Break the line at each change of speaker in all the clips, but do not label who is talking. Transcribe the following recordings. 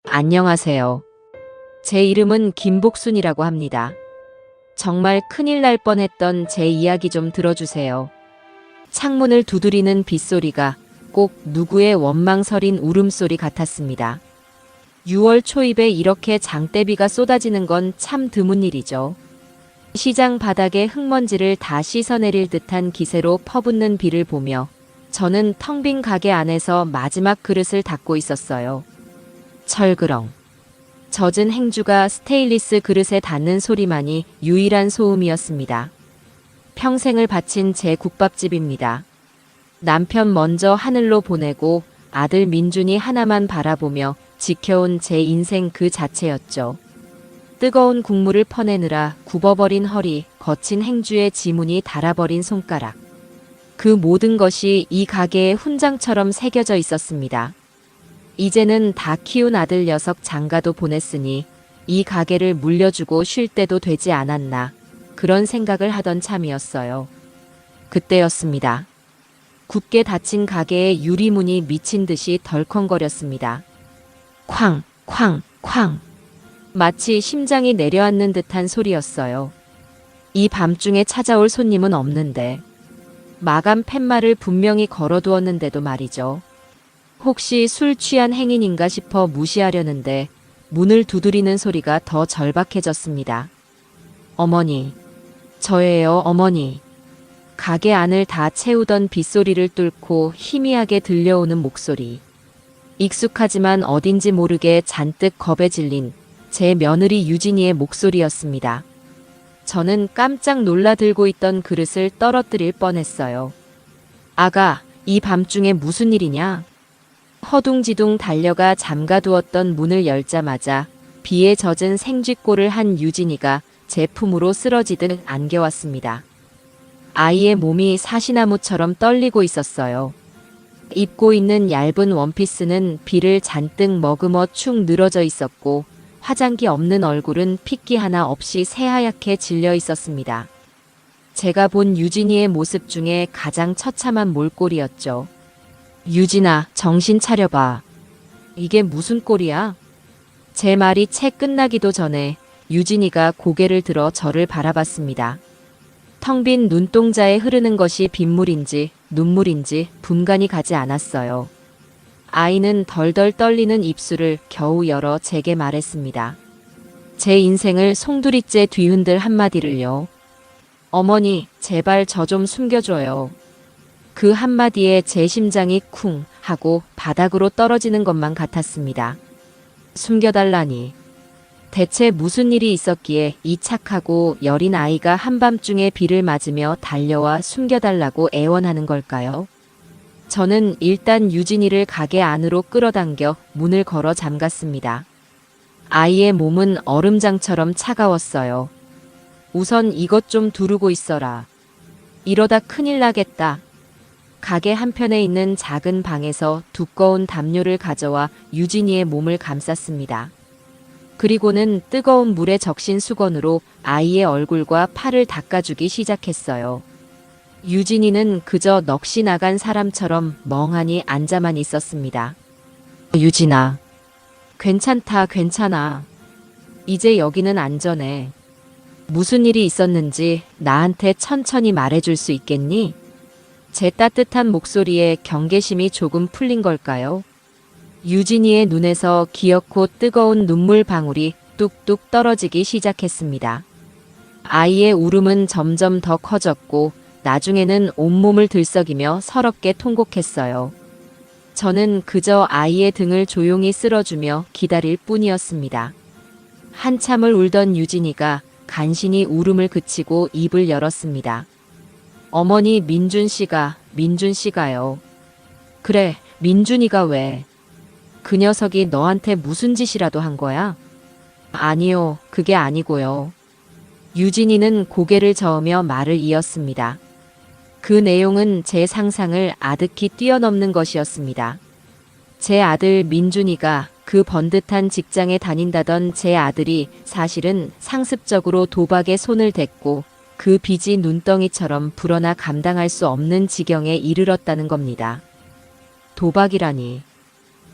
안녕하세요. 제 이름은 김복순이라고 합니다. 정말 큰일 날 뻔했던 제 이야기 좀 들어주세요. 창문을 두드리는 빗소리가 꼭 누구의 원망설인 울음소리 같았습니다. 6월 초입에 이렇게 장대비가 쏟아지는 건 참 드문 일이죠. 시장 바닥에 흙먼지를 다 씻어내릴 듯한 기세로 퍼붓는 비를 보며 저는 텅 빈 가게 안에서 마지막 그릇을 닦고 있었어요. 철그렁. 젖은 행주가 스테인리스 그릇에 닿는 소리만이 유일한 소음이었습니다. 평생을 바친 제 국밥집입니다. 남편 먼저 하늘로 보내고 아들 민준이 하나만 바라보며 지켜온 제 인생 그 자체였죠. 뜨거운 국물을 퍼내느라 굽어버린 허리, 거친 행주의 지문이 닳아버린 손가락. 그 모든 것이 이 가게에 훈장처럼 새겨져 있었습니다. 이제는 다 키운 아들 녀석 장가도 보냈으니 이 가게를 물려주고 쉴 때도 되지 않았나 그런 생각을 하던 참이었어요. 그때였습니다. 굳게 닫힌 가게의 유리문이 미친 듯이 덜컹거렸습니다. 쾅, 쾅, 쾅. 마치 심장이 내려앉는 듯한 소리였어요. 이 밤중에 찾아올 손님은 없는데 마감 팻말을 분명히 걸어두었는데도 말이죠. 혹시 술 취한 행인인가 싶어 무시하려는데 문을 두드리는 소리가 더 절박해졌습니다. 어머니, 저예요, 어머니. 가게 안을 다 채우던 빗소리를 뚫고 희미하게 들려오는 목소리. 익숙하지만 어딘지 모르게 잔뜩 겁에 질린 제 며느리 유진이의 목소리였습니다. 저는 깜짝 놀라들고 있던 그릇을 떨어뜨릴 뻔했어요. 아가, 이 밤중에 무슨 일이냐? 허둥지둥 달려가 잠가두었던 문을 열자마자 비에 젖은 생쥐꼴을 한 유진이가 제 품으로 쓰러지듯 안겨왔습니다. 아이의 몸이 사시나무처럼 떨리고 있었어요. 입고 있는 얇은 원피스는 비를 잔뜩 머금어 축 늘어져 있었고 화장기 없는 얼굴은 핏기 하나 없이 새하얗게 질려 있었습니다. 제가 본 유진이의 모습 중에 가장 처참한 몰골이었죠. 유진아, 정신 차려봐. 이게 무슨 꼴이야? 제 말이 채 끝나기도 전에 유진이가 고개를 들어 저를 바라봤습니다. 텅 빈 눈동자에 흐르는 것이 빗물인지 눈물인지 분간이 가지 않았어요. 아이는 덜덜 떨리는 입술을 겨우 열어 제게 말했습니다. 제 인생을 송두리째 뒤흔들 한마디를요. 어머니, 제발 저 좀 숨겨줘요. 그 한마디에 제 심장이 쿵 하고 바닥으로 떨어지는 것만 같았습니다. 숨겨달라니. 대체 무슨 일이 있었기에 이 착하고 여린 아이가 한밤중에 비를 맞으며 달려와 숨겨달라고 애원하는 걸까요? 저는 일단 유진이를 가게 안으로 끌어당겨 문을 걸어 잠갔습니다. 아이의 몸은 얼음장처럼 차가웠어요. 우선 이것 좀 두르고 있어라. 이러다 큰일 나겠다. 가게 한편에 있는 작은 방에서 두꺼운 담요를 가져와 유진이의 몸을 감쌌습니다. 그리고는 뜨거운 물에 적신 수건으로 아이의 얼굴과 팔을 닦아주기 시작했어요. 유진이는 그저 넋이 나간 사람처럼 멍하니 앉아만 있었습니다. 유진아, 괜찮다, 괜찮아. 이제 여기는 안전해. 무슨 일이 있었는지 나한테 천천히 말해줄 수 있겠니? 제 따뜻한 목소리에 경계심이 조금 풀린 걸까요? 유진이의 눈에서 기어코 뜨거운 눈물 방울이 뚝뚝 떨어지기 시작했습니다. 아이의 울음은 점점 더 커졌고 나중에는 온몸을 들썩이며 서럽게 통곡했어요. 저는 그저 아이의 등을 조용히 쓸어주며 기다릴 뿐이었습니다. 한참을 울던 유진이가 간신히 울음을 그치고 입을 열었습니다. 어머니, 민준 씨가요. 그래, 민준이가 왜? 그 녀석이 너한테 무슨 짓이라도 한 거야? 아니요, 그게 아니고요. 유진이는 고개를 저으며 말을 이었습니다. 그 내용은 제 상상을 아득히 뛰어넘는 것이었습니다. 제 아들 민준이가 그 번듯한 직장에 다닌다던 제 아들이 사실은 상습적으로 도박에 손을 댔고 그 빚이 눈덩이처럼 불어나 감당할 수 없는 지경에 이르렀다는 겁니다. 도박이라니.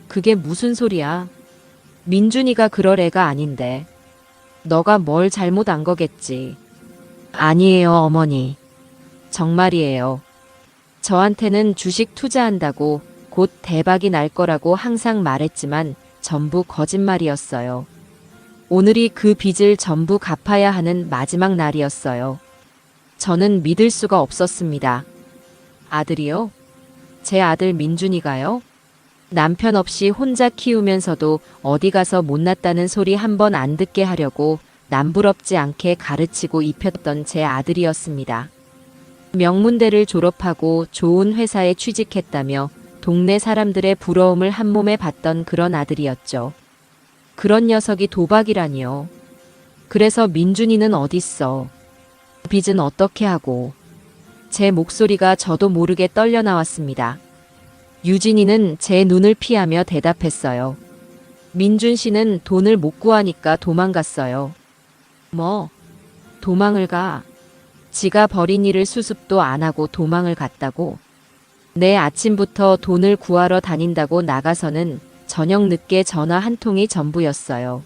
그게 무슨 소리야? 민준이가 그럴 애가 아닌데. 너가 뭘 잘못 안 거겠지. 아니에요, 어머니. 정말이에요. 저한테는 주식 투자한다고 곧 대박이 날 거라고 항상 말했지만 전부 거짓말이었어요. 오늘이 그 빚을 전부 갚아야 하는 마지막 날이었어요. 저는 믿을 수가 없었습니다. 아들이요? 제 아들 민준이가요? 남편 없이 혼자 키우면서도 어디 가서 못났다는 소리 한 번 안 듣게 하려고 남부럽지 않게 가르치고 입혔던 제 아들이었습니다. 명문대를 졸업하고 좋은 회사에 취직했다며 동네 사람들의 부러움을 한 몸에 받던 그런 아들이었죠. 그런 녀석이 도박이라니요. 그래서 민준이는 어딨어? 빚은 어떻게 하고? 제 목소리가 저도 모르게 떨려 나왔습니다. 유진이는 제 눈을 피하며 대답했어요. 민준 씨는 돈을 못 구하니까 도망갔어요. 뭐? 도망을 가? 지가 벌인 일을 수습도 안 하고 도망을 갔다고? 내 아침부터 돈을 구하러 다닌다고 나가서는 저녁 늦게 전화 한 통이 전부였어요.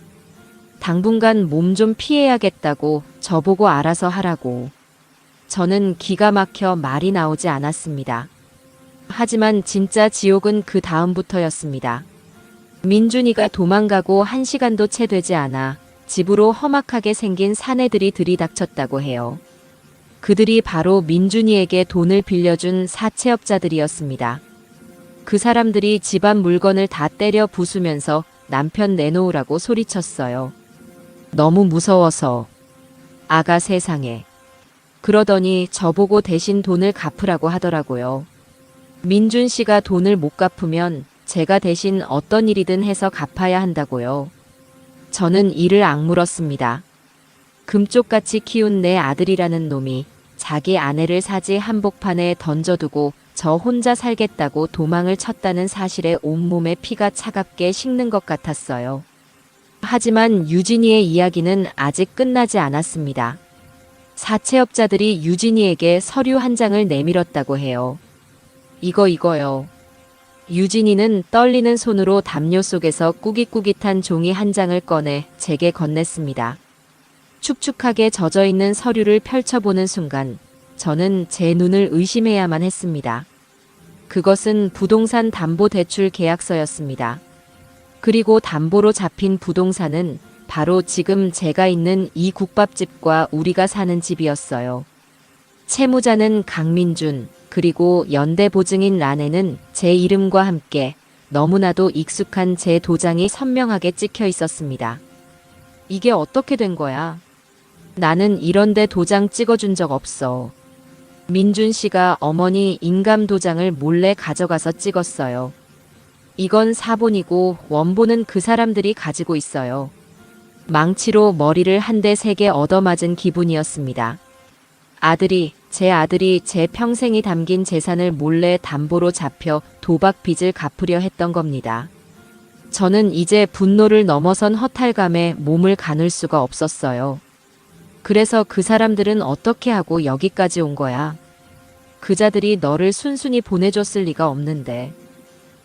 당분간 몸 좀 피해야겠다고 저보고 알아서 하라고. 저는 기가 막혀 말이 나오지 않았습니다. 하지만 진짜 지옥은 그 다음부터였습니다. 민준이가 도망가고 1시간도 채 되지 않아 집으로 험악하게 생긴 사내들이 들이닥쳤다고 해요. 그들이 바로 민준이에게 돈을 빌려준 사채업자들이었습니다. 그 사람들이 집안 물건을 다 때려 부수면서 남편 내놓으라고 소리쳤어요. 너무 무서워서. 아가 세상에. 그러더니 저보고 대신 돈을 갚으라고 하더라고요. 민준 씨가 돈을 못 갚으면 제가 대신 어떤 일이든 해서 갚아야 한다고요. 저는 이를 악물었습니다. 금쪽같이 키운 내 아들이라는 놈이 자기 아내를 사지 한복판에 던져두고 저 혼자 살겠다고 도망을 쳤다는 사실에 온몸에 피가 차갑게 식는 것 같았어요. 하지만 유진이의 이야기는 아직 끝나지 않았습니다. 사채업자들이 유진이에게 서류 한 장을 내밀었다고 해요. 이거요. 유진이는 떨리는 손으로 담요 속에서 꾸깃꾸깃한 종이 한 장을 꺼내 제게 건넸습니다. 축축하게 젖어있는 서류를 펼쳐보는 순간 저는 제 눈을 의심해야만 했습니다. 그것은 부동산 담보대출 계약서였습니다. 그리고 담보로 잡힌 부동산은 바로 지금 제가 있는 이 국밥집과 우리가 사는 집이었어요. 채무자는 강민준, 그리고 연대보증인 란에는 제 이름과 함께 너무나도 익숙한 제 도장이 선명하게 찍혀 있었습니다. 이게 어떻게 된 거야? 나는 이런데 도장 찍어준 적 없어. 민준 씨가 어머니 인감 도장을 몰래 가져가서 찍었어요. 이건 사본이고 원본은 그 사람들이 가지고 있어요. 망치로 머리를 한 대 세게 얻어맞은 기분이었습니다. 제 아들이 제 평생이 담긴 재산을 몰래 담보로 잡혀 도박 빚을 갚으려 했던 겁니다. 저는 이제 분노를 넘어선 허탈감에 몸을 가눌 수가 없었어요. 그래서 그 사람들은 어떻게 하고 여기까지 온 거야? 그자들이 너를 순순히 보내줬을 리가 없는데.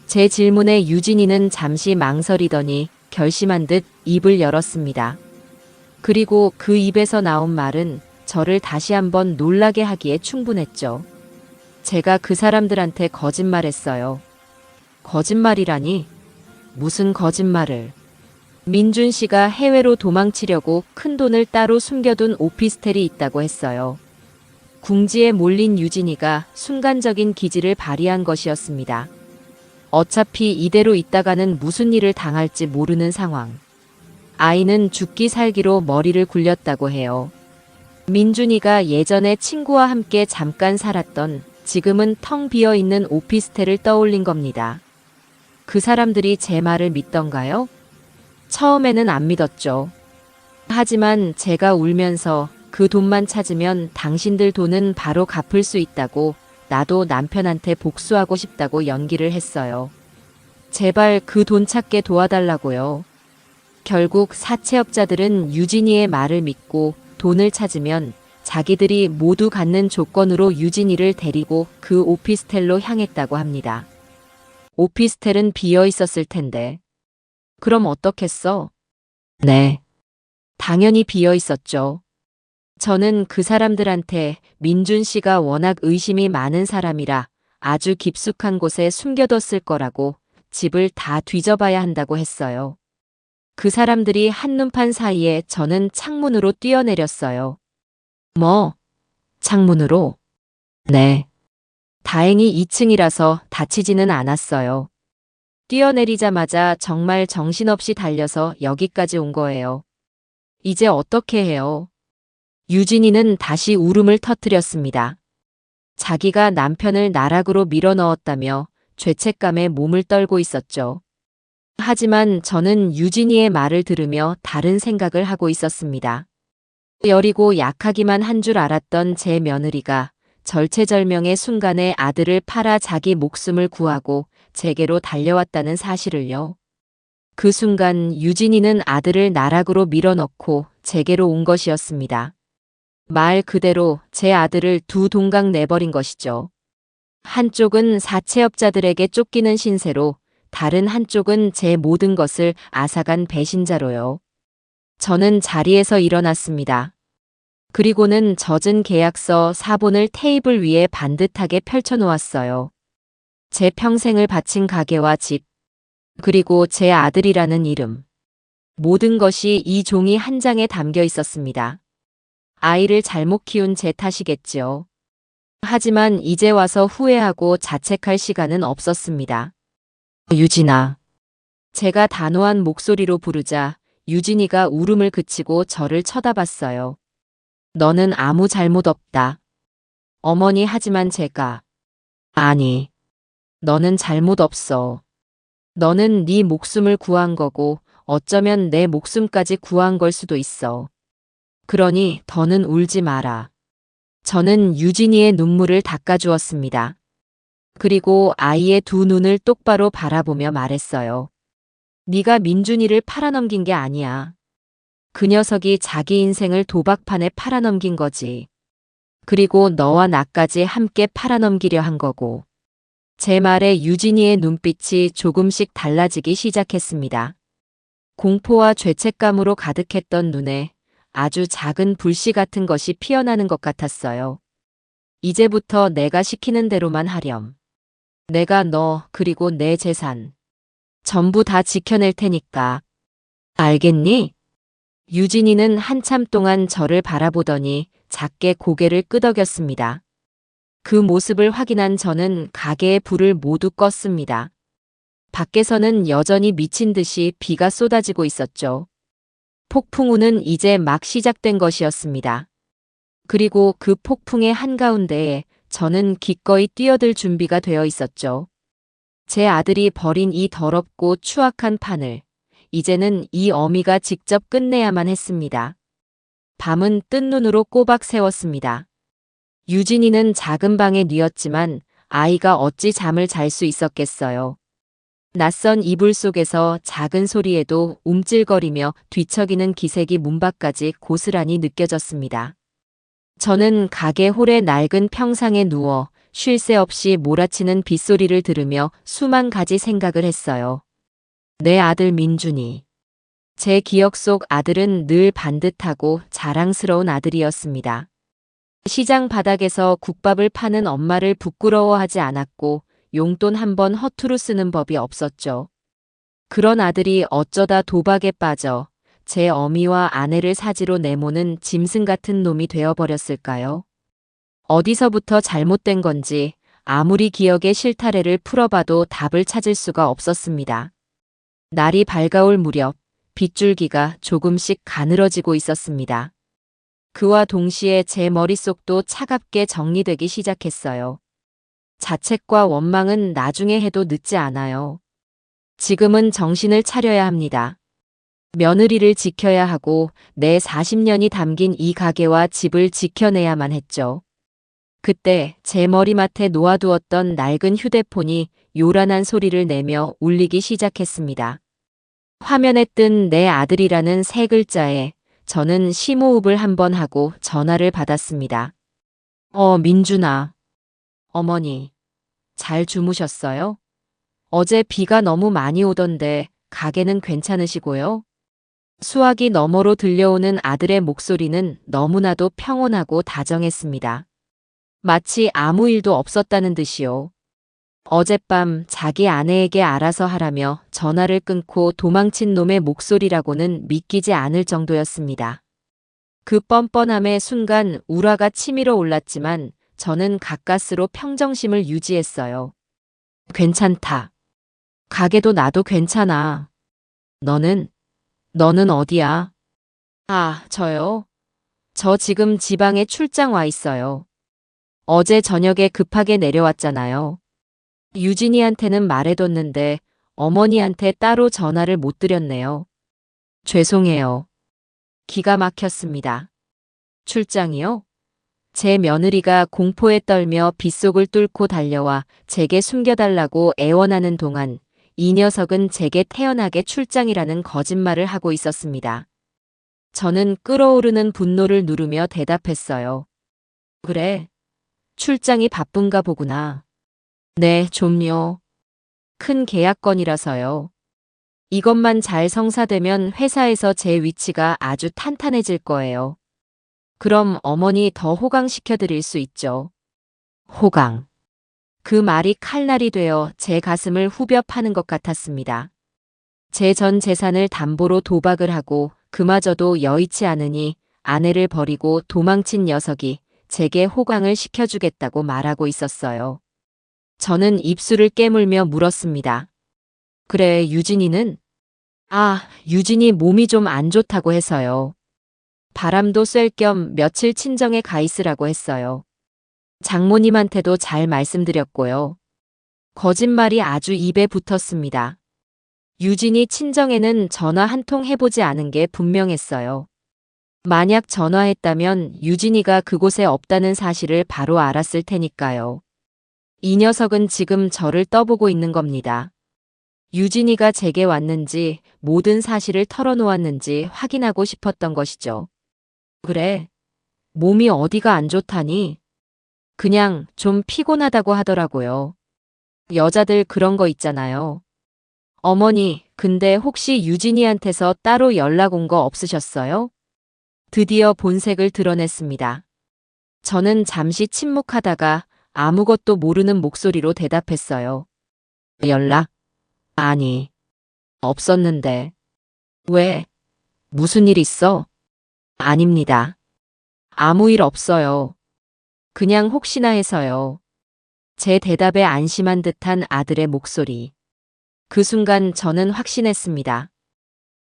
제 질문에 유진이는 잠시 망설이더니 결심한 듯 입을 열었습니다. 그리고 그 입에서 나온 말은 저를 다시 한번 놀라게 하기에 충분했죠. 제가 그 사람들한테 거짓말했어요. 거짓말이라니? 무슨 거짓말을? 민준 씨가 해외로 도망치려고 큰돈을 따로 숨겨둔 오피스텔이 있다고 했어요. 궁지에 몰린 유진이가 순간적인 기지를 발휘한 것이었습니다. 어차피 이대로 있다가는 무슨 일을 당할지 모르는 상황. 아이는 죽기 살기로 머리를 굴렸다고 해요. 민준이가 예전에 친구와 함께 잠깐 살았던 지금은 텅 비어있는 오피스텔을 떠올린 겁니다. 그 사람들이 제 말을 믿던가요? 처음에는 안 믿었죠. 하지만 제가 울면서 그 돈만 찾으면 당신들 돈은 바로 갚을 수 있다고 나도 남편한테 복수하고 싶다고 연기를 했어요. 제발 그 돈 찾게 도와달라고요. 결국 사채업자들은 유진이의 말을 믿고 돈을 찾으면 자기들이 모두 갖는 조건으로 유진이를 데리고 그 오피스텔로 향했다고 합니다. 오피스텔은 비어 있었을 텐데. 그럼 어떻겠어? 네. 당연히 비어 있었죠. 저는 그 사람들한테 민준 씨가 워낙 의심이 많은 사람이라 아주 깊숙한 곳에 숨겨뒀을 거라고 집을 다 뒤져봐야 한다고 했어요. 그 사람들이 한눈판 사이에 저는 창문으로 뛰어내렸어요. 뭐? 창문으로? 네. 다행히 2층이라서 다치지는 않았어요. 뛰어내리자마자 정말 정신없이 달려서 여기까지 온 거예요. 이제 어떻게 해요? 유진이는 다시 울음을 터뜨렸습니다. 자기가 남편을 나락으로 밀어넣었다며 죄책감에 몸을 떨고 있었죠. 하지만 저는 유진이의 말을 들으며 다른 생각을 하고 있었습니다. 여리고 약하기만 한 줄 알았던 제 며느리가 절체절명의 순간에 아들을 팔아 자기 목숨을 구하고 제게로 달려왔다는 사실을요. 그 순간 유진이는 아들을 나락으로 밀어넣고 제게로 온 것이었습니다. 말 그대로 제 아들을 두 동강 내버린 것이죠. 한쪽은 사채업자들에게 쫓기는 신세로, 다른 한쪽은 제 모든 것을 앗아간 배신자로요. 저는 자리에서 일어났습니다. 그리고는 젖은 계약서 4본을 테이블 위에 반듯하게 펼쳐놓았어요. 제 평생을 바친 가게와 집, 그리고 제 아들이라는 이름. 모든 것이 이 종이 한 장에 담겨 있었습니다. 아이를 잘못 키운 제 탓이겠지요. 하지만 이제 와서 후회하고 자책할 시간은 없었습니다. 유진아. 제가 단호한 목소리로 부르자 유진이가 울음을 그치고 저를 쳐다봤어요. 너는 아무 잘못 없다. 어머니 하지만 제가. 아니. 너는 잘못 없어. 너는 네 목숨을 구한 거고 어쩌면 내 목숨까지 구한 걸 수도 있어. 그러니 더는 울지 마라. 저는 유진이의 눈물을 닦아주었습니다. 그리고 아이의 두 눈을 똑바로 바라보며 말했어요. 네가 민준이를 팔아넘긴 게 아니야. 그 녀석이 자기 인생을 도박판에 팔아넘긴 거지. 그리고 너와 나까지 함께 팔아넘기려 한 거고. 제 말에 유진이의 눈빛이 조금씩 달라지기 시작했습니다. 공포와 죄책감으로 가득했던 눈에 아주 작은 불씨 같은 것이 피어나는 것 같았어요. 이제부터 내가 시키는 대로만 하렴. 내가 너 그리고 내 재산 전부 다 지켜낼 테니까. 알겠니? 유진이는 한참 동안 저를 바라보더니 작게 고개를 끄덕였습니다. 그 모습을 확인한 저는 가게의 불을 모두 껐습니다. 밖에서는 여전히 미친 듯이 비가 쏟아지고 있었죠. 폭풍우는 이제 막 시작된 것이었습니다. 그리고 그 폭풍의 한가운데에 저는 기꺼이 뛰어들 준비가 되어 있었죠. 제 아들이 버린 이 더럽고 추악한 판을 이제는 이 어미가 직접 끝내야만 했습니다. 밤은 뜬 눈으로 꼬박 새웠습니다. 유진이는 작은 방에 뉘었지만 아이가 어찌 잠을 잘 수 있었겠어요. 낯선 이불 속에서 작은 소리에도 움찔거리며 뒤척이는 기색이 문밖까지 고스란히 느껴졌습니다. 저는 가게 홀의 낡은 평상에 누워 쉴 새 없이 몰아치는 빗소리를 들으며 수만 가지 생각을 했어요. 내 아들 민준이. 제 기억 속 아들은 늘 반듯하고 자랑스러운 아들이었습니다. 시장 바닥에서 국밥을 파는 엄마를 부끄러워하지 않았고 용돈 한 번 허투루 쓰는 법이 없었죠. 그런 아들이 어쩌다 도박에 빠져 제 어미와 아내를 사지로 내모는 짐승 같은 놈이 되어버렸을까요? 어디서부터 잘못된 건지 아무리 기억의 실타래를 풀어봐도 답을 찾을 수가 없었습니다. 날이 밝아올 무렵 빗줄기가 조금씩 가늘어지고 있었습니다. 그와 동시에 제 머릿속도 차갑게 정리되기 시작했어요. 자책과 원망은 나중에 해도 늦지 않아요. 지금은 정신을 차려야 합니다. 며느리를 지켜야 하고 내 40년이 담긴 이 가게와 집을 지켜내야만 했죠. 그때 제 머리맡에 놓아두었던 낡은 휴대폰이 요란한 소리를 내며 울리기 시작했습니다. 화면에 뜬 내 아들이라는 세 글자에 저는 심호흡을 한번 하고 전화를 받았습니다. 민준아. 어머니, 잘 주무셨어요? 어제 비가 너무 많이 오던데 가게는 괜찮으시고요? 수화기 너머로 들려오는 아들의 목소리는 너무나도 평온하고 다정했습니다. 마치 아무 일도 없었다는 듯이요. 어젯밤 자기 아내에게 알아서 하라며 전화를 끊고 도망친 놈의 목소리라고는 믿기지 않을 정도였습니다. 그 뻔뻔함의 순간 울화가 치밀어 올랐지만 저는 가까스로 평정심을 유지했어요. 괜찮다. 가게도 나도 괜찮아. 너는 어디야? 아, 저요? 저 지금 지방에 출장 와 있어요. 어제 저녁에 급하게 내려왔잖아요. 유진이한테는 말해뒀는데 어머니한테 따로 전화를 못 드렸네요. 죄송해요. 기가 막혔습니다. 출장이요? 제 며느리가 공포에 떨며 빗속을 뚫고 달려와 제게 숨겨달라고 애원하는 동안 이 녀석은 제게 태연하게 출장이라는 거짓말을 하고 있었습니다. 저는 끓어오르는 분노를 누르며 대답했어요. 그래, 출장이 바쁜가 보구나. 네, 좀요. 큰 계약건이라서요. 이것만 잘 성사되면 회사에서 제 위치가 아주 탄탄해질 거예요. 그럼 어머니 더 호강시켜 드릴 수 있죠. 호강. 그 말이 칼날이 되어 제 가슴을 후벼 파는 것 같았습니다. 제 전 재산을 담보로 도박을 하고 그마저도 여의치 않으니 아내를 버리고 도망친 녀석이 제게 호강을 시켜주겠다고 말하고 있었어요. 저는 입술을 깨물며 물었습니다. 그래, 유진이는? 아, 유진이 몸이 좀 안 좋다고 해서요. 바람도 쐴 겸 며칠 친정에 가 있으라고 했어요. 장모님한테도 잘 말씀드렸고요. 거짓말이 아주 입에 붙었습니다. 유진이 친정에는 전화 한 통 해보지 않은 게 분명했어요. 만약 전화했다면 유진이가 그곳에 없다는 사실을 바로 알았을 테니까요. 이 녀석은 지금 저를 떠보고 있는 겁니다. 유진이가 제게 왔는지 모든 사실을 털어놓았는지 확인하고 싶었던 것이죠. 그래, 몸이 어디가 안 좋다니? 그냥 좀 피곤하다고 하더라고요. 여자들 그런 거 있잖아요. 어머니, 근데 혹시 유진이한테서 따로 연락 온 거 없으셨어요? 드디어 본색을 드러냈습니다. 저는 잠시 침묵하다가 아무것도 모르는 목소리로 대답했어요. 연락? 아니, 없었는데. 왜? 무슨 일 있어? 아닙니다. 아무 일 없어요. 그냥 혹시나 해서요. 제 대답에 안심한 듯한 아들의 목소리. 그 순간 저는 확신했습니다.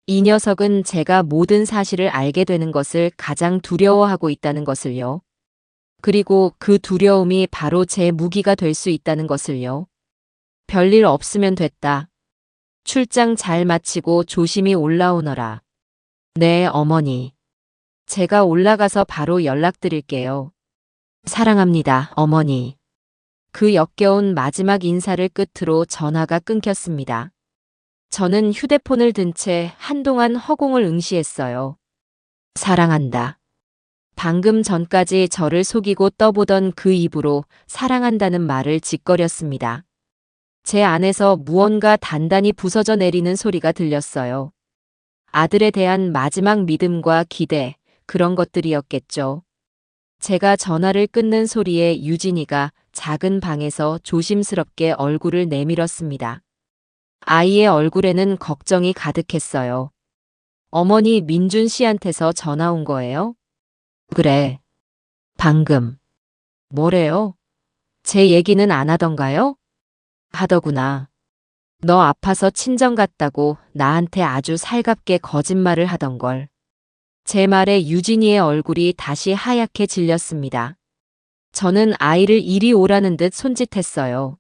이 녀석은 제가 모든 사실을 알게 되는 것을 가장 두려워하고 있다는 것을요. 그리고 그 두려움이 바로 제 무기가 될 수 있다는 것을요. 별일 없으면 됐다. 출장 잘 마치고 조심히 올라오너라. 네, 어머니. 제가 올라가서 바로 연락드릴게요. 사랑합니다, 어머니. 그 역겨운 마지막 인사를 끝으로 전화가 끊겼습니다. 저는 휴대폰을 든 채 한동안 허공을 응시했어요. 사랑한다. 방금 전까지 저를 속이고 떠보던 그 입으로 사랑한다는 말을 짓거렸습니다. 제 안에서 무언가 단단히 부서져 내리는 소리가 들렸어요. 아들에 대한 마지막 믿음과 기대, 그런 것들이었겠죠. 제가 전화를 끊는 소리에 유진이가 작은 방에서 조심스럽게 얼굴을 내밀었습니다. 아이의 얼굴에는 걱정이 가득했어요. 어머니 민준 씨한테서 전화 온 거예요? 그래. 방금. 뭐래요? 제 얘기는 안 하던가요? 하더구나. 너 아파서 친정 갔다고 나한테 아주 살갑게 거짓말을 하던걸. 제 말에 유진이의 얼굴이 다시 하얗게 질렸습니다. 저는 아이를 이리 오라는 듯 손짓했어요.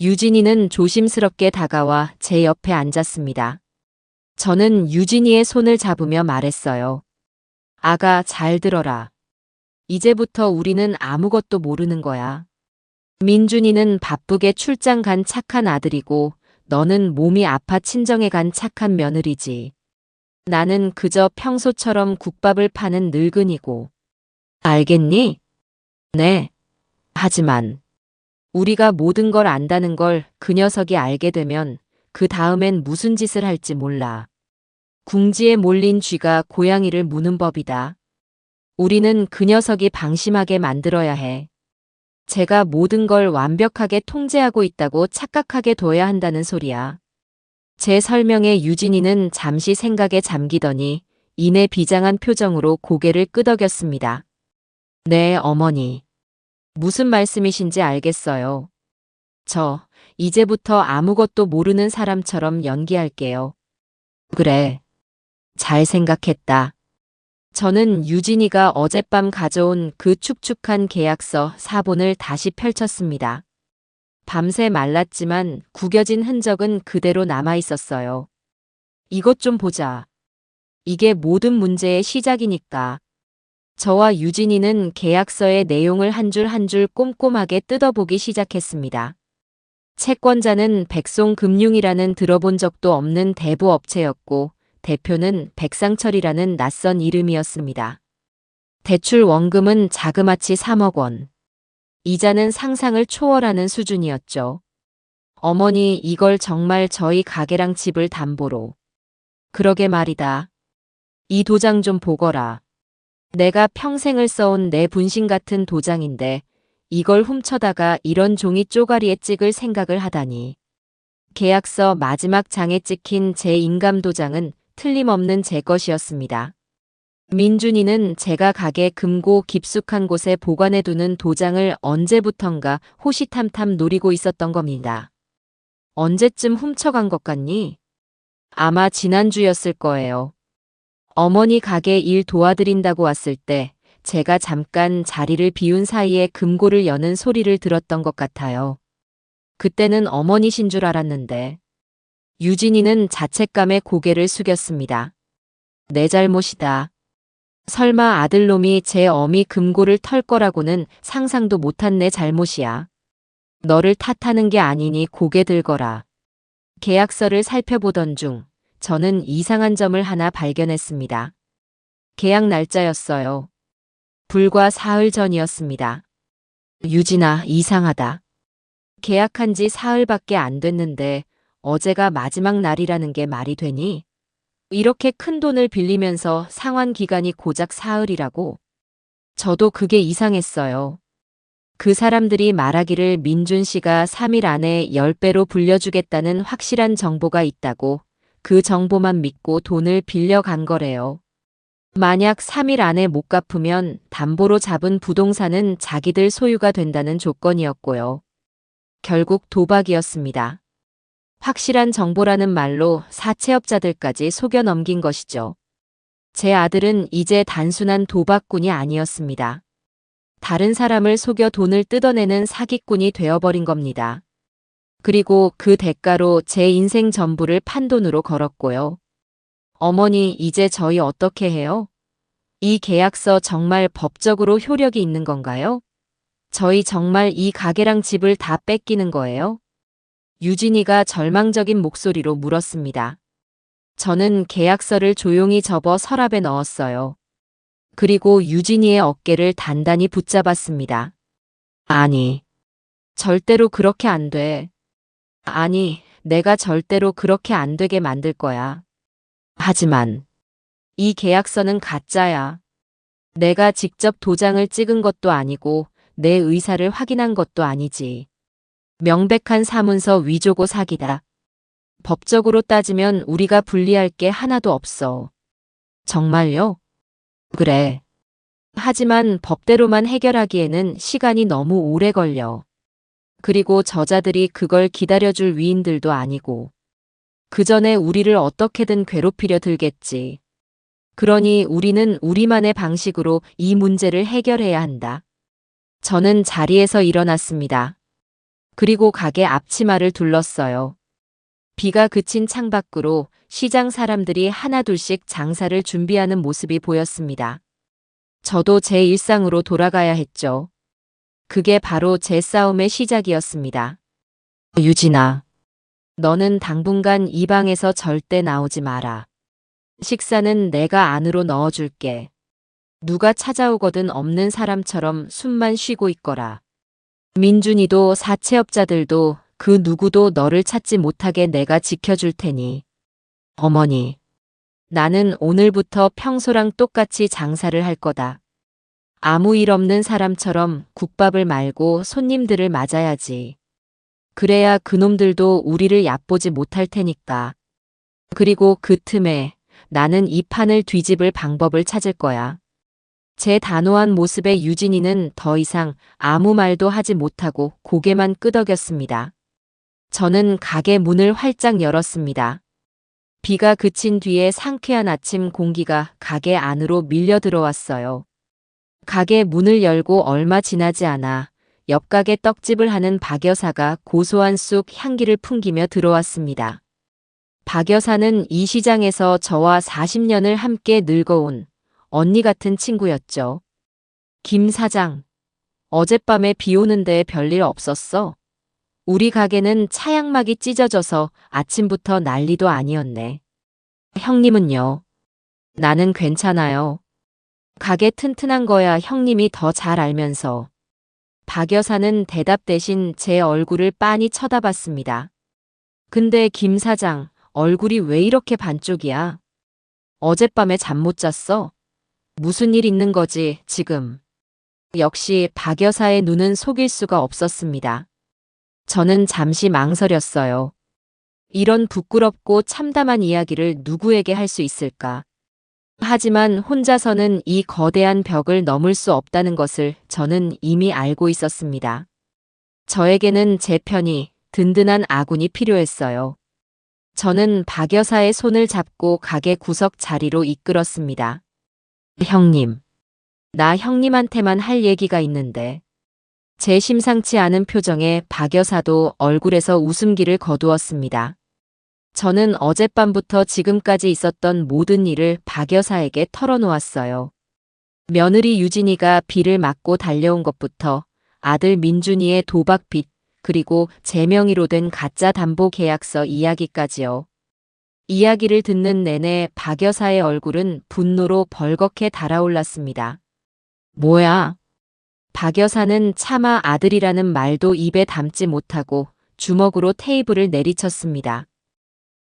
유진이는 조심스럽게 다가와 제 옆에 앉았습니다. 저는 유진이의 손을 잡으며 말했어요. 아가, 잘 들어라. 이제부터 우리는 아무것도 모르는 거야. 민준이는 바쁘게 출장 간 착한 아들이고 너는 몸이 아파 친정에 간 착한 며느리지. 나는 그저 평소처럼 국밥을 파는 늙은이고. 알겠니? 네. 하지만 우리가 모든 걸 안다는 걸 그 녀석이 알게 되면 그 다음엔 무슨 짓을 할지 몰라. 궁지에 몰린 쥐가 고양이를 무는 법이다. 우리는 그 녀석이 방심하게 만들어야 해. 제가 모든 걸 완벽하게 통제하고 있다고 착각하게 둬야 한다는 소리야. 제 설명에 유진이는 잠시 생각에 잠기더니 이내 비장한 표정으로 고개를 끄덕였습니다. 네, 어머니. 무슨 말씀이신지 알겠어요. 저, 이제부터 아무것도 모르는 사람처럼 연기할게요. 그래. 잘 생각했다. 저는 유진이가 어젯밤 가져온 그 축축한 계약서 4본을 다시 펼쳤습니다. 밤새 말랐지만 구겨진 흔적은 그대로 남아 있었어요. 이것 좀 보자. 이게 모든 문제의 시작이니까. 저와 유진이는 계약서의 내용을 한 줄 한 줄 꼼꼼하게 뜯어보기 시작했습니다. 채권자는 백송금융이라는 들어본 적도 없는 대부업체였고 대표는 백상철이라는 낯선 이름이었습니다. 대출 원금은 자그마치 3억 원. 이자는 상상을 초월하는 수준이었죠. 어머니, 이걸 정말 저희 가게랑 집을 담보로. 그러게 말이다. 이 도장 좀 보거라. 내가 평생을 써온 내 분신 같은 도장인데 이걸 훔쳐다가 이런 종이 쪼가리에 찍을 생각을 하다니. 계약서 마지막 장에 찍힌 제 인감 도장은 틀림없는 제 것이었습니다. 민준이는 제가 가게 금고 깊숙한 곳에 보관해두는 도장을 언제부턴가 호시탐탐 노리고 있었던 겁니다. 언제쯤 훔쳐간 것 같니? 아마 지난주였을 거예요. 어머니 가게 일 도와드린다고 왔을 때 제가 잠깐 자리를 비운 사이에 금고를 여는 소리를 들었던 것 같아요. 그때는 어머니신 줄 알았는데. 유진이는 자책감에 고개를 숙였습니다. 내 잘못이다. 설마 아들놈이 제 어미 금고를 털 거라고는 상상도 못한 내 잘못이야. 너를 탓하는 게 아니니 고개 들거라. 계약서를 살펴보던 중 저는 이상한 점을 하나 발견했습니다. 계약 날짜였어요. 불과 사흘 전이었습니다. 유진아, 이상하다. 계약한 지 사흘밖에 안 됐는데 어제가 마지막 날이라는 게 말이 되니? 이렇게 큰 돈을 빌리면서 상환 기간이 고작 사흘이라고? 저도 그게 이상했어요. 그 사람들이 말하기를 민준 씨가 3일 안에 10배로 불려주겠다는 확실한 정보가 있다고 그 정보만 믿고 돈을 빌려간 거래요. 만약 3일 안에 못 갚으면 담보로 잡은 부동산은 자기들 소유가 된다는 조건이었고요. 결국 도박이었습니다. 확실한 정보라는 말로 사채업자들까지 속여 넘긴 것이죠. 제 아들은 이제 단순한 도박꾼이 아니었습니다. 다른 사람을 속여 돈을 뜯어내는 사기꾼이 되어버린 겁니다. 그리고 그 대가로 제 인생 전부를 판돈으로 걸었고요. 어머니, 이제 저희 어떻게 해요? 이 계약서 정말 법적으로 효력이 있는 건가요? 저희 정말 이 가게랑 집을 다 뺏기는 거예요? 유진이가 절망적인 목소리로 물었습니다. 저는 계약서를 조용히 접어 서랍에 넣었어요. 그리고 유진이의 어깨를 단단히 붙잡았습니다. 아니, 절대로 그렇게 안 돼. 아니, 내가 절대로 그렇게 안 되게 만들 거야. 하지만 이 계약서는 가짜야. 내가 직접 도장을 찍은 것도 아니고 내 의사를 확인한 것도 아니지. 명백한 사문서 위조고 사기다. 법적으로 따지면 우리가 불리할 게 하나도 없어. 정말요? 그래. 하지만 법대로만 해결하기에는 시간이 너무 오래 걸려. 그리고 저자들이 그걸 기다려줄 위인들도 아니고. 그 전에 우리를 어떻게든 괴롭히려 들겠지. 그러니 우리는 우리만의 방식으로 이 문제를 해결해야 한다. 저는 자리에서 일어났습니다. 그리고 가게 앞치마를 둘렀어요. 비가 그친 창밖으로 시장 사람들이 하나둘씩 장사를 준비하는 모습이 보였습니다. 저도 제 일상으로 돌아가야 했죠. 그게 바로 제 싸움의 시작이었습니다. 유진아, 너는 당분간 이 방에서 절대 나오지 마라. 식사는 내가 안으로 넣어줄게. 누가 찾아오거든 없는 사람처럼 숨만 쉬고 있거라. 민준이도 사채업자들도 그 누구도 너를 찾지 못하게 내가 지켜줄 테니. 어머니, 나는 오늘부터 평소랑 똑같이 장사를 할 거다. 아무 일 없는 사람처럼 국밥을 말고 손님들을 맞아야지. 그래야 그놈들도 우리를 얕보지 못할 테니까. 그리고 그 틈에 나는 이 판을 뒤집을 방법을 찾을 거야. 제 단호한 모습에 유진이는 더 이상 아무 말도 하지 못하고 고개만 끄덕였습니다. 저는 가게 문을 활짝 열었습니다. 비가 그친 뒤에 상쾌한 아침 공기가 가게 안으로 밀려 들어왔어요. 가게 문을 열고 얼마 지나지 않아 옆 가게 떡집을 하는 박 여사가 고소한 쑥 향기를 풍기며 들어왔습니다. 박 여사는 이 시장에서 저와 40년을 함께 늙어온 언니 같은 친구였죠. 김 사장, 어젯밤에 비 오는데 별일 없었어? 우리 가게는 차양막이 찢어져서 아침부터 난리도 아니었네. 형님은요? 나는 괜찮아요. 가게 튼튼한 거야 형님이 더 잘 알면서. 박 여사는 대답 대신 제 얼굴을 빤히 쳐다봤습니다. 근데 김 사장, 얼굴이 왜 이렇게 반쪽이야? 어젯밤에 잠 못 잤어? 무슨 일 있는 거지, 지금? 역시 박 여사의 눈은 속일 수가 없었습니다. 저는 잠시 망설였어요. 이런 부끄럽고 참담한 이야기를 누구에게 할 수 있을까? 하지만 혼자서는 이 거대한 벽을 넘을 수 없다는 것을 저는 이미 알고 있었습니다. 저에게는 제 편이 든든한 아군이 필요했어요. 저는 박 여사의 손을 잡고 가게 구석 자리로 이끌었습니다. 형님, 나 형님한테만 할 얘기가 있는데. 제 심상치 않은 표정에 박 여사도 얼굴에서 웃음기를 거두었습니다. 저는 어젯밤부터 지금까지 있었던 모든 일을 박 여사에게 털어놓았어요. 며느리 유진이가 비를 맞고 달려온 것부터 아들 민준이의 도박 빚, 그리고 제 명의로 된 가짜 담보 계약서 이야기까지요. 이야기를 듣는 내내 박 여사의 얼굴은 분노로 벌겋게 달아올랐습니다. 뭐야? 박 여사는 차마 아들이라는 말도 입에 담지 못하고 주먹으로 테이블을 내리쳤습니다.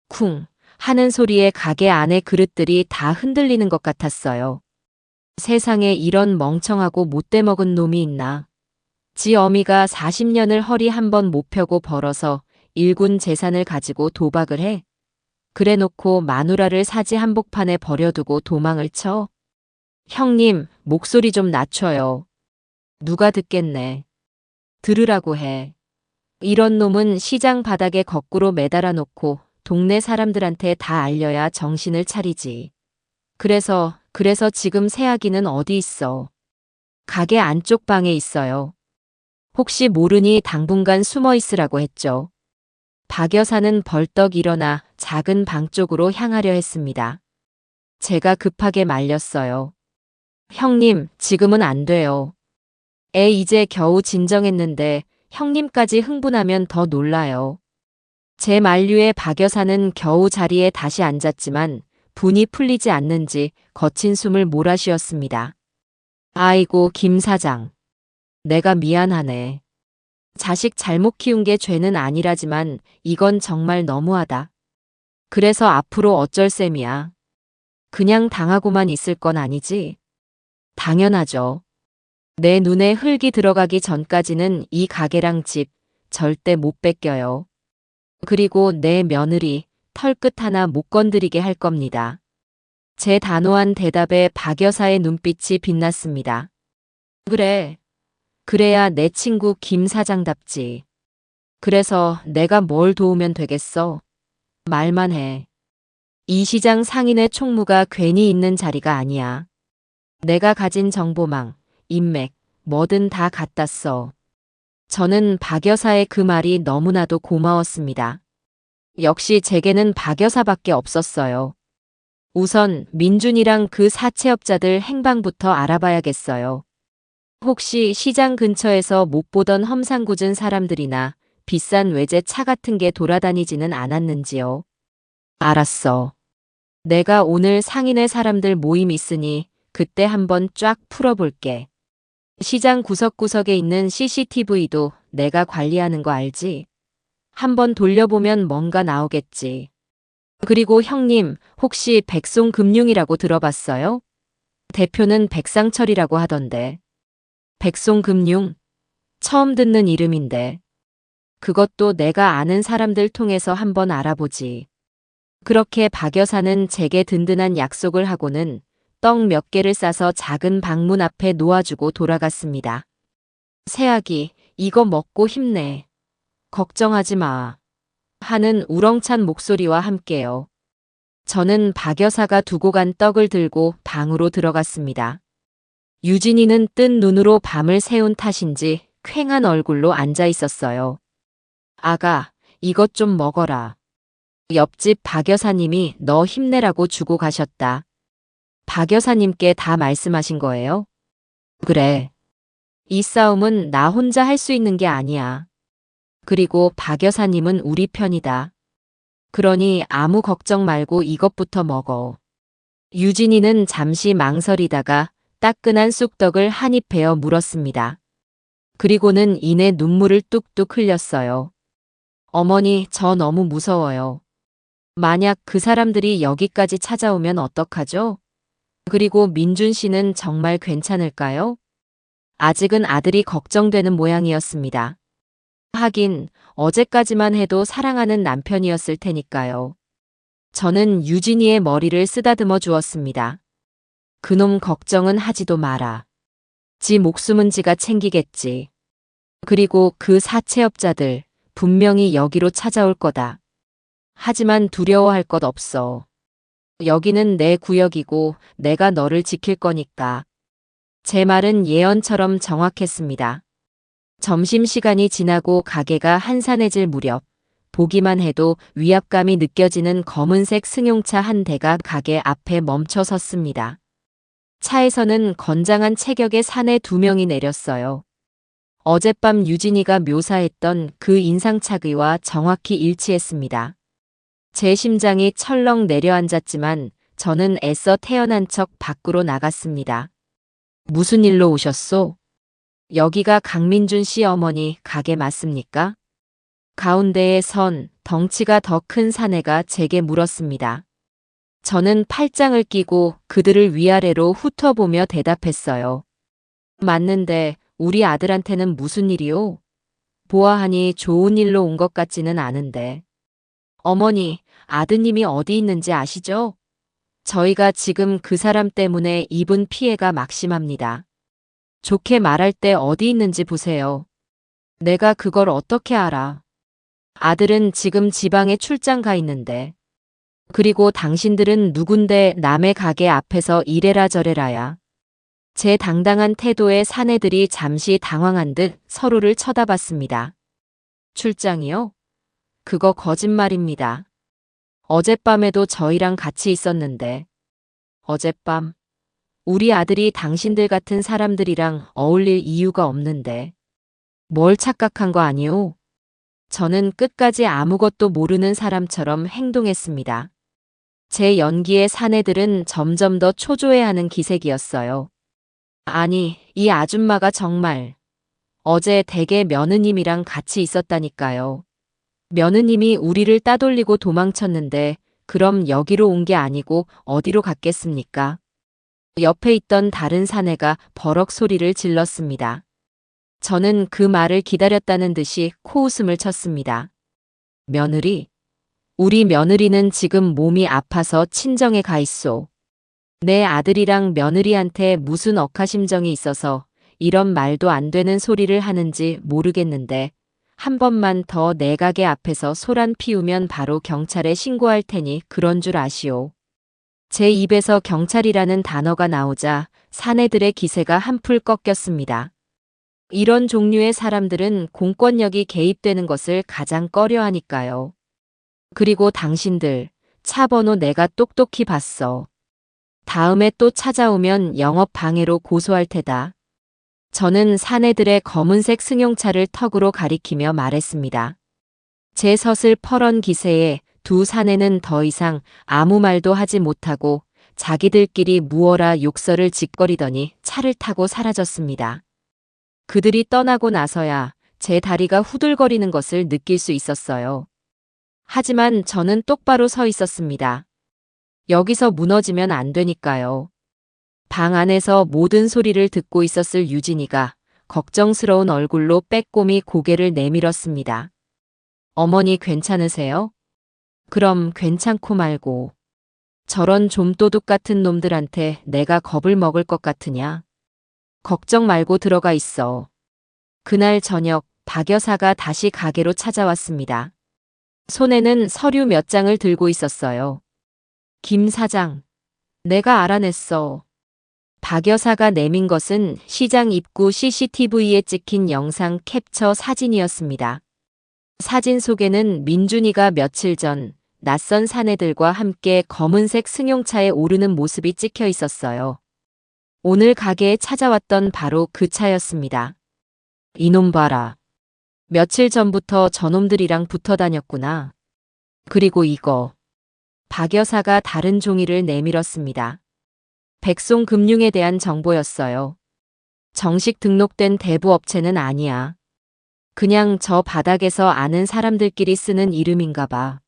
쿵 하는 소리에 가게 안의 그릇들이 다 흔들리는 것 같았어요. 세상에 이런 멍청하고 못돼먹은 놈이 있나. 지 어미가 40년을 허리 한번 못 펴고 벌어서 일군 재산을 가지고 도박을 해. 그래놓고 마누라를 사지 한복판에 버려두고 도망을 쳐. 형님, 목소리 좀 낮춰요. 누가 듣겠네. 들으라고 해. 이런 놈은 시장 바닥에 거꾸로 매달아 놓고 동네 사람들한테 다 알려야 정신을 차리지. 그래서 지금 새아기는 어디 있어? 가게 안쪽 방에 있어요. 혹시 모르니 당분간 숨어 있으라고 했죠. 박 여사는 벌떡 일어나 작은 방 쪽으로 향하려 했습니다. 제가 급하게 말렸어요. 형님, 지금은 안 돼요. 애 이제 겨우 진정했는데 형님까지 흥분하면 더 놀라요. 제 만류에 박 여사는 겨우 자리에 다시 앉았지만 분이 풀리지 않는지 거친 숨을 몰아쉬었습니다. 아이고, 김 사장. 내가 미안하네. 자식 잘못 키운 게 죄는 아니라지만 이건 정말 너무하다. 그래서 앞으로 어쩔 셈이야. 그냥 당하고만 있을 건 아니지? 당연하죠. 내 눈에 흙이 들어가기 전까지는 이 가게랑 집 절대 못 뺏겨요. 그리고 내 며느리 털끝 하나 못 건드리게 할 겁니다. 제 단호한 대답에 박 여사의 눈빛이 빛났습니다. 그래. 그래야 내 친구 김 사장답지. 그래서 내가 뭘 도우면 되겠어? 말만 해. 이 시장 상인의 총무가 괜히 있는 자리가 아니야. 내가 가진 정보망, 인맥, 뭐든 다 갖다 써. 저는 박 여사의 그 말이 너무나도 고마웠습니다. 역시 제게는 박 여사밖에 없었어요. 우선 민준이랑 그 사채업자들 행방부터 알아봐야겠어요. 혹시 시장 근처에서 못 보던 험상궂은 사람들이나 비싼 외제 차 같은 게 돌아다니지는 않았는지요. 알았어. 내가 오늘 상인의 사람들 모임 있으니 그때 한번 쫙 풀어볼게. 시장 구석구석에 있는 CCTV도 내가 관리하는 거 알지? 한번 돌려보면 뭔가 나오겠지. 그리고 형님, 혹시 백송금융이라고 들어봤어요? 대표는 백상철이라고 하던데. 백송금융? 처음 듣는 이름인데. 그것도 내가 아는 사람들 통해서 한번 알아보지. 그렇게 박 여사는 제게 든든한 약속을 하고는 떡 몇 개를 싸서 작은 방문 앞에 놓아주고 돌아갔습니다. 새아기, 이거 먹고 힘내. 걱정하지 마. 하는 우렁찬 목소리와 함께요. 저는 박 여사가 두고 간 떡을 들고 방으로 들어갔습니다. 유진이는 뜬 눈으로 밤을 새운 탓인지 퀭한 얼굴로 앉아 있었어요. 아가, 이것 좀 먹어라. 옆집 박 여사님이 너 힘내라고 주고 가셨다. 박 여사님께 다 말씀하신 거예요? 그래. 이 싸움은 나 혼자 할 수 있는 게 아니야. 그리고 박 여사님은 우리 편이다. 그러니 아무 걱정 말고 이것부터 먹어. 유진이는 잠시 망설이다가 따끈한 쑥떡을 한 입 베어 물었습니다. 그리고는 이내 눈물을 뚝뚝 흘렸어요. 어머니, 저 너무 무서워요. 만약 그 사람들이 여기까지 찾아오면 어떡하죠? 그리고 민준 씨는 정말 괜찮을까요? 아직은 아들이 걱정되는 모양이었습니다. 하긴 어제까지만 해도 사랑하는 남편이었을 테니까요. 저는 유진이의 머리를 쓰다듬어 주었습니다. 그놈 걱정은 하지도 마라. 지 목숨은 지가 챙기겠지. 그리고 그 사채업자들 분명히 여기로 찾아올 거다. 하지만 두려워할 것 없어. 여기는 내 구역이고 내가 너를 지킬 거니까. 제 말은 예언처럼 정확했습니다. 점심시간이 지나고 가게가 한산해질 무렵 보기만 해도 위압감이 느껴지는 검은색 승용차 한 대가 가게 앞에 멈춰 섰습니다. 차에서는 건장한 체격의 사내 두 명이 내렸어요. 어젯밤 유진이가 묘사했던 그 인상착의와 정확히 일치했습니다. 제 심장이 철렁 내려앉았지만 저는 애써 태어난 척 밖으로 나갔습니다. 무슨 일로 오셨소? 여기가 강민준 씨 어머니 가게 맞습니까? 가운데에 선 덩치가 더 큰 사내가 제게 물었습니다. 저는 팔짱을 끼고 그들을 위아래로 훑어보며 대답했어요. 맞는데 우리 아들한테는 무슨 일이요? 보아하니 좋은 일로 온 것 같지는 않은데. 어머니, 아드님이 어디 있는지 아시죠? 저희가 지금 그 사람 때문에 입은 피해가 막심합니다. 좋게 말할 때 어디 있는지 보세요. 내가 그걸 어떻게 알아? 아들은 지금 지방에 출장 가 있는데. 그리고 당신들은 누군데 남의 가게 앞에서 이래라 저래라야. 제 당당한 태도에 사내들이 잠시 당황한 듯 서로를 쳐다봤습니다. 출장이요? 그거 거짓말입니다. 어젯밤에도 저희랑 같이 있었는데. 어젯밤? 우리 아들이 당신들 같은 사람들이랑 어울릴 이유가 없는데. 뭘 착각한 거 아니오? 저는 끝까지 아무것도 모르는 사람처럼 행동했습니다. 제 연기에 사내들은 점점 더 초조해하는 기색이었어요. 아니, 이 아줌마가 정말 어제 댁에 며느님이랑 같이 있었다니까요. 며느님이 우리를 따돌리고 도망쳤는데 그럼 여기로 온 게 아니고 어디로 갔겠습니까? 옆에 있던 다른 사내가 버럭 소리를 질렀습니다. 저는 그 말을 기다렸다는 듯이 코웃음을 쳤습니다. 며느리? 우리 며느리는 지금 몸이 아파서 친정에 가 있소. 내 아들이랑 며느리한테 무슨 억하심정이 있어서 이런 말도 안 되는 소리를 하는지 모르겠는데 한 번만 더 내 가게 앞에서 소란 피우면 바로 경찰에 신고할 테니 그런 줄 아시오. 제 입에서 경찰이라는 단어가 나오자 사내들의 기세가 한풀 꺾였습니다. 이런 종류의 사람들은 공권력이 개입되는 것을 가장 꺼려하니까요. 그리고 당신들, 차 번호 내가 똑똑히 봤어. 다음에 또 찾아오면 영업방해로 고소할 테다. 저는 사내들의 검은색 승용차를 턱으로 가리키며 말했습니다. 제 서슬 퍼런 기세에 두 사내는 더 이상 아무 말도 하지 못하고 자기들끼리 무어라 욕설을 짓거리더니 차를 타고 사라졌습니다. 그들이 떠나고 나서야 제 다리가 후들거리는 것을 느낄 수 있었어요. 하지만 저는 똑바로 서 있었습니다. 여기서 무너지면 안 되니까요. 방 안에서 모든 소리를 듣고 있었을 유진이가 걱정스러운 얼굴로 빼꼼히 고개를 내밀었습니다. 어머니 괜찮으세요? 그럼 괜찮고 말고. 저런 좀도둑 같은 놈들한테 내가 겁을 먹을 것 같으냐? 걱정 말고 들어가 있어. 그날 저녁 박 여사가 다시 가게로 찾아왔습니다. 손에는 서류 몇 장을 들고 있었어요. 김 사장, 내가 알아냈어. 박 여사가 내민 것은 시장 입구 CCTV에 찍힌 영상 캡처 사진이었습니다. 사진 속에는 민준이가 며칠 전 낯선 사내들과 함께 검은색 승용차에 오르는 모습이 찍혀 있었어요. 오늘 가게에 찾아왔던 바로 그 차였습니다. 이놈 봐라. 며칠 전부터 저놈들이랑 붙어 다녔구나. 그리고 이거. 박 여사가 다른 종이를 내밀었습니다. 백송금융에 대한 정보였어요. 정식 등록된 대부업체는 아니야. 그냥 저 바닥에서 아는 사람들끼리 쓰는 이름인가 봐.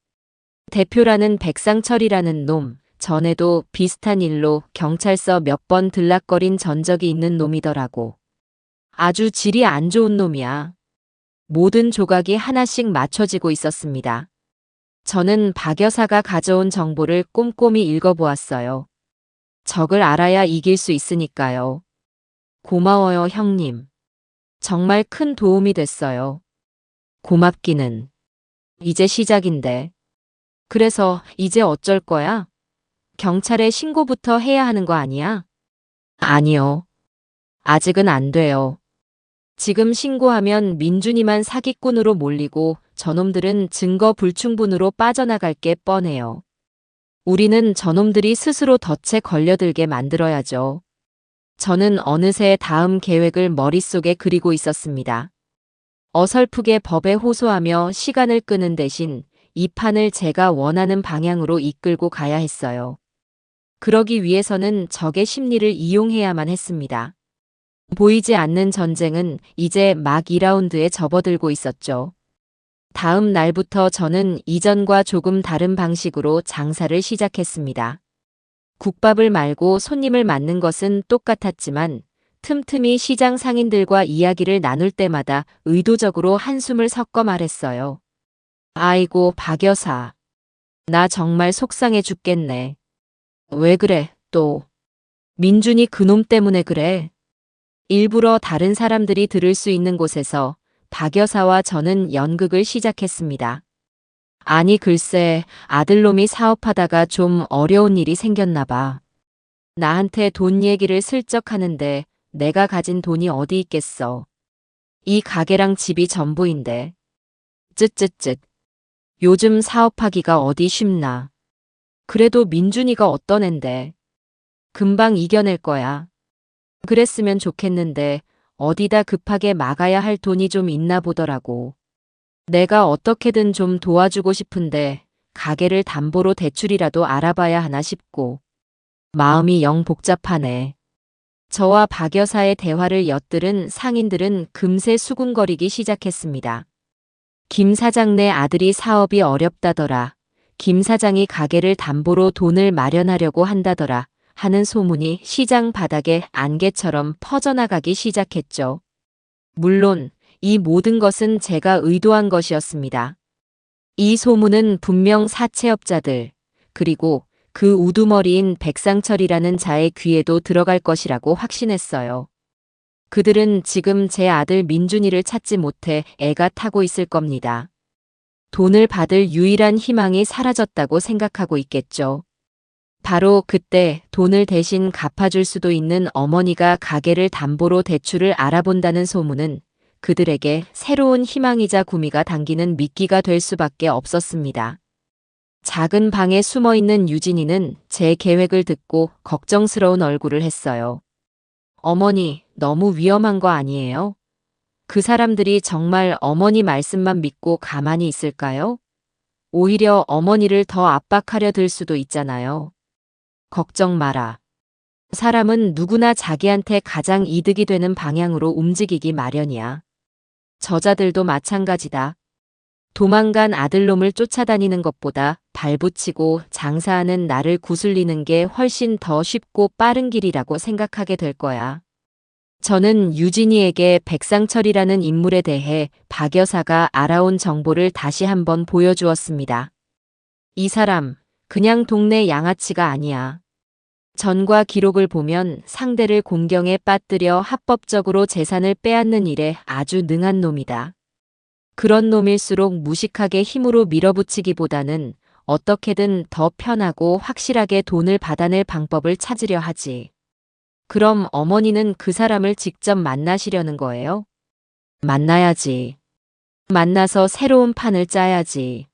대표라는 백상철이라는 놈, 전에도 비슷한 일로 경찰서 몇 번 들락거린 전적이 있는 놈이더라고. 아주 질이 안 좋은 놈이야. 모든 조각이 하나씩 맞춰지고 있었습니다. 저는 박 여사가 가져온 정보를 꼼꼼히 읽어보았어요. 적을 알아야 이길 수 있으니까요. 고마워요, 형님. 정말 큰 도움이 됐어요. 고맙기는. 이제 시작인데. 그래서 이제 어쩔 거야? 경찰에 신고부터 해야 하는 거 아니야? 아니요. 아직은 안 돼요. 지금 신고하면 민준이만 사기꾼으로 몰리고 저놈들은 증거 불충분으로 빠져나갈 게 뻔해요. 우리는 저놈들이 스스로 덫에 걸려들게 만들어야죠. 저는 어느새 다음 계획을 머릿속에 그리고 있었습니다. 어설프게 법에 호소하며 시간을 끄는 대신 이 판을 제가 원하는 방향으로 이끌고 가야 했어요. 그러기 위해서는 적의 심리를 이용해야만 했습니다. 보이지 않는 전쟁은 이제 막 2라운드에 접어들고 있었죠. 다음 날부터 저는 이전과 조금 다른 방식으로 장사를 시작했습니다. 국밥을 말고 손님을 맞는 것은 똑같았지만 틈틈이 시장 상인들과 이야기를 나눌 때마다 의도적으로 한숨을 섞어 말했어요. 아이고, 박 여사. 나 정말 속상해 죽겠네. 왜 그래, 또. 민준이 그놈 때문에 그래. 일부러 다른 사람들이 들을 수 있는 곳에서 박 여사와 저는 연극을 시작했습니다. 아니 글쎄, 아들놈이 사업하다가 좀 어려운 일이 생겼나 봐. 나한테 돈 얘기를 슬쩍 하는데 내가 가진 돈이 어디 있겠어. 이 가게랑 집이 전부인데. 쯧쯧쯧. 요즘 사업하기가 어디 쉽나. 그래도 민준이가 어떤 앤데. 금방 이겨낼 거야. 그랬으면 좋겠는데 어디다 급하게 막아야 할 돈이 좀 있나 보더라고. 내가 어떻게든 좀 도와주고 싶은데 가게를 담보로 대출이라도 알아봐야 하나 싶고. 마음이 영 복잡하네. 저와 박 여사의 대화를 엿들은 상인들은 금세 수군거리기 시작했습니다. 김 사장네 아들이 사업이 어렵다더라. 김 사장이 가게를 담보로 돈을 마련하려고 한다더라. 하는 소문이 시장 바닥에 안개처럼 퍼져나가기 시작했죠. 물론 이 모든 것은 제가 의도한 것이었습니다. 이 소문은 분명 사채업자들, 그리고 그 우두머리인 백상철이라는 자의 귀에도 들어갈 것이라고 확신했어요. 그들은 지금 제 아들 민준이를 찾지 못해 애가 타고 있을 겁니다. 돈을 받을 유일한 희망이 사라졌다고 생각하고 있겠죠. 바로 그때 돈을 대신 갚아줄 수도 있는 어머니가 가게를 담보로 대출을 알아본다는 소문은 그들에게 새로운 희망이자 구미가 당기는 미끼가 될 수밖에 없었습니다. 작은 방에 숨어있는 유진이는 제 계획을 듣고 걱정스러운 얼굴을 했어요. 어머니, 너무 위험한 거 아니에요? 그 사람들이 정말 어머니 말씀만 믿고 가만히 있을까요? 오히려 어머니를 더 압박하려 들 수도 있잖아요. 걱정 마라. 사람은 누구나 자기한테 가장 이득이 되는 방향으로 움직이기 마련이야. 저자들도 마찬가지다. 도망간 아들놈을 쫓아다니는 것보다 발붙이고 장사하는 나를 구슬리는 게 훨씬 더 쉽고 빠른 길이라고 생각하게 될 거야. 저는 유진이에게 백상철이라는 인물에 대해 박 여사가 알아온 정보를 다시 한번 보여주었습니다. 이 사람, 그냥 동네 양아치가 아니야. 전과 기록을 보면 상대를 공경에 빠뜨려 합법적으로 재산을 빼앗는 일에 아주 능한 놈이다. 그런 놈일수록 무식하게 힘으로 밀어붙이기보다는 어떻게든 더 편하고 확실하게 돈을 받아낼 방법을 찾으려 하지. 그럼 어머니는 그 사람을 직접 만나시려는 거예요? 만나야지. 만나서 새로운 판을 짜야지.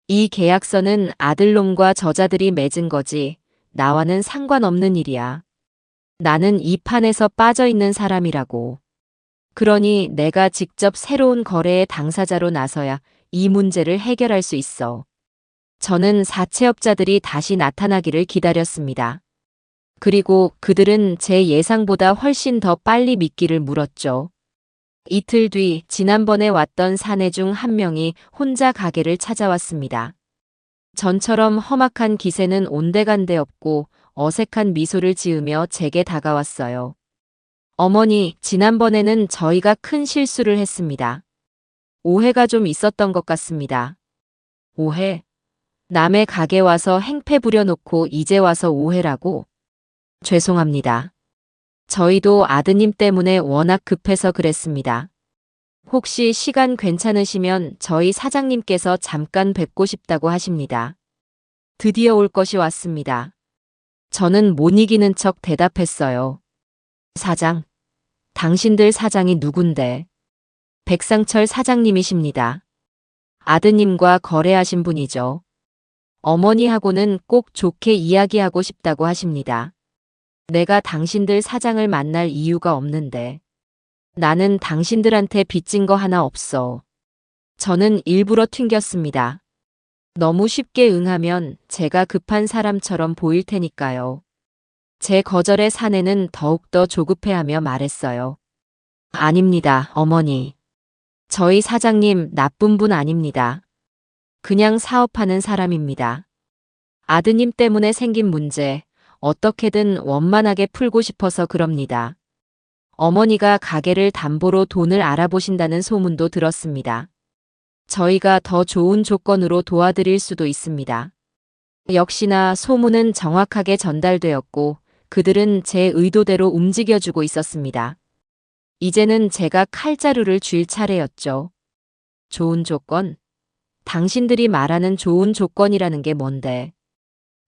이 계약서는 아들놈과 저자들이 맺은 거지. 나와는 상관없는 일이야. 나는 이 판에서 빠져 있는 사람이라고. 그러니 내가 직접 새로운 거래의 당사자로 나서야 이 문제를 해결할 수 있어. 저는 사채업자들이 다시 나타나기를 기다렸습니다. 그리고 그들은 제 예상보다 훨씬 더 빨리 미끼를 물었죠. 이틀 뒤 지난번에 왔던 사내 중 한 명이 혼자 가게를 찾아왔습니다. 전처럼 험악한 기세는 온데간데 없고 어색한 미소를 지으며 제게 다가왔어요. 어머니, 지난번에는 저희가 큰 실수를 했습니다. 오해가 좀 있었던 것 같습니다. 오해? 남의 가게 와서 행패 부려놓고 이제 와서 오해라고? 죄송합니다. 저희도 아드님 때문에 워낙 급해서 그랬습니다. 혹시 시간 괜찮으시면 저희 사장님께서 잠깐 뵙고 싶다고 하십니다. 드디어 올 것이 왔습니다. 저는 못 이기는 척 대답했어요. 사장? 당신들 사장이 누군데? 백상철 사장님이십니다. 아드님과 거래하신 분이죠. 어머니하고는 꼭 좋게 이야기하고 싶다고 하십니다. 내가 당신들 사장을 만날 이유가 없는데. 나는 당신들한테 빚진 거 하나 없어. 저는 일부러 튕겼습니다. 너무 쉽게 응하면 제가 급한 사람처럼 보일 테니까요. 제 거절에 사내는 더욱더 조급해하며 말했어요. 아닙니다, 어머니. 저희 사장님 나쁜 분 아닙니다. 그냥 사업하는 사람입니다. 아드님 때문에 생긴 문제, 어떻게든 원만하게 풀고 싶어서 그럽니다. 어머니가 가게를 담보로 돈을 알아보신다는 소문도 들었습니다. 저희가 더 좋은 조건으로 도와드릴 수도 있습니다. 역시나 소문은 정확하게 전달되었고 그들은 제 의도대로 움직여주고 있었습니다. 이제는 제가 칼자루를 쥘 차례였죠. 좋은 조건? 당신들이 말하는 좋은 조건이라는 게 뭔데?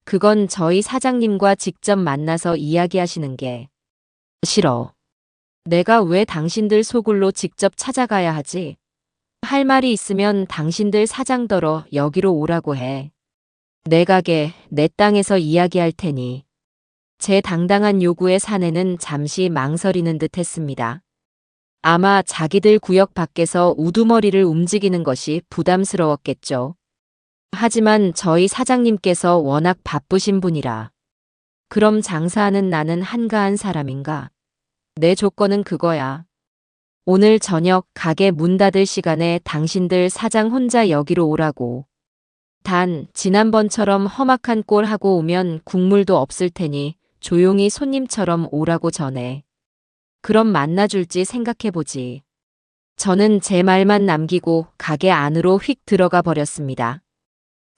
그건 저희 사장님과 직접 만나서 이야기하시는 게 싫어. 내가 왜 당신들 소굴로 직접 찾아가야 하지? 할 말이 있으면 당신들 사장더러 여기로 오라고 해. 내 가게, 내 땅에서 이야기할 테니. 제 당당한 요구에 사내는 잠시 망설이는 듯 했습니다. 아마 자기들 구역 밖에서 우두머리를 움직이는 것이 부담스러웠겠죠. 하지만 저희 사장님께서 워낙 바쁘신 분이라. 그럼 장사하는 나는 한가한 사람인가? 내 조건은 그거야. 오늘 저녁 가게 문 닫을 시간에 당신들 사장 혼자 여기로 오라고. 단 지난번처럼 험악한 꼴 하고 오면 국물도 없을 테니 조용히 손님처럼 오라고 전해. 그럼 만나줄지 생각해보지. 저는 제 말만 남기고 가게 안으로 휙 들어가 버렸습니다.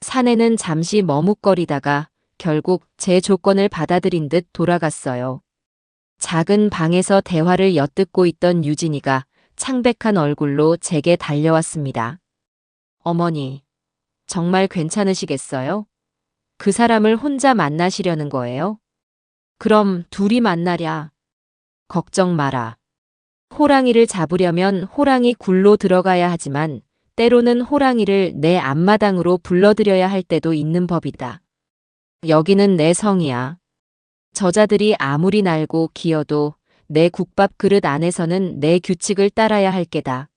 사내는 잠시 머뭇거리다가 결국 제 조건을 받아들인 듯 돌아갔어요. 작은 방에서 대화를 엿듣고 있던 유진이가 창백한 얼굴로 제게 달려왔습니다. 어머니, 정말 괜찮으시겠어요? 그 사람을 혼자 만나시려는 거예요? 그럼 둘이 만나랴. 걱정 마라. 호랑이를 잡으려면 호랑이 굴로 들어가야 하지만 때로는 호랑이를 내 앞마당으로 불러들여야 할 때도 있는 법이다. 여기는 내 성이야. 저자들이 아무리 날고 기어도 내 국밥 그릇 안에서는 내 규칙을 따라야 할 게다.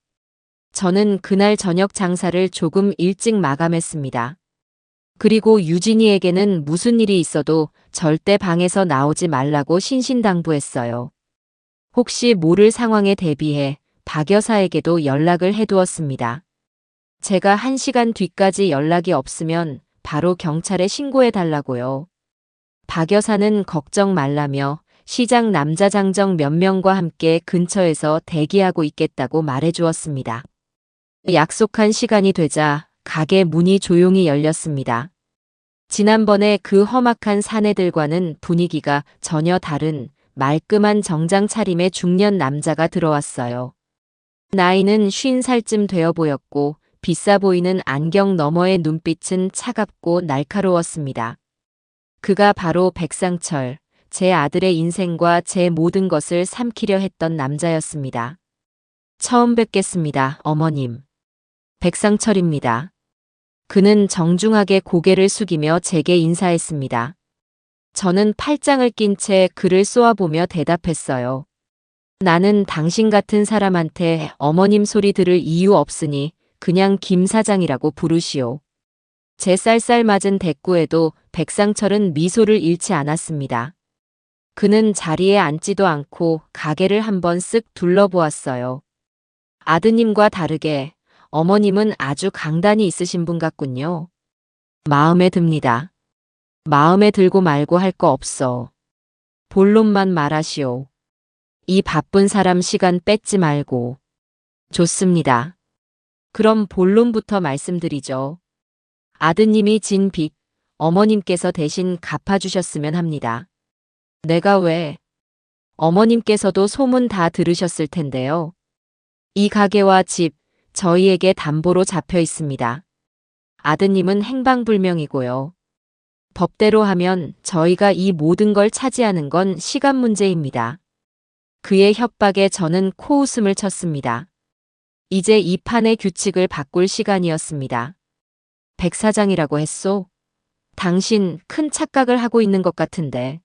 저는 그날 저녁 장사를 조금 일찍 마감했습니다. 그리고 유진이에게는 무슨 일이 있어도 절대 방에서 나오지 말라고 신신당부했어요. 혹시 모를 상황에 대비해 박 여사에게도 연락을 해두었습니다. 제가 1시간 뒤까지 연락이 없으면 바로 경찰에 신고해달라고요. 박 여사는 걱정 말라며 시장 남자장정 몇 명과 함께 근처에서 대기하고 있겠다고 말해주었습니다. 약속한 시간이 되자 가게 문이 조용히 열렸습니다. 지난번에 그 험악한 사내들과는 분위기가 전혀 다른 말끔한 정장 차림의 중년 남자가 들어왔어요. 나이는 50살쯤 되어 보였고 비싸 보이는 안경 너머의 눈빛은 차갑고 날카로웠습니다. 그가 바로 백상철, 제 아들의 인생과 제 모든 것을 삼키려 했던 남자였습니다. 처음 뵙겠습니다, 어머님. 백상철입니다. 그는 정중하게 고개를 숙이며 제게 인사했습니다. 저는 팔짱을 낀 채 그를 쏘아보며 대답했어요. 나는 당신 같은 사람한테 어머님 소리 들을 이유 없으니 그냥 김 사장이라고 부르시오. 제 쌀쌀맞은 대꾸에도 백상철은 미소를 잃지 않았습니다. 그는 자리에 앉지도 않고 가게를 한번 쓱 둘러보았어요. 아드님과 다르게 어머님은 아주 강단이 있으신 분 같군요. 마음에 듭니다. 마음에 들고 말고 할 거 없어. 본론만 말하시오. 이 바쁜 사람 시간 뺏지 말고. 좋습니다. 그럼 본론부터 말씀드리죠. 아드님이 진 빚, 어머님께서 대신 갚아주셨으면 합니다. 내가 왜? 어머님께서도 소문 다 들으셨을 텐데요. 이 가게와 집, 저희에게 담보로 잡혀 있습니다. 아드님은 행방불명이고요. 법대로 하면 저희가 이 모든 걸 차지하는 건 시간 문제입니다. 그의 협박에 저는 코웃음을 쳤습니다. 이제 이 판의 규칙을 바꿀 시간이었습니다. 백 사장이라고 했소? 당신 큰 착각을 하고 있는 것 같은데.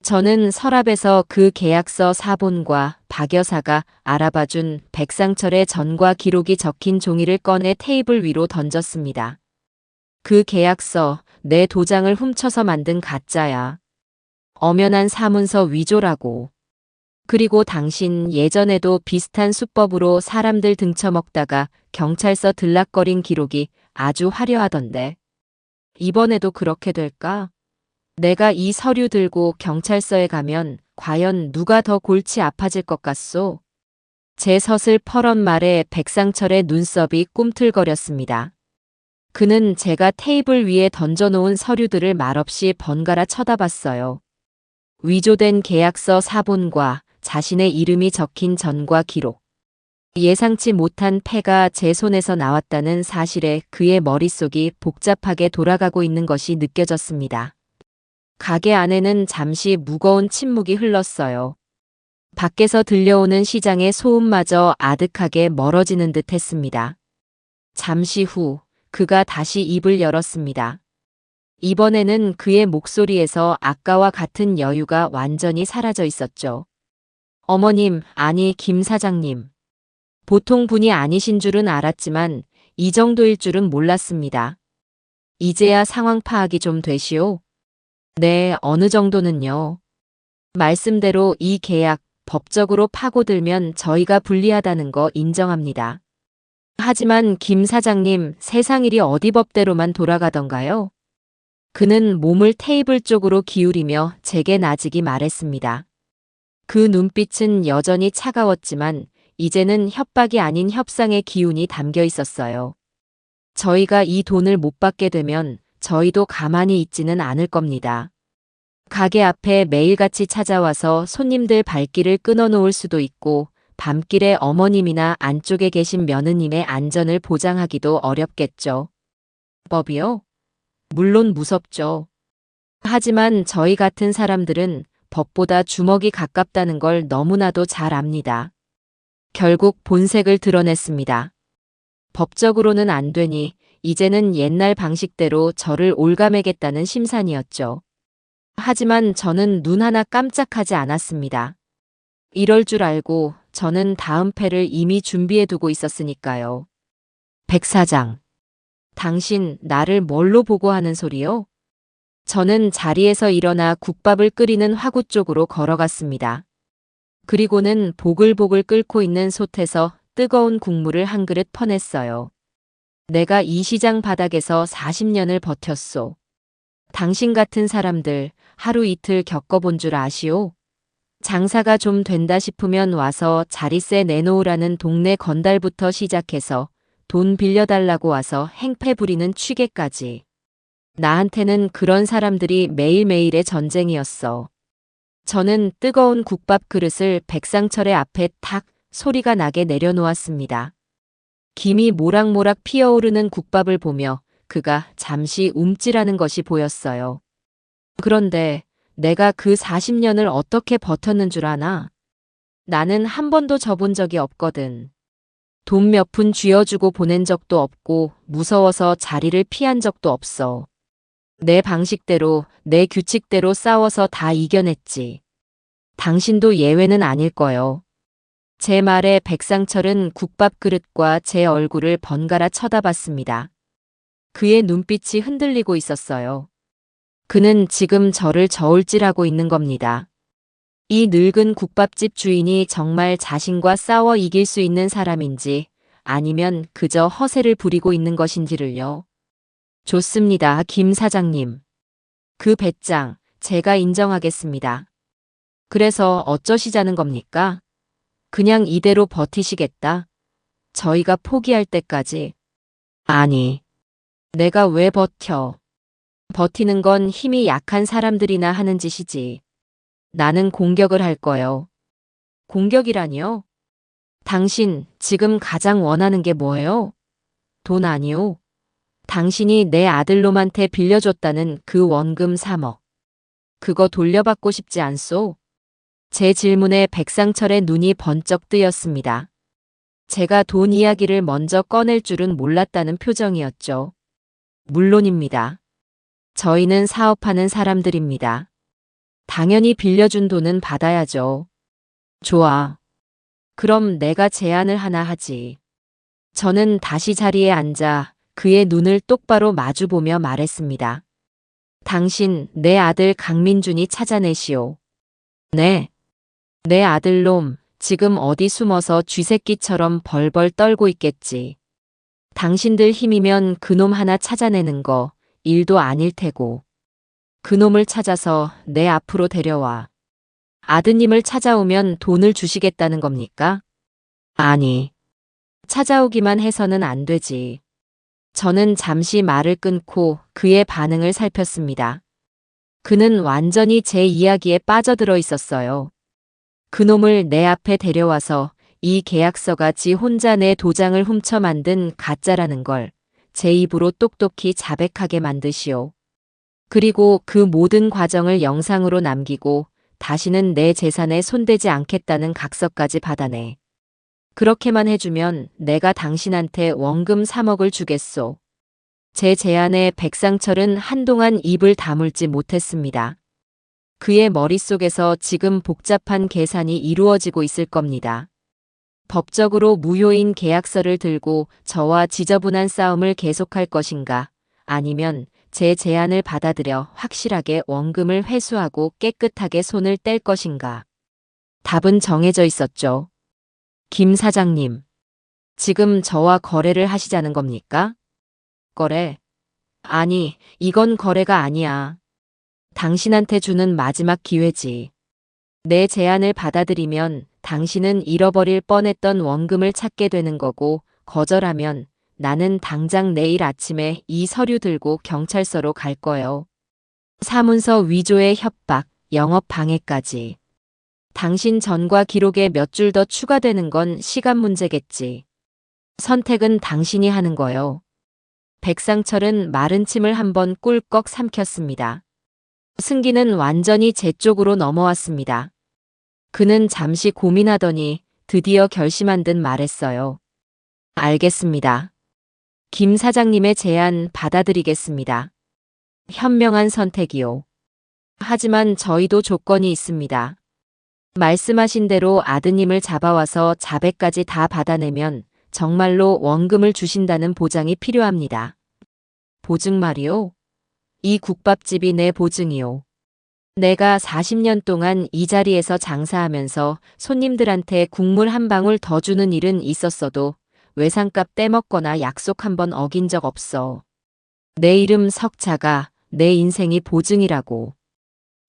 저는 서랍에서 그 계약서 사본과 박 여사가 알아봐준 백상철의 전과 기록이 적힌 종이를 꺼내 테이블 위로 던졌습니다. 그 계약서, 내 도장을 훔쳐서 만든 가짜야. 엄연한 사문서 위조라고. 그리고 당신 예전에도 비슷한 수법으로 사람들 등쳐먹다가 경찰서 들락거린 기록이 아주 화려하던데. 이번에도 그렇게 될까? 내가 이 서류 들고 경찰서에 가면 과연 누가 더 골치 아파질 것 같소? 제 서슬퍼런 말에 백상철의 눈썹이 꿈틀거렸습니다. 그는 제가 테이블 위에 던져놓은 서류들을 말없이 번갈아 쳐다봤어요. 위조된 계약서 사본과 자신의 이름이 적힌 전과 기록. 예상치 못한 패가 제 손에서 나왔다는 사실에 그의 머릿속이 복잡하게 돌아가고 있는 것이 느껴졌습니다. 가게 안에는 잠시 무거운 침묵이 흘렀어요. 밖에서 들려오는 시장의 소음마저 아득하게 멀어지는 듯 했습니다. 잠시 후 그가 다시 입을 열었습니다. 이번에는 그의 목소리에서 아까와 같은 여유가 완전히 사라져 있었죠. 어머님, 아니 김 사장님. 보통 분이 아니신 줄은 알았지만 이 정도일 줄은 몰랐습니다. 이제야 상황 파악이 좀 되시오? 네, 어느 정도는요. 말씀대로 이 계약 법적으로 파고들면 저희가 불리하다는 거 인정합니다. 하지만 김 사장님, 세상 일이 어디 법대로만 돌아가던가요? 그는 몸을 테이블 쪽으로 기울이며 제게 나직이 말했습니다. 그 눈빛은 여전히 차가웠지만 이제는 협박이 아닌 협상의 기운이 담겨 있었어요. 저희가 이 돈을 못 받게 되면 저희도 가만히 있지는 않을 겁니다. 가게 앞에 매일같이 찾아와서 손님들 발길을 끊어놓을 수도 있고 밤길에 어머님이나 안쪽에 계신 며느님의 안전을 보장하기도 어렵겠죠. 법이요? 물론 무섭죠. 하지만 저희 같은 사람들은 법보다 주먹이 가깝다는 걸 너무나도 잘 압니다. 결국 본색을 드러냈습니다. 법적으로는 안 되니 이제는 옛날 방식대로 저를 올가매겠다는 심산이었죠. 하지만 저는 눈 하나 깜짝하지 않았습니다. 이럴 줄 알고 저는 다음 패를 이미 준비해두고 있었으니까요. 백 사장, 당신 나를 뭘로 보고 하는 소리요? 저는 자리에서 일어나 국밥을 끓이는 화구 쪽으로 걸어갔습니다. 그리고는 보글보글 끓고 있는 솥에서 뜨거운 국물을 한 그릇 퍼냈어요. 내가 이 시장 바닥에서 40년을 버텼소. 당신 같은 사람들 하루 이틀 겪어본 줄 아시오? 장사가 좀 된다 싶으면 와서 자릿세 내놓으라는 동네 건달부터 시작해서 돈 빌려달라고 와서 행패 부리는 취객까지. 나한테는 그런 사람들이 매일매일의 전쟁이었어. 저는 뜨거운 국밥 그릇을 백상철의 앞에 탁 소리가 나게 내려놓았습니다. 김이 모락모락 피어오르는 국밥을 보며 그가 잠시 움찔하는 것이 보였어요. 그런데 내가 그 40년을 어떻게 버텼는 줄 아나? 나는 한 번도 져본 적이 없거든. 돈 몇 푼 쥐어주고 보낸 적도 없고 무서워서 자리를 피한 적도 없어. 내 방식대로, 내 규칙대로 싸워서 다 이겨냈지. 당신도 예외는 아닐 거요. 제 말에 백상철은 국밥 그릇과 제 얼굴을 번갈아 쳐다봤습니다. 그의 눈빛이 흔들리고 있었어요. 그는 지금 저를 저울질하고 있는 겁니다. 이 늙은 국밥집 주인이 정말 자신과 싸워 이길 수 있는 사람인지 아니면 그저 허세를 부리고 있는 것인지를요. 좋습니다, 김 사장님. 그 배짱 제가 인정하겠습니다. 그래서 어쩌시자는 겁니까? 그냥 이대로 버티시겠다? 저희가 포기할 때까지. 아니, 내가 왜 버텨? 버티는 건 힘이 약한 사람들이나 하는 짓이지. 나는 공격을 할 거요. 공격이라니요? 당신 지금 가장 원하는 게 뭐예요? 돈 아니요? 당신이 내 아들놈한테 빌려줬다는 그 원금 3억. 그거 돌려받고 싶지 않소? 제 질문에 백상철의 눈이 번쩍 뜨였습니다. 제가 돈 이야기를 먼저 꺼낼 줄은 몰랐다는 표정이었죠. 물론입니다. 저희는 사업하는 사람들입니다. 당연히 빌려준 돈은 받아야죠. 좋아. 그럼 내가 제안을 하나 하지. 저는 다시 자리에 앉아 그의 눈을 똑바로 마주보며 말했습니다. 당신 내 아들 강민준이 찾아내시오. 네. 내 아들놈 지금 어디 숨어서 쥐새끼처럼 벌벌 떨고 있겠지. 당신들 힘이면 그놈 하나 찾아내는 거 일도 아닐 테고. 그놈을 찾아서 내 앞으로 데려와. 아드님을 찾아오면 돈을 주시겠다는 겁니까? 아니, 찾아오기만 해서는 안 되지. 저는 잠시 말을 끊고 그의 반응을 살폈습니다. 그는 완전히 제 이야기에 빠져들어 있었어요. 그놈을 내 앞에 데려와서 이 계약서가 지 혼자 내 도장을 훔쳐 만든 가짜라는 걸 제 입으로 똑똑히 자백하게 만드시오. 그리고 그 모든 과정을 영상으로 남기고 다시는 내 재산에 손대지 않겠다는 각서까지 받아내. 그렇게만 해주면 내가 당신한테 원금 3억을 주겠소. 제 제안에 백상철은 한동안 입을 다물지 못했습니다. 그의 머릿속에서 지금 복잡한 계산이 이루어지고 있을 겁니다. 법적으로 무효인 계약서를 들고 저와 지저분한 싸움을 계속할 것인가, 아니면 제 제안을 받아들여 확실하게 원금을 회수하고 깨끗하게 손을 뗄 것인가. 답은 정해져 있었죠. 김 사장님, 지금 저와 거래를 하시자는 겁니까? 거래? 아니, 이건 거래가 아니야. 당신한테 주는 마지막 기회지. 내 제안을 받아들이면 당신은 잃어버릴 뻔했던 원금을 찾게 되는 거고, 거절하면 나는 당장 내일 아침에 이 서류 들고 경찰서로 갈 거예요. 사문서 위조의 협박, 영업 방해까지. 당신 전과 기록에 몇 줄 더 추가되는 건 시간 문제겠지. 선택은 당신이 하는 거요. 백상철은 마른 침을 한번 꿀꺽 삼켰습니다. 승기는 완전히 제 쪽으로 넘어왔습니다. 그는 잠시 고민하더니 드디어 결심한 듯 말했어요. 알겠습니다. 김 사장님의 제안 받아들이겠습니다. 현명한 선택이요. 하지만 저희도 조건이 있습니다. 말씀하신 대로 아드님을 잡아와서 자백까지 다 받아내면 정말로 원금을 주신다는 보장이 필요합니다. 보증 말이요? 이 국밥집이 내 보증이요. 내가 40년 동안 이 자리에서 장사하면서 손님들한테 국물 한 방울 더 주는 일은 있었어도 외상값 떼먹거나 약속 한 번 어긴 적 없어. 내 이름 석자가 내 인생이 보증이라고.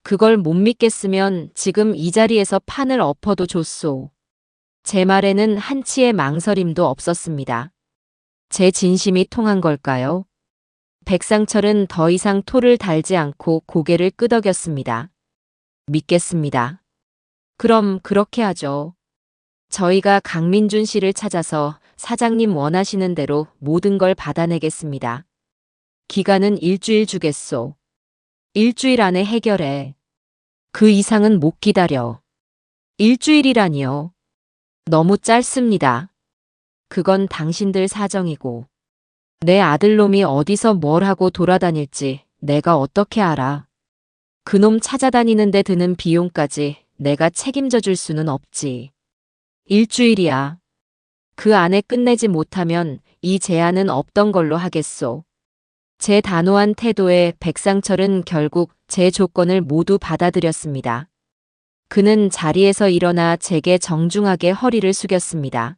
그걸 못 믿겠으면 지금 이 자리에서 판을 엎어도 좋소. 제 말에는 한치의 망설임도 없었습니다. 제 진심이 통한 걸까요? 백상철은 더 이상 토를 달지 않고 고개를 끄덕였습니다. 믿겠습니다. 그럼 그렇게 하죠. 저희가 강민준 씨를 찾아서 사장님 원하시는 대로 모든 걸 받아내겠습니다. 기간은 일주일 주겠소. 일주일 안에 해결해. 그 이상은 못 기다려. 일주일이라니요. 너무 짧습니다. 그건 당신들 사정이고. 내 아들놈이 어디서 뭘 하고 돌아다닐지 내가 어떻게 알아. 그놈 찾아다니는데 드는 비용까지 내가 책임져 줄 수는 없지. 일주일이야. 그 안에 끝내지 못하면 이 제안은 없던 걸로 하겠소. 제 단호한 태도에 백상철은 결국 제 조건을 모두 받아들였습니다. 그는 자리에서 일어나 제게 정중하게 허리를 숙였습니다.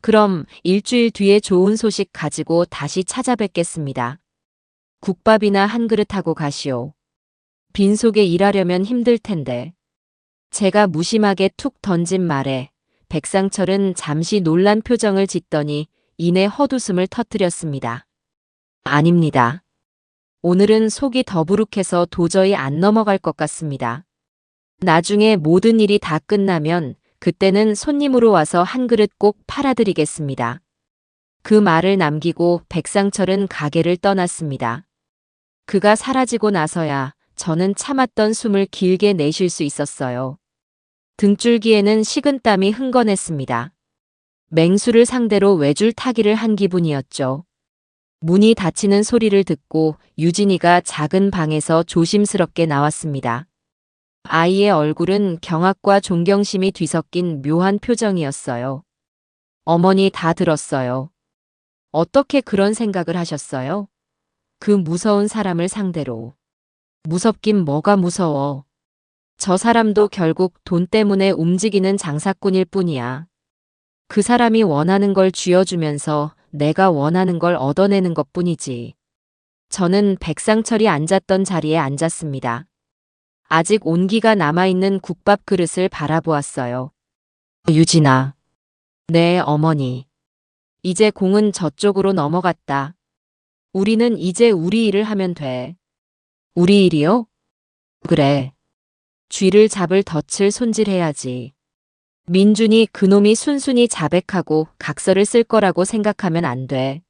그럼 일주일 뒤에 좋은 소식 가지고 다시 찾아뵙겠습니다. 국밥이나 한 그릇 하고 가시오. 빈속에 일하려면 힘들 텐데. 제가 무심하게 툭 던진 말에 백상철은 잠시 놀란 표정을 짓더니 이내 헛웃음을 터뜨렸습니다. 아닙니다. 오늘은 속이 더부룩해서 도저히 안 넘어갈 것 같습니다. 나중에 모든 일이 다 끝나면 그때는 손님으로 와서 한 그릇 꼭 팔아드리겠습니다. 그 말을 남기고 백상철은 가게를 떠났습니다. 그가 사라지고 나서야 저는 참았던 숨을 길게 내쉴 수 있었어요. 등줄기에는 식은땀이 흥건했습니다. 맹수를 상대로 외줄 타기를 한 기분이었죠. 문이 닫히는 소리를 듣고 유진이가 작은 방에서 조심스럽게 나왔습니다. 아이의 얼굴은 경악과 존경심이 뒤섞인 묘한 표정이었어요. 어머니 다 들었어요. 어떻게 그런 생각을 하셨어요? 그 무서운 사람을 상대로. 무섭긴 뭐가 무서워. 저 사람도 결국 돈 때문에 움직이는 장사꾼일 뿐이야. 그 사람이 원하는 걸 쥐어주면서 내가 원하는 걸 얻어내는 것뿐이지. 저는 백상철이 앉았던 자리에 앉았습니다. 아직 온기가 남아있는 국밥 그릇을 바라보았어요. 유진아. 네, 어머니. 이제 공은 저쪽으로 넘어갔다. 우리는 이제 우리 일을 하면 돼. 우리 일이요? 그래. 쥐를 잡을 덫을 손질해야지. 민준이 그놈이 순순히 자백하고 각서를 쓸 거라고 생각하면 안 돼.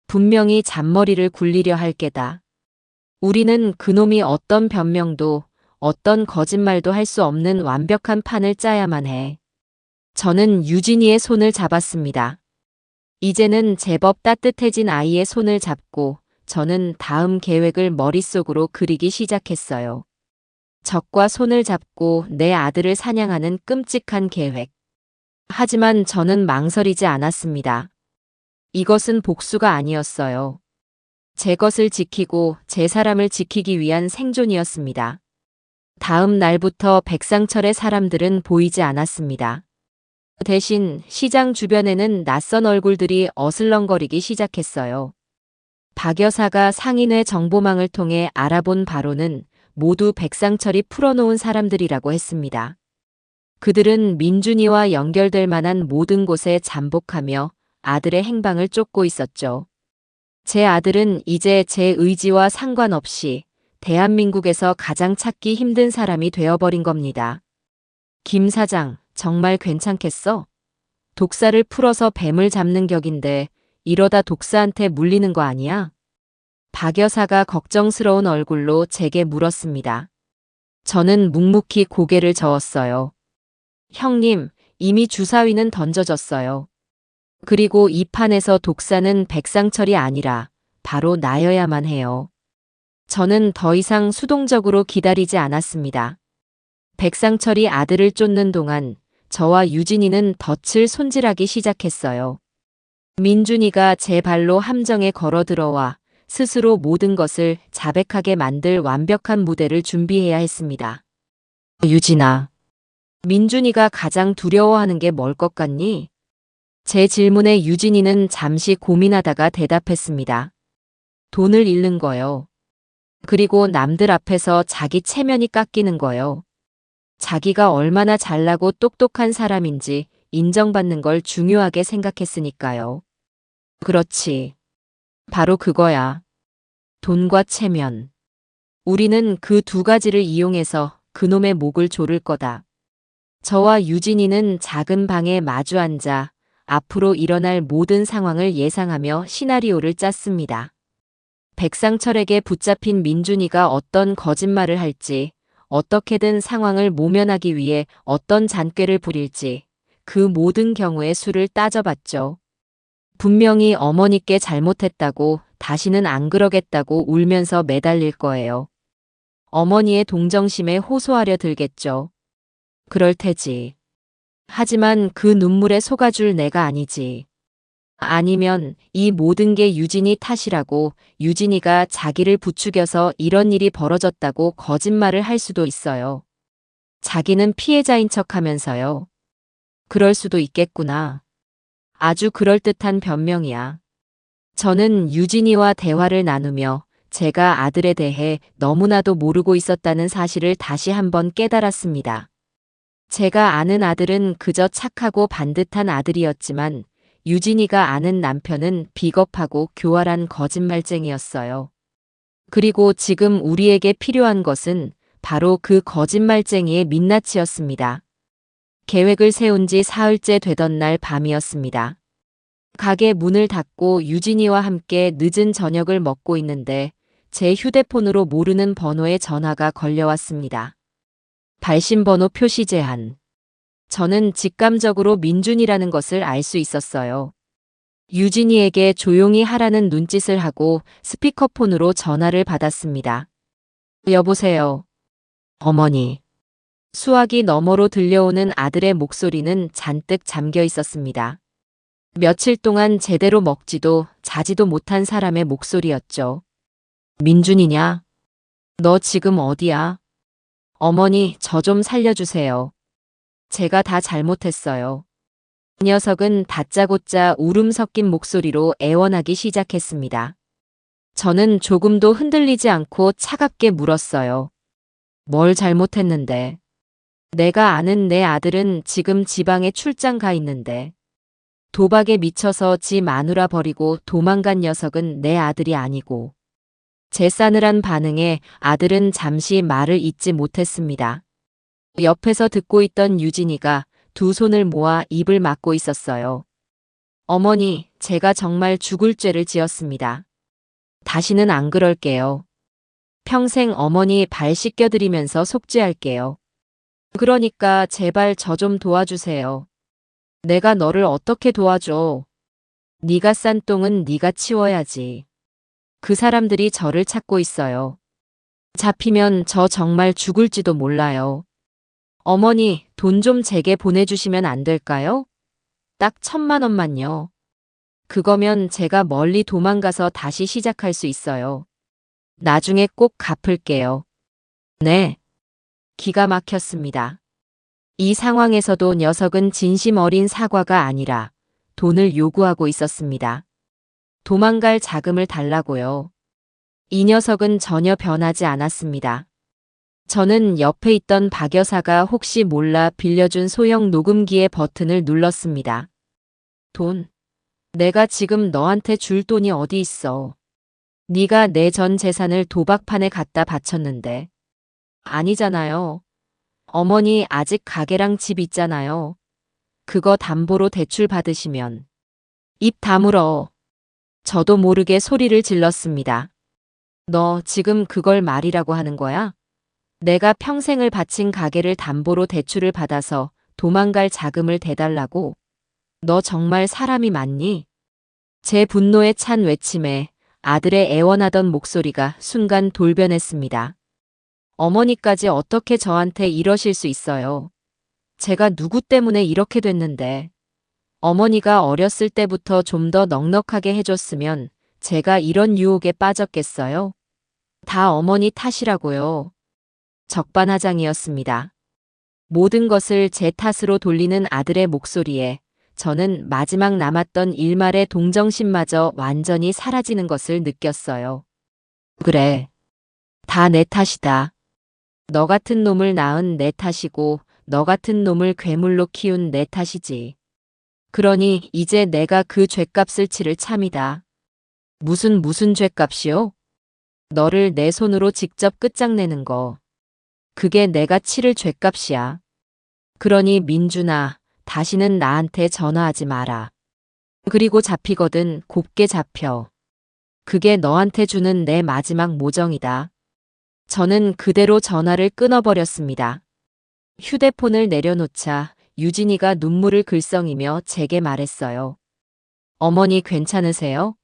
분명히 잔머리를 굴리려 할 게다. 우리는 그놈이 어떤 변명도 어떤 거짓말도 할 수 없는 완벽한 판을 짜야만 해. 저는 유진이의 손을 잡았습니다. 이제는 제법 따뜻해진 아이의 손을 잡고 저는 다음 계획을 머릿속으로 그리기 시작했어요. 적과 손을 잡고 내 아들을 사냥하는 끔찍한 계획. 하지만 저는 망설이지 않았습니다. 이것은 복수가 아니었어요. 제 것을 지키고 제 사람을 지키기 위한 생존이었습니다. 다음 날부터 백상철의 사람들은 보이지 않았습니다. 대신 시장 주변에는 낯선 얼굴들이 어슬렁거리기 시작했어요. 박 여사가 상인회 정보망을 통해 알아본 바로는 모두 백상철이 풀어놓은 사람들이라고 했습니다. 그들은 민준이와 연결될 만한 모든 곳에 잠복하며 아들의 행방을 쫓고 있었죠. 제 아들은 이제 제 의지와 상관없이 대한민국에서 가장 찾기 힘든 사람이 되어버린 겁니다. 김 사장, 정말 괜찮겠어? 독사를 풀어서 뱀을 잡는 격인데 이러다 독사한테 물리는 거 아니야? 박 여사가 걱정스러운 얼굴로 제게 물었습니다. 저는 묵묵히 고개를 저었어요. 형님, 이미 주사위는 던져졌어요. 그리고 이 판에서 독사는 백상철이 아니라 바로 나여야만 해요. 저는 더 이상 수동적으로 기다리지 않았습니다. 백상철이 아들을 쫓는 동안 저와 유진이는 덫을 손질하기 시작했어요. 민준이가 제 발로 함정에 걸어 들어와 스스로 모든 것을 자백하게 만들 완벽한 무대를 준비해야 했습니다. 유진아, 민준이가 가장 두려워하는 게 뭘 것 같니? 제 질문에 유진이는 잠시 고민하다가 대답했습니다. 돈을 잃는 거요. 그리고 남들 앞에서 자기 체면이 깎이는 거요. 자기가 얼마나 잘나고 똑똑한 사람인지 인정받는 걸 중요하게 생각했으니까요. 그렇지. 바로 그거야. 돈과 체면. 우리는 그 두 가지를 이용해서 그놈의 목을 조를 거다. 저와 유진이는 작은 방에 마주 앉아 앞으로 일어날 모든 상황을 예상하며 시나리오를 짰습니다. 백상철에게 붙잡힌 민준이가 어떤 거짓말을 할지, 어떻게든 상황을 모면하기 위해 어떤 잔꾀를 부릴지, 그 모든 경우의 수를 따져봤죠. 분명히 어머니께 잘못했다고 다시는 안 그러겠다고 울면서 매달릴 거예요. 어머니의 동정심에 호소하려 들겠죠. 그럴 테지. 하지만 그 눈물에 속아줄 내가 아니지. 아니면 이 모든 게 유진이 탓이라고 유진이가 자기를 부추겨서 이런 일이 벌어졌다고 거짓말을 할 수도 있어요. 자기는 피해자인 척하면서요. 그럴 수도 있겠구나. 아주 그럴듯한 변명이야. 저는 유진이와 대화를 나누며 제가 아들에 대해 너무나도 모르고 있었다는 사실을 다시 한번 깨달았습니다. 제가 아는 아들은 그저 착하고 반듯한 아들이었지만 유진이가 아는 남편은 비겁하고 교활한 거짓말쟁이였어요. 그리고 지금 우리에게 필요한 것은 바로 그 거짓말쟁이의 민낯이었습니다. 계획을 세운 지 사흘째 되던 날 밤이었습니다. 가게 문을 닫고 유진이와 함께 늦은 저녁을 먹고 있는데 제 휴대폰으로 모르는 번호의 전화가 걸려왔습니다. 발신번호 표시 제한. 저는 직감적으로 민준이라는 것을 알 수 있었어요. 유진이에게 조용히 하라는 눈짓을 하고 스피커폰으로 전화를 받았습니다. 여보세요. 어머니. 수화기 너머로 들려오는 아들의 목소리는 잔뜩 잠겨 있었습니다. 며칠 동안 제대로 먹지도 자지도 못한 사람의 목소리였죠. 민준이냐? 너 지금 어디야? 어머니, 저 좀 살려주세요. 제가 다 잘못했어요. 그 녀석은 다짜고짜 울음 섞인 목소리로 애원하기 시작했습니다. 저는 조금도 흔들리지 않고 차갑게 물었어요. 뭘 잘못했는데? 내가 아는 내 아들은 지금 지방에 출장 가 있는데. 도박에 미쳐서 지 마누라 버리고 도망간 녀석은 내 아들이 아니고. 제 싸늘한 반응에 아들은 잠시 말을 잇지 못했습니다. 옆에서 듣고 있던 유진이가 두 손을 모아 입을 막고 있었어요. 어머니, 제가 정말 죽을 죄를 지었습니다. 다시는 안 그럴게요. 평생 어머니 발 씻겨드리면서 속죄할게요. 그러니까 제발 저 좀 도와주세요. 내가 너를 어떻게 도와줘? 네가 싼 똥은 네가 치워야지. 그 사람들이 저를 찾고 있어요. 잡히면 저 정말 죽을지도 몰라요. 어머니, 돈 좀 제게 보내주시면 안 될까요? 딱 1,000만 원만요. 그거면 제가 멀리 도망가서 다시 시작할 수 있어요. 나중에 꼭 갚을게요. 네. 기가 막혔습니다. 이 상황에서도 녀석은 진심 어린 사과가 아니라 돈을 요구하고 있었습니다. 도망갈 자금을 달라고요. 이 녀석은 전혀 변하지 않았습니다. 저는 옆에 있던 박 여사가 혹시 몰라 빌려준 소형 녹음기의 버튼을 눌렀습니다. 돈. 내가 지금 너한테 줄 돈이 어디 있어. 네가 내 전 재산을 도박판에 갖다 바쳤는데. 아니잖아요. 어머니 아직 가게랑 집 있잖아요. 그거 담보로 대출 받으시면. 입 다물어. 저도 모르게 소리를 질렀습니다. 너 지금 그걸 말이라고 하는 거야? 내가 평생을 바친 가게를 담보로 대출을 받아서 도망갈 자금을 대달라고? 너 정말 사람이 맞니? 제 분노에 찬 외침에 아들의 애원하던 목소리가 순간 돌변했습니다. 어머니까지 어떻게 저한테 이러실 수 있어요? 제가 누구 때문에 이렇게 됐는데. 어머니가 어렸을 때부터 좀 더 넉넉하게 해줬으면 제가 이런 유혹에 빠졌겠어요? 다 어머니 탓이라고요. 적반하장이었습니다. 모든 것을 제 탓으로 돌리는 아들의 목소리에 저는 마지막 남았던 일말의 동정심마저 완전히 사라지는 것을 느꼈어요. 그래. 다 내 탓이다. 너 같은 놈을 낳은 내 탓이고 너 같은 놈을 괴물로 키운 내 탓이지. 그러니 이제 내가 그 죗값을 치를 참이다. 무슨 죗값이요? 너를 내 손으로 직접 끝장내는 거. 그게 내가 치를 죗값이야. 그러니 민준아, 다시는 나한테 전화하지 마라. 그리고 잡히거든 곱게 잡혀. 그게 너한테 주는 내 마지막 모정이다. 저는 그대로 전화를 끊어버렸습니다. 휴대폰을 내려놓자 유진이가 눈물을 글썽이며 제게 말했어요. 어머니 괜찮으세요?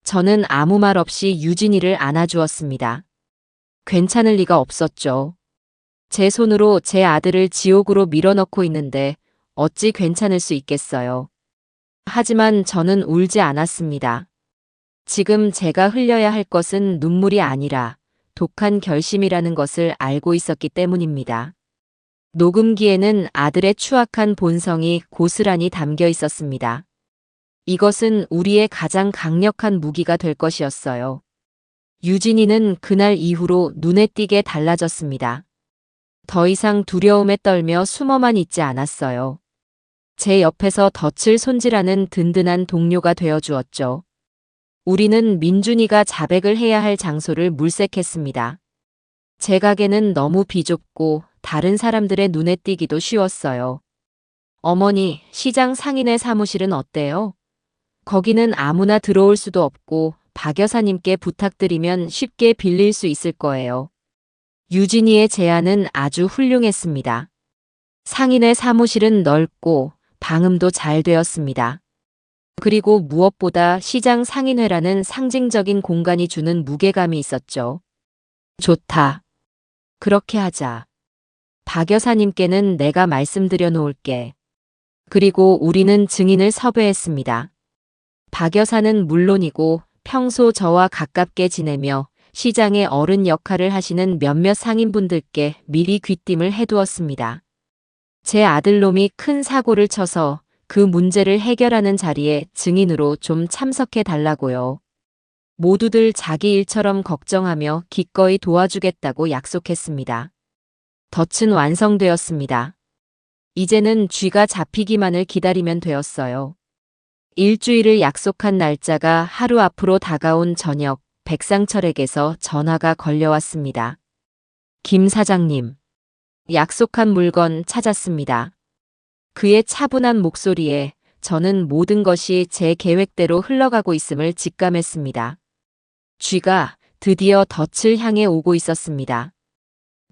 저는 아무 말 없이 유진이를 안아주었습니다. 괜찮을 리가 없었죠. 제 손으로 제 아들을 지옥으로 밀어넣고 있는데 어찌 괜찮을 수 있겠어요. 하지만 저는 울지 않았습니다. 지금 제가 흘려야 할 것은 눈물이 아니라 독한 결심이라는 것을 알고 있었기 때문입니다. 녹음기에는 아들의 추악한 본성이 고스란히 담겨 있었습니다. 이것은 우리의 가장 강력한 무기가 될 것이었어요. 유진이는 그날 이후로 눈에 띄게 달라졌습니다. 더 이상 두려움에 떨며 숨어만 있지 않았어요. 제 옆에서 덫을 손질하는 든든한 동료가 되어 주었죠. 우리는 민준이가 자백을 해야 할 장소를 물색했습니다. 제 가게는 너무 비좁고 다른 사람들의 눈에 띄기도 쉬웠어요. 어머니, 시장 상인의 사무실은 어때요? 거기는 아무나 들어올 수도 없고 박 여사님께 부탁드리면 쉽게 빌릴 수 있을 거예요. 유진이의 제안은 아주 훌륭했습니다. 상인의 사무실은 넓고 방음도 잘 되었습니다. 그리고 무엇보다 시장 상인회라는 상징적인 공간이 주는 무게감이 있었죠. 좋다. 그렇게 하자. 박 여사님께는 내가 말씀드려 놓을게. 그리고 우리는 증인을 섭외했습니다. 박 여사는 물론이고 평소 저와 가깝게 지내며 시장의 어른 역할을 하시는 몇몇 상인분들께 미리 귀띔을 해두었습니다. 제 아들놈이 큰 사고를 쳐서 그 문제를 해결하는 자리에 증인으로 좀 참석해 달라고요. 모두들 자기 일처럼 걱정하며 기꺼이 도와주겠다고 약속했습니다. 덫은 완성되었습니다. 이제는 쥐가 잡히기만을 기다리면 되었어요. 일주일을 약속한 날짜가 하루 앞으로 다가온 저녁, 백상철에게서 전화가 걸려왔습니다. 김 사장님, 약속한 물건 찾았습니다. 그의 차분한 목소리에 저는 모든 것이 제 계획대로 흘러가고 있음을 직감했습니다. 쥐가 드디어 덫을 향해 오고 있었습니다.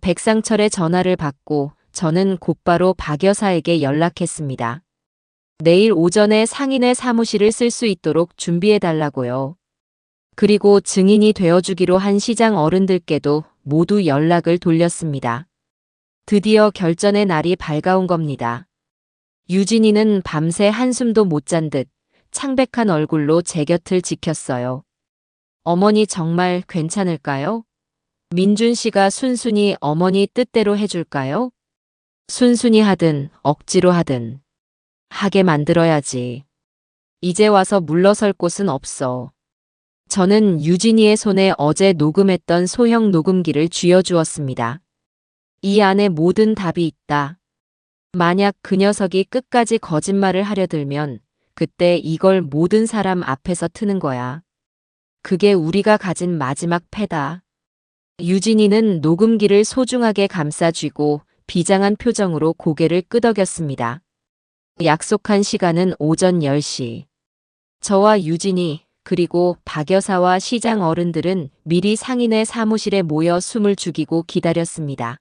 백상철의 전화를 받고 저는 곧바로 박 여사에게 연락했습니다. 내일 오전에 상인의 사무실을 쓸 수 있도록 준비해달라고요. 그리고 증인이 되어주기로 한 시장 어른들께도 모두 연락을 돌렸습니다. 드디어 결전의 날이 밝아온 겁니다. 유진이는 밤새 한숨도 못 잔 듯 창백한 얼굴로 제 곁을 지켰어요. 어머니 정말 괜찮을까요? 민준 씨가 순순히 어머니 뜻대로 해줄까요? 순순히 하든 억지로 하든 하게 만들어야지. 이제 와서 물러설 곳은 없어. 저는 유진이의 손에 어제 녹음했던 소형 녹음기를 쥐어주었습니다. 이 안에 모든 답이 있다. 만약 그 녀석이 끝까지 거짓말을 하려 들면 그때 이걸 모든 사람 앞에서 트는 거야. 그게 우리가 가진 마지막 패다. 유진이는 녹음기를 소중하게 감싸 쥐고 비장한 표정으로 고개를 끄덕였습니다. 약속한 시간은 오전 10시. 저와 유진이 그리고 박 여사와 시장 어른들은 미리 상인의 사무실에 모여 숨을 죽이고 기다렸습니다.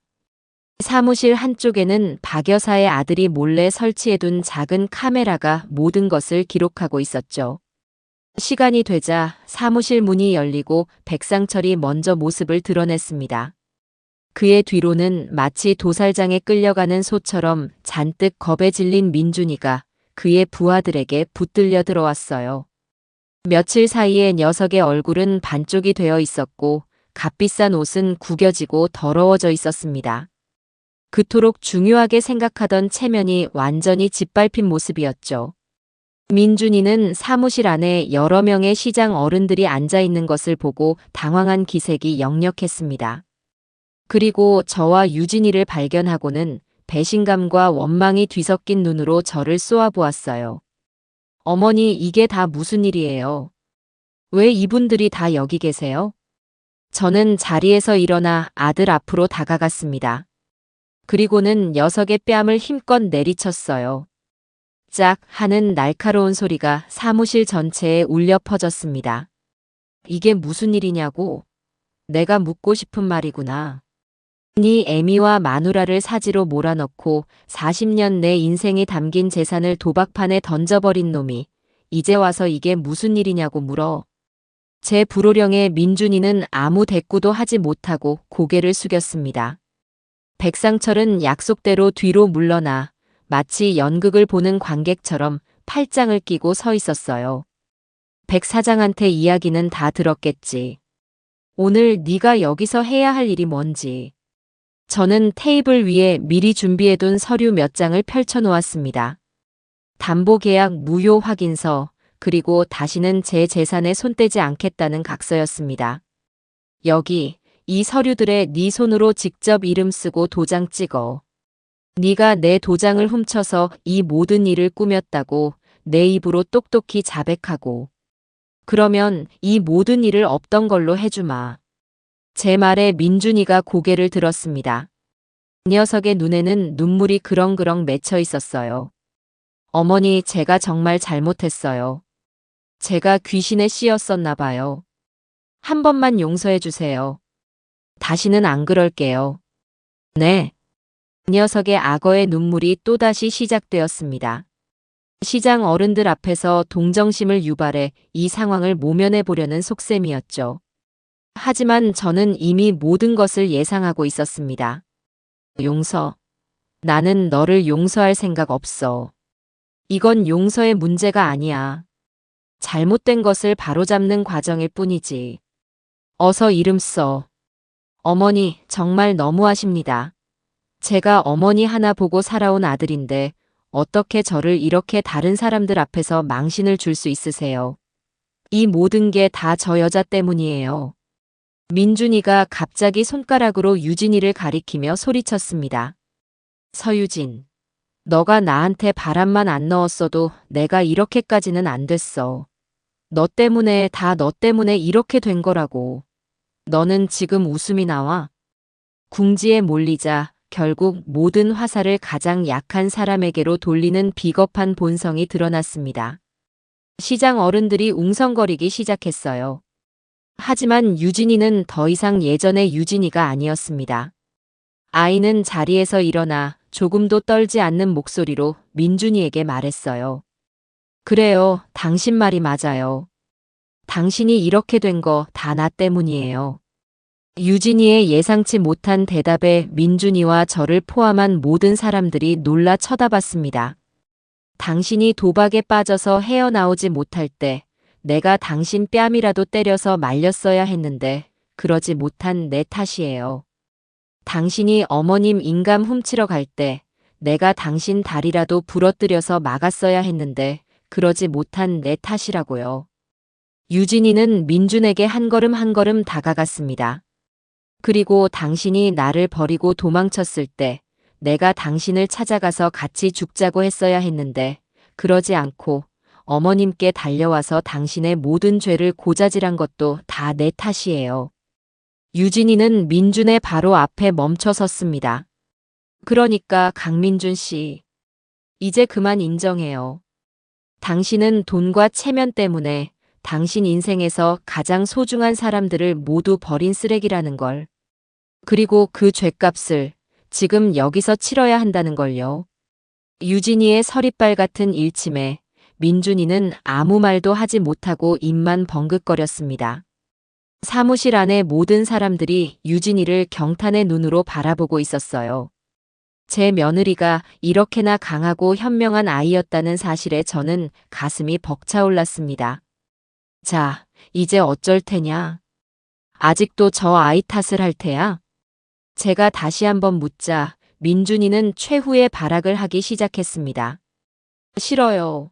사무실 한쪽에는 박 여사의 아들이 몰래 설치해둔 작은 카메라가 모든 것을 기록하고 있었죠. 시간이 되자 사무실 문이 열리고 백상철이 먼저 모습을 드러냈습니다. 그의 뒤로는 마치 도살장에 끌려가는 소처럼 잔뜩 겁에 질린 민준이가 그의 부하들에게 붙들려 들어왔어요. 며칠 사이에 녀석의 얼굴은 반쪽이 되어 있었고 값비싼 옷은 구겨지고 더러워져 있었습니다. 그토록 중요하게 생각하던 체면이 완전히 짓밟힌 모습이었죠. 민준이는 사무실 안에 여러 명의 시장 어른들이 앉아 있는 것을 보고 당황한 기색이 역력했습니다. 그리고 저와 유진이를 발견하고는 배신감과 원망이 뒤섞인 눈으로 저를 쏘아보았어요. 어머니, 이게 다 무슨 일이에요? 왜 이분들이 다 여기 계세요? 저는 자리에서 일어나 아들 앞으로 다가갔습니다. 그리고는 녀석의 뺨을 힘껏 내리쳤어요. 짝 하는 날카로운 소리가 사무실 전체에 울려 퍼졌습니다. 이게 무슨 일이냐고? 내가 묻고 싶은 말이구나. 네 애미와 마누라를 사지로 몰아넣고 40년 내 인생이 담긴 재산을 도박판에 던져버린 놈이 이제 와서 이게 무슨 일이냐고 물어. 제 불호령에 민준이는 아무 대꾸도 하지 못하고 고개를 숙였습니다. 백상철은 약속대로 뒤로 물러나 마치 연극을 보는 관객처럼 팔짱을 끼고 서 있었어요. 백 사장한테 이야기는 다 들었겠지. 오늘 네가 여기서 해야 할 일이 뭔지. 저는 테이블 위에 미리 준비해둔 서류 몇 장을 펼쳐놓았습니다. 담보계약 무효 확인서, 그리고 다시는 제 재산에 손대지 않겠다는 각서였습니다. 여기, 이 서류들에 네 손으로 직접 이름 쓰고 도장 찍어. 네가 내 도장을 훔쳐서 이 모든 일을 꾸몄다고 내 입으로 똑똑히 자백하고. 그러면 이 모든 일을 없던 걸로 해주마. 제 말에 민준이가 고개를 들었습니다. 녀석의 눈에는 눈물이 그렁그렁 맺혀 있었어요. 어머니, 제가 정말 잘못했어요. 제가 귀신에 씌었었나 봐요. 한 번만 용서해 주세요. 다시는 안 그럴게요. 네. 녀석의 악어의 눈물이 또다시 시작되었습니다. 시장 어른들 앞에서 동정심을 유발해 이 상황을 모면해 보려는 속셈이었죠. 하지만 저는 이미 모든 것을 예상하고 있었습니다. 용서. 나는 너를 용서할 생각 없어. 이건 용서의 문제가 아니야. 잘못된 것을 바로잡는 과정일 뿐이지. 어서 이름 써. 어머니, 정말 너무하십니다. 제가 어머니 하나 보고 살아온 아들인데 어떻게 저를 이렇게 다른 사람들 앞에서 망신을 줄 수 있으세요? 이 모든 게 다 저 여자 때문이에요. 민준이가 갑자기 손가락으로 유진이를 가리키며 소리쳤습니다. 서유진, 너가 나한테 바람만 안 넣었어도 내가 이렇게까지는 안 됐어. 너 때문에, 다 너 때문에 이렇게 된 거라고. 너는 지금 웃음이 나와? 궁지에 몰리자 결국 모든 화살을 가장 약한 사람에게로 돌리는 비겁한 본성이 드러났습니다. 시장 어른들이 웅성거리기 시작했어요. 하지만 유진이는 더 이상 예전의 유진이가 아니었습니다. 아이는 자리에서 일어나 조금도 떨지 않는 목소리로 민준이에게 말했어요. 그래요, 당신 말이 맞아요. 당신이 이렇게 된 거 다 나 때문이에요. 유진이의 예상치 못한 대답에 민준이와 저를 포함한 모든 사람들이 놀라 쳐다봤습니다. 당신이 도박에 빠져서 헤어나오지 못할 때 내가 당신 뺨이라도 때려서 말렸어야 했는데 그러지 못한 내 탓이에요. 당신이 어머님 인감 훔치러 갈 때 내가 당신 다리라도 부러뜨려서 막았어야 했는데 그러지 못한 내 탓이라고요. 유진이는 민준에게 한 걸음 한 걸음 다가갔습니다. 그리고 당신이 나를 버리고 도망쳤을 때 내가 당신을 찾아가서 같이 죽자고 했어야 했는데 그러지 않고 어머님께 달려와서 당신의 모든 죄를 고자질한 것도 다 내 탓이에요. 유진이는 민준의 바로 앞에 멈춰 섰습니다. 그러니까 강민준 씨, 이제 그만 인정해요. 당신은 돈과 체면 때문에 당신 인생에서 가장 소중한 사람들을 모두 버린 쓰레기라는 걸. 그리고 그 죄값을 지금 여기서 치러야 한다는 걸요. 유진이의 서리빨 같은 일침에 민준이는 아무 말도 하지 못하고 입만 벙긋거렸습니다. 사무실 안의 모든 사람들이 유진이를 경탄의 눈으로 바라보고 있었어요. 제 며느리가 이렇게나 강하고 현명한 아이였다는 사실에 저는 가슴이 벅차올랐습니다. 자, 이제 어쩔 테냐? 아직도 저 아이 탓을 할 테야? 제가 다시 한번 묻자 민준이는 최후의 발악을 하기 시작했습니다. 싫어요.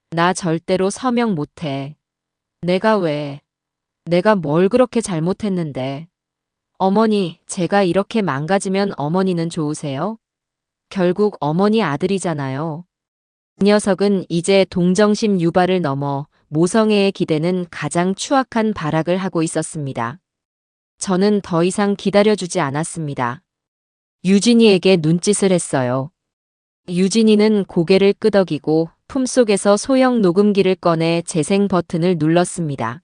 나 절대로 서명 못해. 내가 왜? 내가 뭘 그렇게 잘못했는데? 어머니, 제가 이렇게 망가지면 어머니는 좋으세요? 결국 어머니 아들이잖아요. 이 녀석은 이제 동정심 유발을 넘어 모성애에 기대는 가장 추악한 발악을 하고 있었습니다. 저는 더 이상 기다려주지 않았습니다. 유진이에게 눈짓을 했어요. 유진이는 고개를 끄덕이고 품속에서 소형 녹음기를 꺼내 재생 버튼을 눌렀습니다.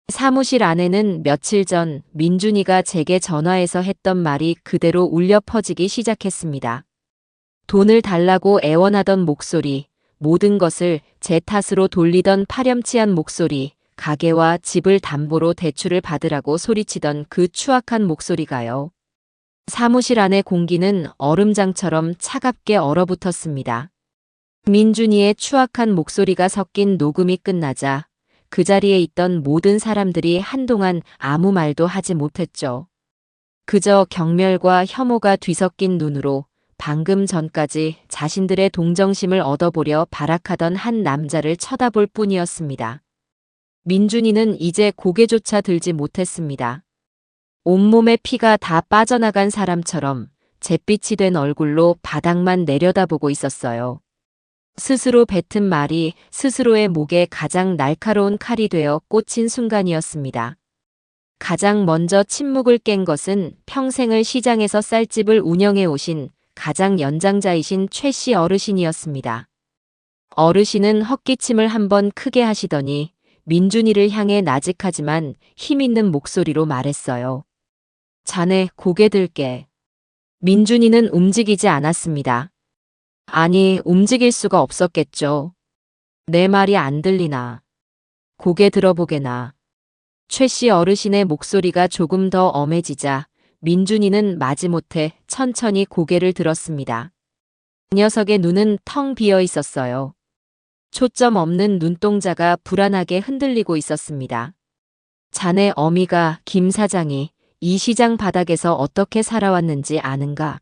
사무실 안에는 며칠 전 민준이가 제게 전화해서 했던 말이 그대로 울려 퍼지기 시작했습니다. 돈을 달라고 애원하던 목소리, 모든 것을 제 탓으로 돌리던 파렴치한 목소리, 가게와 집을 담보로 대출을 받으라고 소리치던 그 추악한 목소리가요. 사무실 안의 공기는 얼음장처럼 차갑게 얼어붙었습니다. 민준이의 추악한 목소리가 섞인 녹음이 끝나자 그 자리에 있던 모든 사람들이 한동안 아무 말도 하지 못했죠. 그저 경멸과 혐오가 뒤섞인 눈으로 방금 전까지 자신들의 동정심을 얻어보려 발악하던 한 남자를 쳐다볼 뿐이었습니다. 민준이는 이제 고개조차 들지 못했습니다. 온몸에 피가 다 빠져나간 사람처럼 잿빛이 된 얼굴로 바닥만 내려다보고 있었어요. 스스로 뱉은 말이 스스로의 목에 가장 날카로운 칼이 되어 꽂힌 순간이었습니다. 가장 먼저 침묵을 깬 것은 평생을 시장에서 쌀집을 운영해 오신 가장 연장자이신 최 씨 어르신이었습니다. 어르신은 헛기침을 한번 크게 하시더니 민준이를 향해 나직하지만 힘있는 목소리로 말했어요. 자네 고개 들게. 민준이는 움직이지 않았습니다. 아니, 움직일 수가 없었겠죠. 내 말이 안 들리나. 고개 들어보게나. 최 씨 어르신의 목소리가 조금 더 엄해지자 민준이는 마지못해 천천히 고개를 들었습니다. 그 녀석의 눈은 텅 비어 있었어요. 초점 없는 눈동자가 불안하게 흔들리고 있었습니다. 자네 어미가 김 사장이 이 시장 바닥에서 어떻게 살아왔는지 아는가?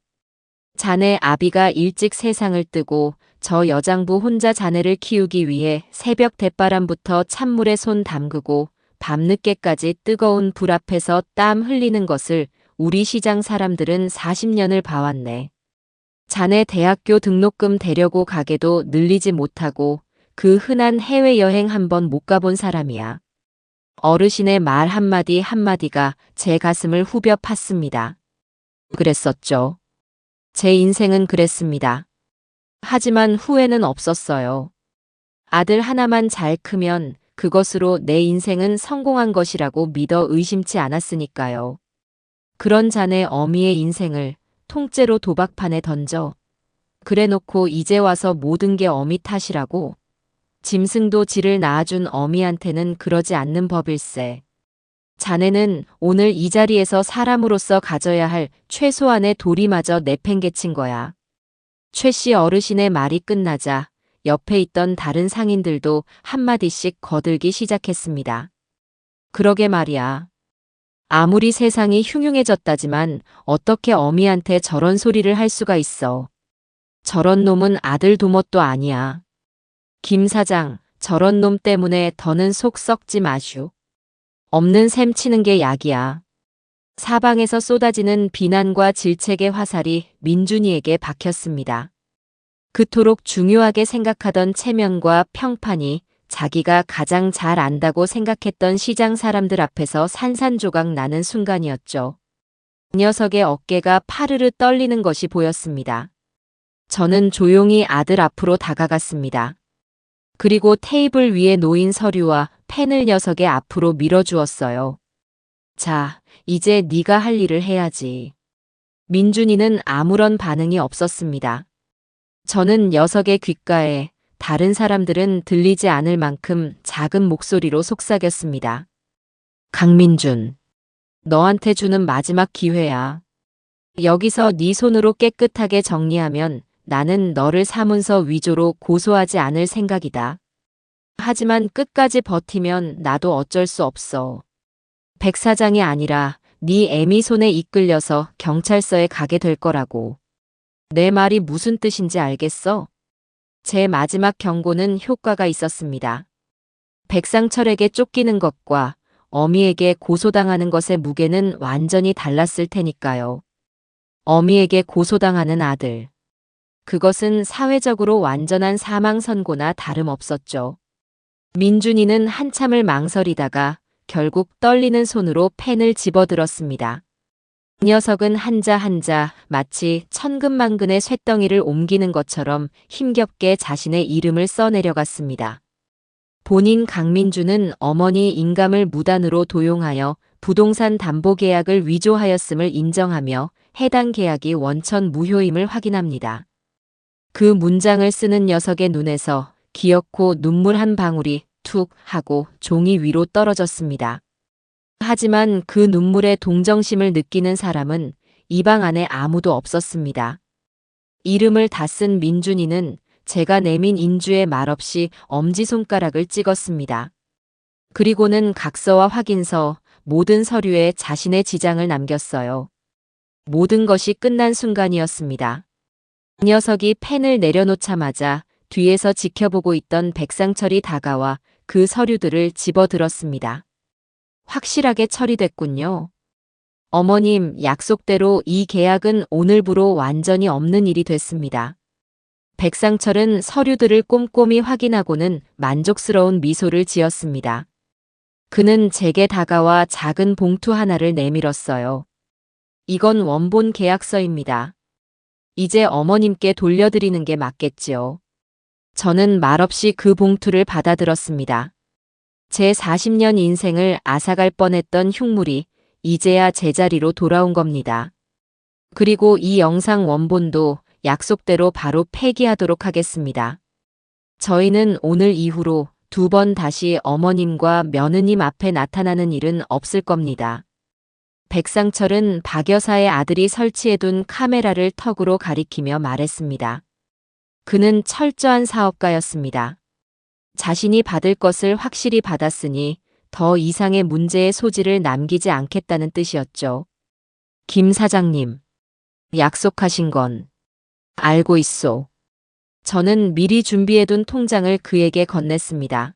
자네 아비가 일찍 세상을 뜨고 저 여장부 혼자 자네를 키우기 위해 새벽 대바람부터 찬물에 손 담그고 밤늦게까지 뜨거운 불 앞에서 땀 흘리는 것을 우리 시장 사람들은 40년을 봐왔네. 자네 대학교 등록금 대려고 가게도 늘리지 못하고 그 흔한 해외여행 한번 못 가본 사람이야. 어르신의 말 한마디 한마디가 제 가슴을 후벼 팠습니다. 그랬었죠. 제 인생은 그랬습니다. 하지만 후회는 없었어요. 아들 하나만 잘 크면 그것으로 내 인생은 성공한 것이라고 믿어 의심치 않았으니까요. 그런 자네 어미의 인생을 통째로 도박판에 던져. 그래놓고 이제 와서 모든 게 어미 탓이라고. 짐승도 지를 낳아준 어미한테는 그러지 않는 법일세. 자네는 오늘 이 자리에서 사람으로서 가져야 할 최소한의 도리마저 내팽개친 거야. 최 씨 어르신의 말이 끝나자 옆에 있던 다른 상인들도 한마디씩 거들기 시작했습니다. 그러게 말이야. 아무리 세상이 흉흉해졌다지만 어떻게 어미한테 저런 소리를 할 수가 있어. 저런 놈은 아들 도뭣도 아니야. 김 사장, 저런 놈 때문에 더는 속 썩지 마슈. 없는 셈 치는 게 약이야. 사방에서 쏟아지는 비난과 질책의 화살이 민준이에게 박혔습니다. 그토록 중요하게 생각하던 체면과 평판이 자기가 가장 잘 안다고 생각했던 시장 사람들 앞에서 산산조각 나는 순간이었죠. 그 녀석의 어깨가 파르르 떨리는 것이 보였습니다. 저는 조용히 아들 앞으로 다가갔습니다. 그리고 테이블 위에 놓인 서류와 펜을 녀석의 앞으로 밀어주었어요. 자, 이제 네가 할 일을 해야지. 민준이는 아무런 반응이 없었습니다. 저는 녀석의 귓가에 다른 사람들은 들리지 않을 만큼 작은 목소리로 속삭였습니다. 강민준, 너한테 주는 마지막 기회야. 여기서 네 손으로 깨끗하게 정리하면 나는 너를 사문서 위조로 고소하지 않을 생각이다. 하지만 끝까지 버티면 나도 어쩔 수 없어. 백 사장이 아니라 네 애미 손에 이끌려서 경찰서에 가게 될 거라고. 내 말이 무슨 뜻인지 알겠어? 제 마지막 경고는 효과가 있었습니다. 백상철에게 쫓기는 것과 어미에게 고소당하는 것의 무게는 완전히 달랐을 테니까요. 어미에게 고소당하는 아들. 그것은 사회적으로 완전한 사망 선고나 다름없었죠. 민준이는 한참을 망설이다가 결국 떨리는 손으로 펜을 집어들었습니다. 그 녀석은 한자 한자 마치 천근만근의 쇳덩이를 옮기는 것처럼 힘겹게 자신의 이름을 써내려갔습니다. 본인 강민주는 어머니 인감을 무단으로 도용하여 부동산 담보 계약을 위조하였음을 인정하며 해당 계약이 원천 무효임을 확인합니다. 그 문장을 쓰는 녀석의 눈에서 기어코 눈물 한 방울이 툭 하고 종이 위로 떨어졌습니다. 하지만 그 눈물에 동정심을 느끼는 사람은 이 방 안에 아무도 없었습니다. 이름을 다 쓴 민준이는 제가 내민 인주에 말없이 엄지손가락을 찍었습니다. 그리고는 각서와 확인서, 모든 서류에 자신의 지장을 남겼어요. 모든 것이 끝난 순간이었습니다. 그 녀석이 펜을 내려놓자마자 뒤에서 지켜보고 있던 백상철이 다가와 그 서류들을 집어들었습니다. 확실하게 처리됐군요. 어머님, 약속대로 이 계약은 오늘부로 완전히 없는 일이 됐습니다. 백상철은 서류들을 꼼꼼히 확인하고는 만족스러운 미소를 지었습니다. 그는 제게 다가와 작은 봉투 하나를 내밀었어요. 이건 원본 계약서입니다. 이제 어머님께 돌려드리는 게 맞겠지요. 저는 말없이 그 봉투를 받아들었습니다. 제 40년 인생을 앗아갈 뻔했던 흉물이 이제야 제자리로 돌아온 겁니다. 그리고 이 영상 원본도 약속대로 바로 폐기하도록 하겠습니다. 저희는 오늘 이후로 2번 다시 어머님과 며느님 앞에 나타나는 일은 없을 겁니다. 백상철은 박 여사의 아들이 설치해둔 카메라를 턱으로 가리키며 말했습니다. 그는 철저한 사업가였습니다. 자신이 받을 것을 확실히 받았으니 더 이상의 문제의 소지를 남기지 않겠다는 뜻이었죠. 김 사장님, 약속하신 건 알고 있소. 저는 미리 준비해둔 통장을 그에게 건넸습니다.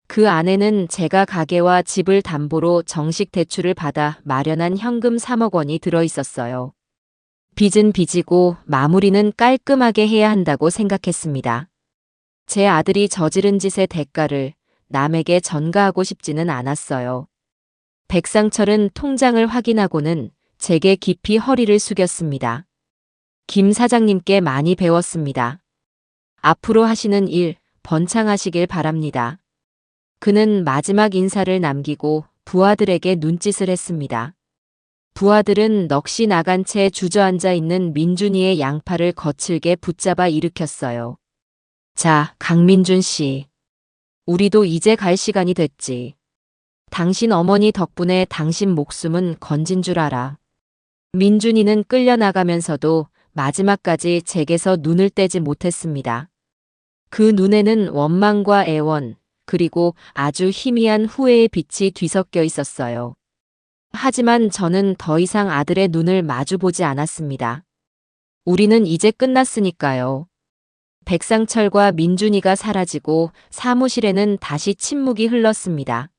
그 안에는 제가 가게와 집을 담보로 정식 대출을 받아 마련한 현금 3억 원이 들어있었어요. 빚은 빚이고 마무리는 깔끔하게 해야 한다고 생각했습니다. 제 아들이 저지른 짓의 대가를 남에게 전가하고 싶지는 않았어요. 백상철은 통장을 확인하고는 제게 깊이 허리를 숙였습니다. 김 사장님께 많이 배웠습니다. 앞으로 하시는 일 번창하시길 바랍니다. 그는 마지막 인사를 남기고 부하들에게 눈짓을 했습니다. 부하들은 넋이 나간 채 주저앉아 있는 민준이의 양팔을 거칠게 붙잡아 일으켰어요. 자, 강민준 씨. 우리도 이제 갈 시간이 됐지. 당신 어머니 덕분에 당신 목숨은 건진 줄 알아. 민준이는 끌려나가면서도 마지막까지 제게서 눈을 떼지 못했습니다. 그 눈에는 원망과 애원, 그리고 아주 희미한 후회의 빛이 뒤섞여 있었어요. 하지만 저는 더 이상 아들의 눈을 마주보지 않았습니다. 우리는 이제 끝났으니까요. 백상철과 민준이가 사라지고 사무실에는 다시 침묵이 흘렀습니다.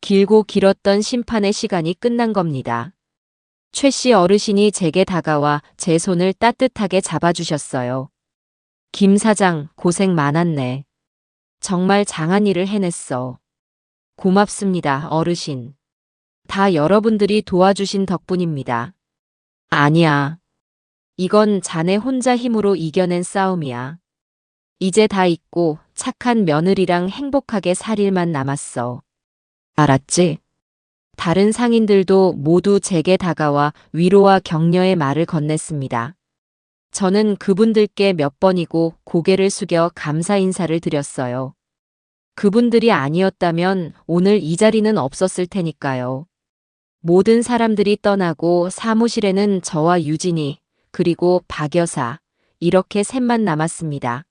길고 길었던 심판의 시간이 끝난 겁니다. 최 씨 어르신이 제게 다가와 제 손을 따뜻하게 잡아주셨어요. 김 사장, 고생 많았네. 정말 장한 일을 해냈어. 고맙습니다, 어르신. 다 여러분들이 도와주신 덕분입니다. 아니야. 이건 자네 혼자 힘으로 이겨낸 싸움이야. 이제 다 잊고 착한 며느리랑 행복하게 살 일만 남았어. 알았지? 다른 상인들도 모두 제게 다가와 위로와 격려의 말을 건넸습니다. 저는 그분들께 몇 번이고 고개를 숙여 감사 인사를 드렸어요. 그분들이 아니었다면 오늘 이 자리는 없었을 테니까요. 모든 사람들이 떠나고 사무실에는 저와 유진이, 그리고 박 여사, 이렇게 셋만 남았습니다.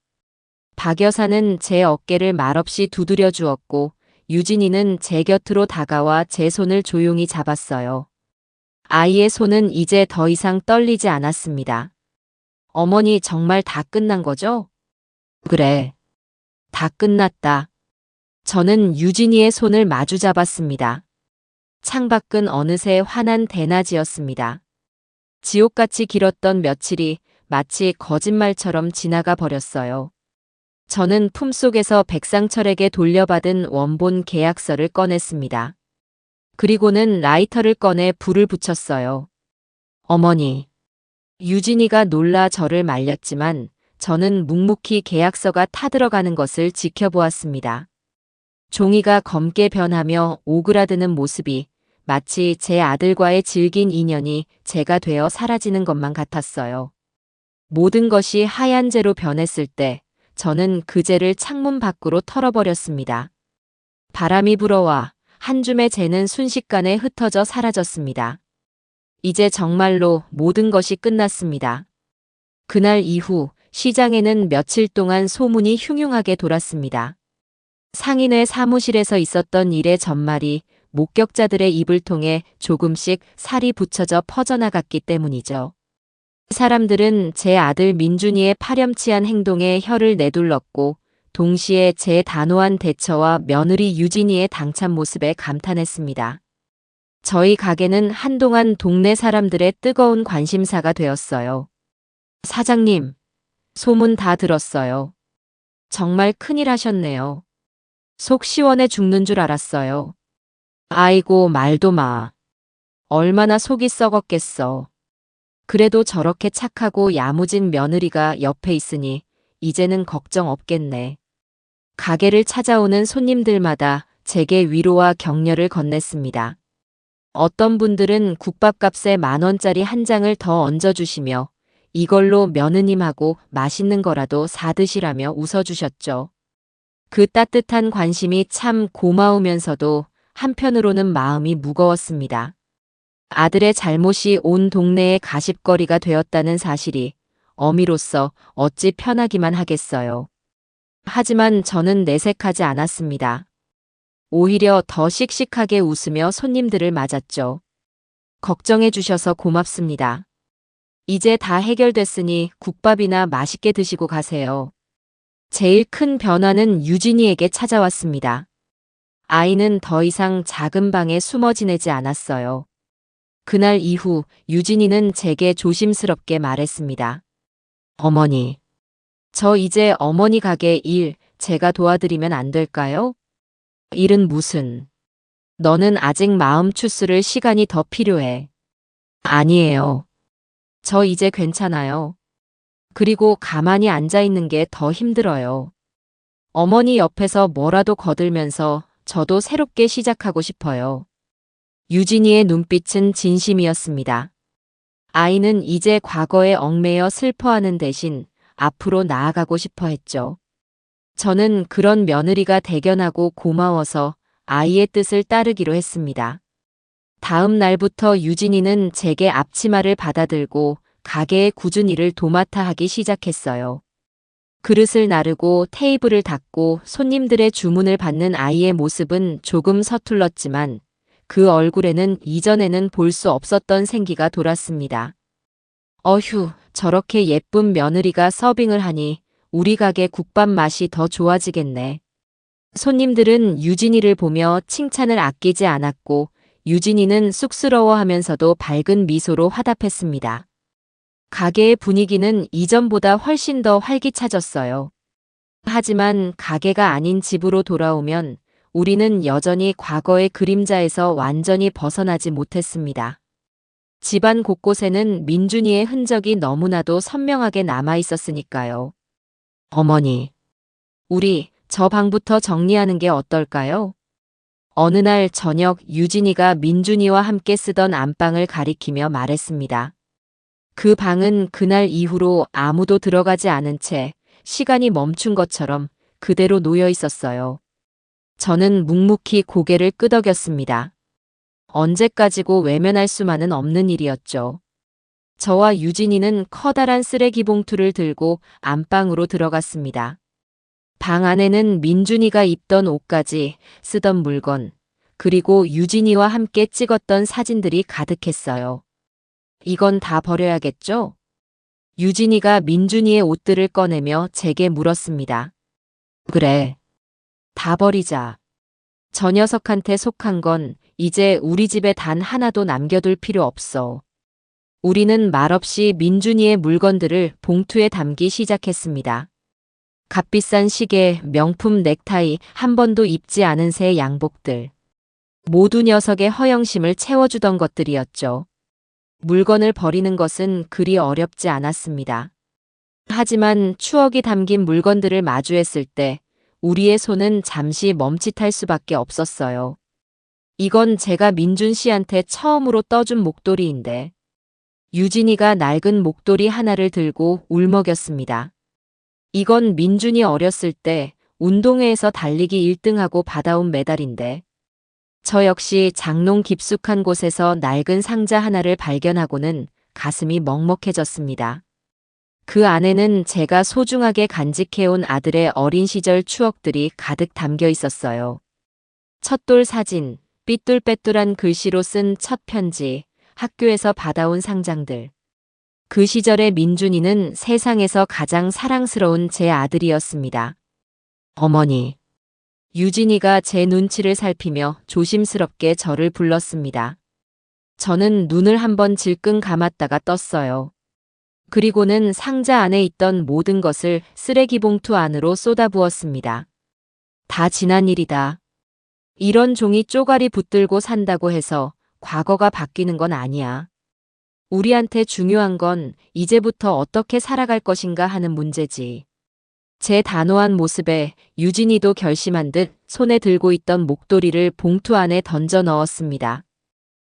박 여사는 제 어깨를 말없이 두드려 주었고 유진이는 제 곁으로 다가와 제 손을 조용히 잡았어요. 아이의 손은 이제 더 이상 떨리지 않았습니다. 어머니 정말 다 끝난 거죠? 그래. 다 끝났다. 저는 유진이의 손을 마주 잡았습니다. 창밖은 어느새 환한 대낮이었습니다. 지옥같이 길었던 며칠이 마치 거짓말처럼 지나가 버렸어요. 저는 품속에서 백상철에게 돌려받은 원본 계약서를 꺼냈습니다. 그리고는 라이터를 꺼내 불을 붙였어요. 어머니. 유진이가 놀라 저를 말렸지만 저는 묵묵히 계약서가 타들어가는 것을 지켜보았습니다. 종이가 검게 변하며 오그라드는 모습이 마치 제 아들과의 질긴 인연이 제가 되어 사라지는 것만 같았어요. 모든 것이 하얀 재로 변했을 때 저는 그 재를 창문 밖으로 털어버렸습니다. 바람이 불어와 한 줌의 재는 순식간에 흩어져 사라졌습니다. 이제 정말로 모든 것이 끝났습니다. 그날 이후 시장에는 며칠 동안 소문이 흉흉하게 돌았습니다. 상인의 사무실에서 있었던 일의 전말이 목격자들의 입을 통해 조금씩 살이 붙여져 퍼져나갔기 때문이죠. 사람들은 제 아들 민준이의 파렴치한 행동에 혀를 내둘렀고 동시에 제 단호한 대처와 며느리 유진이의 당찬 모습에 감탄했습니다. 저희 가게는 한동안 동네 사람들의 뜨거운 관심사가 되었어요. 사장님, 소문 다 들었어요. 정말 큰일 하셨네요. 속 시원해 죽는 줄 알았어요. 아이고 말도 마. 얼마나 속이 썩었겠어. 그래도 저렇게 착하고 야무진 며느리가 옆에 있으니 이제는 걱정 없겠네. 가게를 찾아오는 손님들마다 제게 위로와 격려를 건넸습니다. 어떤 분들은 국밥값에 10,000원짜리 한 장을 더 얹어주시며 이걸로 며느님하고 맛있는 거라도 사드시라며 웃어주셨죠. 그 따뜻한 관심이 참 고마우면서도 한편으로는 마음이 무거웠습니다. 아들의 잘못이 온 동네의 가십거리가 되었다는 사실이 어미로서 어찌 편하기만 하겠어요. 하지만 저는 내색하지 않았습니다. 오히려 더 씩씩하게 웃으며 손님들을 맞았죠. 걱정해 주셔서 고맙습니다. 이제 다 해결됐으니 국밥이나 맛있게 드시고 가세요. 제일 큰 변화는 유진이에게 찾아왔습니다. 아이는 더 이상 작은 방에 숨어 지내지 않았어요. 그날 이후 유진이는 제게 조심스럽게 말했습니다. 어머니, 저 이제 어머니 가게 일 제가 도와드리면 안 될까요? 일은 무슨. 너는 아직 마음 추스를 시간이 더 필요해. 아니에요. 저 이제 괜찮아요. 그리고 가만히 앉아 있는 게 더 힘들어요. 어머니 옆에서 뭐라도 거들면서 저도 새롭게 시작하고 싶어요. 유진이의 눈빛은 진심이었습니다. 아이는 이제 과거에 얽매여 슬퍼하는 대신 앞으로 나아가고 싶어 했죠. 저는 그런 며느리가 대견하고 고마워서 아이의 뜻을 따르기로 했습니다. 다음 날부터 유진이는 제게 앞치마를 받아들고 가게의 굳은 일을 도맡아 하기 시작했어요. 그릇을 나르고 테이블을 닦고 손님들의 주문을 받는 아이의 모습은 조금 서툴렀지만 그 얼굴에는 이전에는 볼 수 없었던 생기가 돌았습니다. 어휴, 저렇게 예쁜 며느리가 서빙을 하니 우리 가게 국밥 맛이 더 좋아지겠네. 손님들은 유진이를 보며 칭찬을 아끼지 않았고 유진이는 쑥스러워하면서도 밝은 미소로 화답했습니다. 가게의 분위기는 이전보다 훨씬 더 활기차졌어요. 하지만 가게가 아닌 집으로 돌아오면 우리는 여전히 과거의 그림자에서 완전히 벗어나지 못했습니다. 집안 곳곳에는 민준이의 흔적이 너무나도 선명하게 남아 있었으니까요. 어머니, 우리 저 방부터 정리하는 게 어떨까요? 어느 날 저녁 유진이가 민준이와 함께 쓰던 안방을 가리키며 말했습니다. 그 방은 그날 이후로 아무도 들어가지 않은 채 시간이 멈춘 것처럼 그대로 놓여 있었어요. 저는 묵묵히 고개를 끄덕였습니다. 언제까지고 외면할 수만은 없는 일이었죠. 저와 유진이는 커다란 쓰레기 봉투를 들고 안방으로 들어갔습니다. 방 안에는 민준이가 입던 옷까지, 쓰던 물건, 그리고 유진이와 함께 찍었던 사진들이 가득했어요. 이건 다 버려야겠죠? 유진이가 민준이의 옷들을 꺼내며 제게 물었습니다. 그래. 다 버리자. 저 녀석한테 속한 건 이제 우리 집에 단 하나도 남겨둘 필요 없어. 우리는 말없이 민준이의 물건들을 봉투에 담기 시작했습니다. 값비싼 시계, 명품 넥타이, 한 번도 입지 않은 새 양복들. 모두 녀석의 허영심을 채워주던 것들이었죠. 물건을 버리는 것은 그리 어렵지 않았습니다. 하지만 추억이 담긴 물건들을 마주했을 때 우리의 손은 잠시 멈칫할 수밖에 없었어요. 이건 제가 민준 씨한테 처음으로 떠준 목도리인데 유진이가 낡은 목도리 하나를 들고 울먹였습니다. 이건 민준이 어렸을 때 운동회에서 달리기 1등하고 받아온 메달인데 저 역시 장롱 깊숙한 곳에서 낡은 상자 하나를 발견하고는 가슴이 먹먹해졌습니다. 그 안에는 제가 소중하게 간직해온 아들의 어린 시절 추억들이 가득 담겨 있었어요. 첫돌 사진, 삐뚤빼뚤한 글씨로 쓴 첫 편지, 학교에서 받아온 상장들. 그 시절의 민준이는 세상에서 가장 사랑스러운 제 아들이었습니다. 어머니. 유진이가 제 눈치를 살피며 조심스럽게 저를 불렀습니다. 저는 눈을 한번 질끈 감았다가 떴어요. 그리고는 상자 안에 있던 모든 것을 쓰레기 봉투 안으로 쏟아부었습니다. 다 지난 일이다. 이런 종이 쪼가리 붙들고 산다고 해서 과거가 바뀌는 건 아니야. 우리한테 중요한 건 이제부터 어떻게 살아갈 것인가 하는 문제지. 제 단호한 모습에 유진이도 결심한 듯 손에 들고 있던 목도리를 봉투 안에 던져 넣었습니다.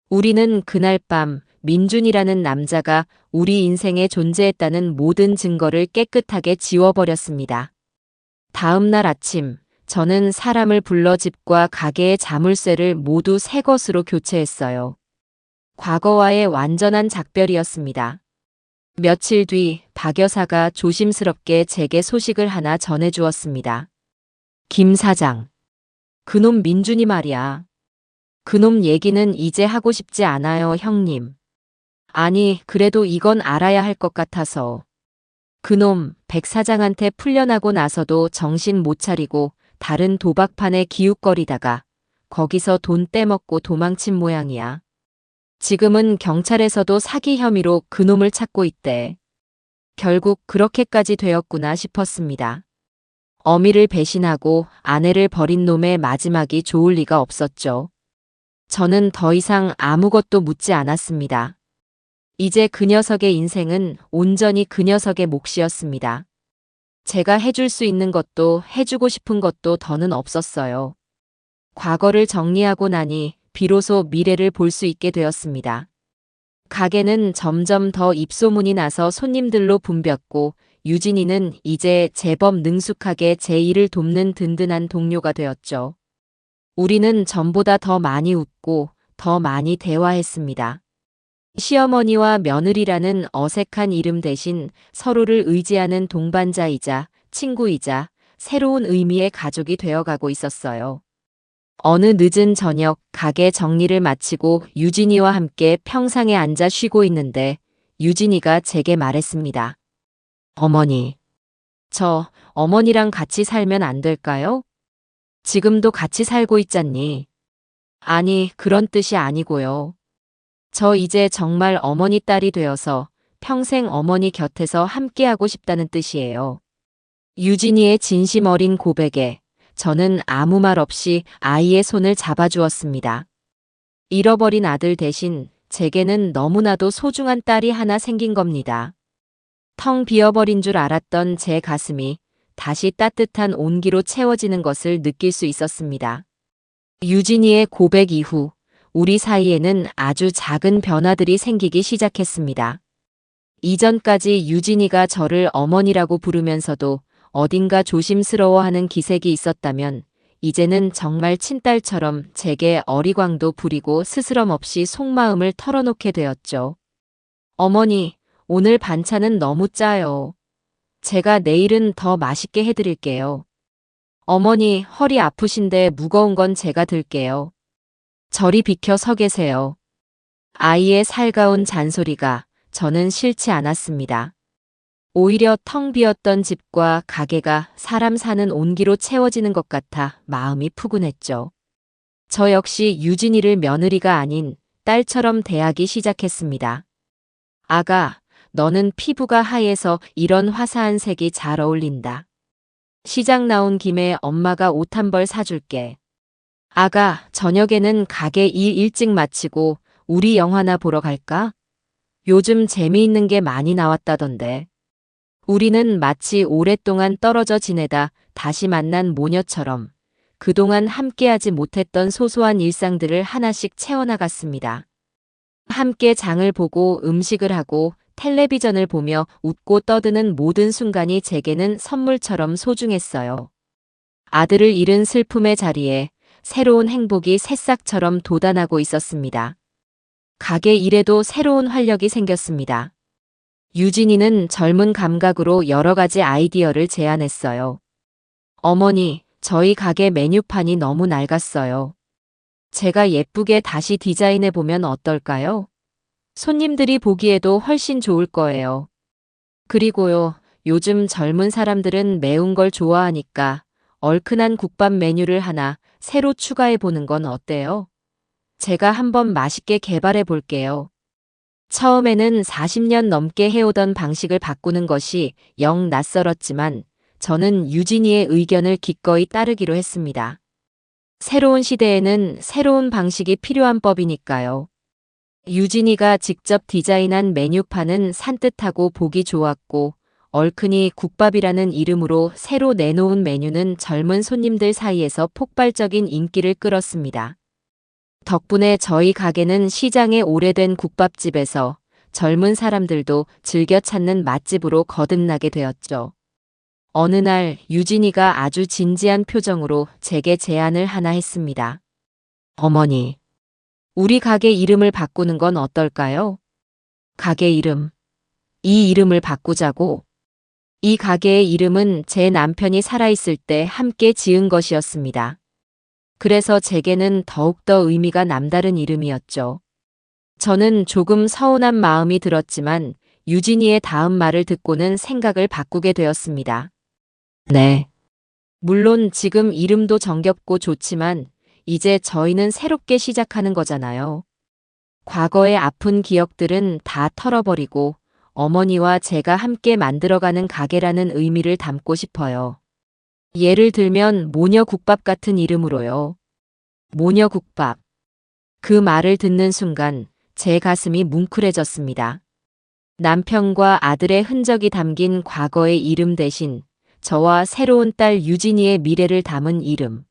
우리는 그날 밤 민준이라는 남자가 우리 인생에 존재했다는 모든 증거를 깨끗하게 지워버렸습니다. 다음 날 아침, 저는 사람을 불러 집과 가게의 자물쇠를 모두 새 것으로 교체했어요. 과거와의 완전한 작별이었습니다. 며칠 뒤 박 여사가 조심스럽게 제게 소식을 하나 전해주었습니다. 김 사장. 그놈 민준이 말이야. 그놈 얘기는 이제 하고 싶지 않아요, 형님. 아니, 그래도 이건 알아야 할 것 같아서. 그놈 백 사장한테 풀려나고 나서도 정신 못 차리고 다른 도박판에 기웃거리다가 거기서 돈 떼먹고 도망친 모양이야. 지금은 경찰에서도 사기 혐의로 그놈을 찾고 있대. 결국 그렇게까지 되었구나 싶었습니다. 어미를 배신하고 아내를 버린 놈의 마지막이 좋을 리가 없었죠. 저는 더 이상 아무것도 묻지 않았습니다. 이제 그 녀석의 인생은 온전히 그 녀석의 몫이었습니다. 제가 해줄 수 있는 것도 해주고 싶은 것도 더는 없었어요. 과거를 정리하고 나니 비로소 미래를 볼 수 있게 되었습니다. 가게는 점점 더 입소문이 나서 손님들로 붐볐고 유진이는 이제 제법 능숙하게 제 일을 돕는 든든한 동료가 되었죠. 우리는 전보다 더 많이 웃고 더 많이 대화했습니다. 시어머니와 며느리라는 어색한 이름 대신 서로를 의지하는 동반자이자 친구이자 새로운 의미의 가족이 되어가고 있었어요. 어느 늦은 저녁 가게 정리를 마치고 유진이와 함께 평상에 앉아 쉬고 있는데 유진이가 제게 말했습니다. 어머니, 저 어머니랑 같이 살면 안 될까요? 지금도 같이 살고 있잖니. 아니, 그런 뜻이 아니고요. 저 이제 정말 어머니 딸이 되어서 평생 어머니 곁에서 함께하고 싶다는 뜻이에요. 유진이의 진심 어린 고백에 저는 아무 말 없이 아이의 손을 잡아주었습니다. 잃어버린 아들 대신 제게는 너무나도 소중한 딸이 하나 생긴 겁니다. 텅 비어버린 줄 알았던 제 가슴이 다시 따뜻한 온기로 채워지는 것을 느낄 수 있었습니다. 유진이의 고백 이후 우리 사이에는 아주 작은 변화들이 생기기 시작했습니다. 이전까지 유진이가 저를 어머니라고 부르면서도 어딘가 조심스러워하는 기색이 있었다면 이제는 정말 친딸처럼 제게 어리광도 부리고 스스럼 없이 속마음을 털어놓게 되었죠. 어머니, 오늘 반찬은 너무 짜요. 제가 내일은 더 맛있게 해드릴게요. 어머니, 허리 아프신데 무거운 건 제가 들게요. 저리 비켜 서 계세요. 아이의 살가운 잔소리가 저는 싫지 않았습니다. 오히려 텅 비었던 집과 가게가 사람 사는 온기로 채워지는 것 같아 마음이 푸근했죠. 저 역시 유진이를 며느리가 아닌 딸처럼 대하기 시작했습니다. 아가, 너는 피부가 하얘서 이런 화사한 색이 잘 어울린다. 시장 나온 김에 엄마가 옷 한 벌 사줄게. 아가, 저녁에는 가게 일 일찍 마치고 우리 영화나 보러 갈까? 요즘 재미있는 게 많이 나왔다던데. 우리는 마치 오랫동안 떨어져 지내다 다시 만난 모녀처럼 그동안 함께하지 못했던 소소한 일상들을 하나씩 채워나갔습니다. 함께 장을 보고 음식을 하고 텔레비전을 보며 웃고 떠드는 모든 순간이 제게는 선물처럼 소중했어요. 아들을 잃은 슬픔의 자리에 새로운 행복이 새싹처럼 돋아나고 있었습니다. 가게 일에도 새로운 활력이 생겼습니다. 유진이는 젊은 감각으로 여러 가지 아이디어를 제안했어요. 어머니, 저희 가게 메뉴판이 너무 낡았어요. 제가 예쁘게 다시 디자인해보면 어떨까요? 손님들이 보기에도 훨씬 좋을 거예요. 그리고요, 요즘 젊은 사람들은 매운 걸 좋아하니까 얼큰한 국밥 메뉴를 하나 새로 추가해보는 건 어때요? 제가 한번 맛있게 개발해 볼게요. 처음에는 40년 넘게 해오던 방식을 바꾸는 것이 영 낯설었지만 저는 유진이의 의견을 기꺼이 따르기로 했습니다. 새로운 시대에는 새로운 방식이 필요한 법이니까요. 유진이가 직접 디자인한 메뉴판은 산뜻하고 보기 좋았고 얼큰이 국밥이라는 이름으로 새로 내놓은 메뉴는 젊은 손님들 사이에서 폭발적인 인기를 끌었습니다. 덕분에 저희 가게는 시장의 오래된 국밥집에서 젊은 사람들도 즐겨 찾는 맛집으로 거듭나게 되었죠. 어느 날 유진이가 아주 진지한 표정으로 제게 제안을 하나 했습니다. 어머니, 우리 가게 이름을 바꾸는 건 어떨까요? 가게 이름. 이 이름을 바꾸자고. 이 가게의 이름은 제 남편이 살아있을 때 함께 지은 것이었습니다. 그래서 제게는 더욱더 의미가 남다른 이름이었죠. 저는 조금 서운한 마음이 들었지만 유진이의 다음 말을 듣고는 생각을 바꾸게 되었습니다. 네. 물론 지금 이름도 정겹고 좋지만 이제 저희는 새롭게 시작하는 거잖아요. 과거의 아픈 기억들은 다 털어버리고 어머니와 제가 함께 만들어가는 가게라는 의미를 담고 싶어요. 예를 들면 모녀국밥 같은 이름으로요. 모녀국밥. 그 말을 듣는 순간 제 가슴이 뭉클해졌습니다. 남편과 아들의 흔적이 담긴 과거의 이름 대신 저와 새로운 딸 유진이의 미래를 담은 이름.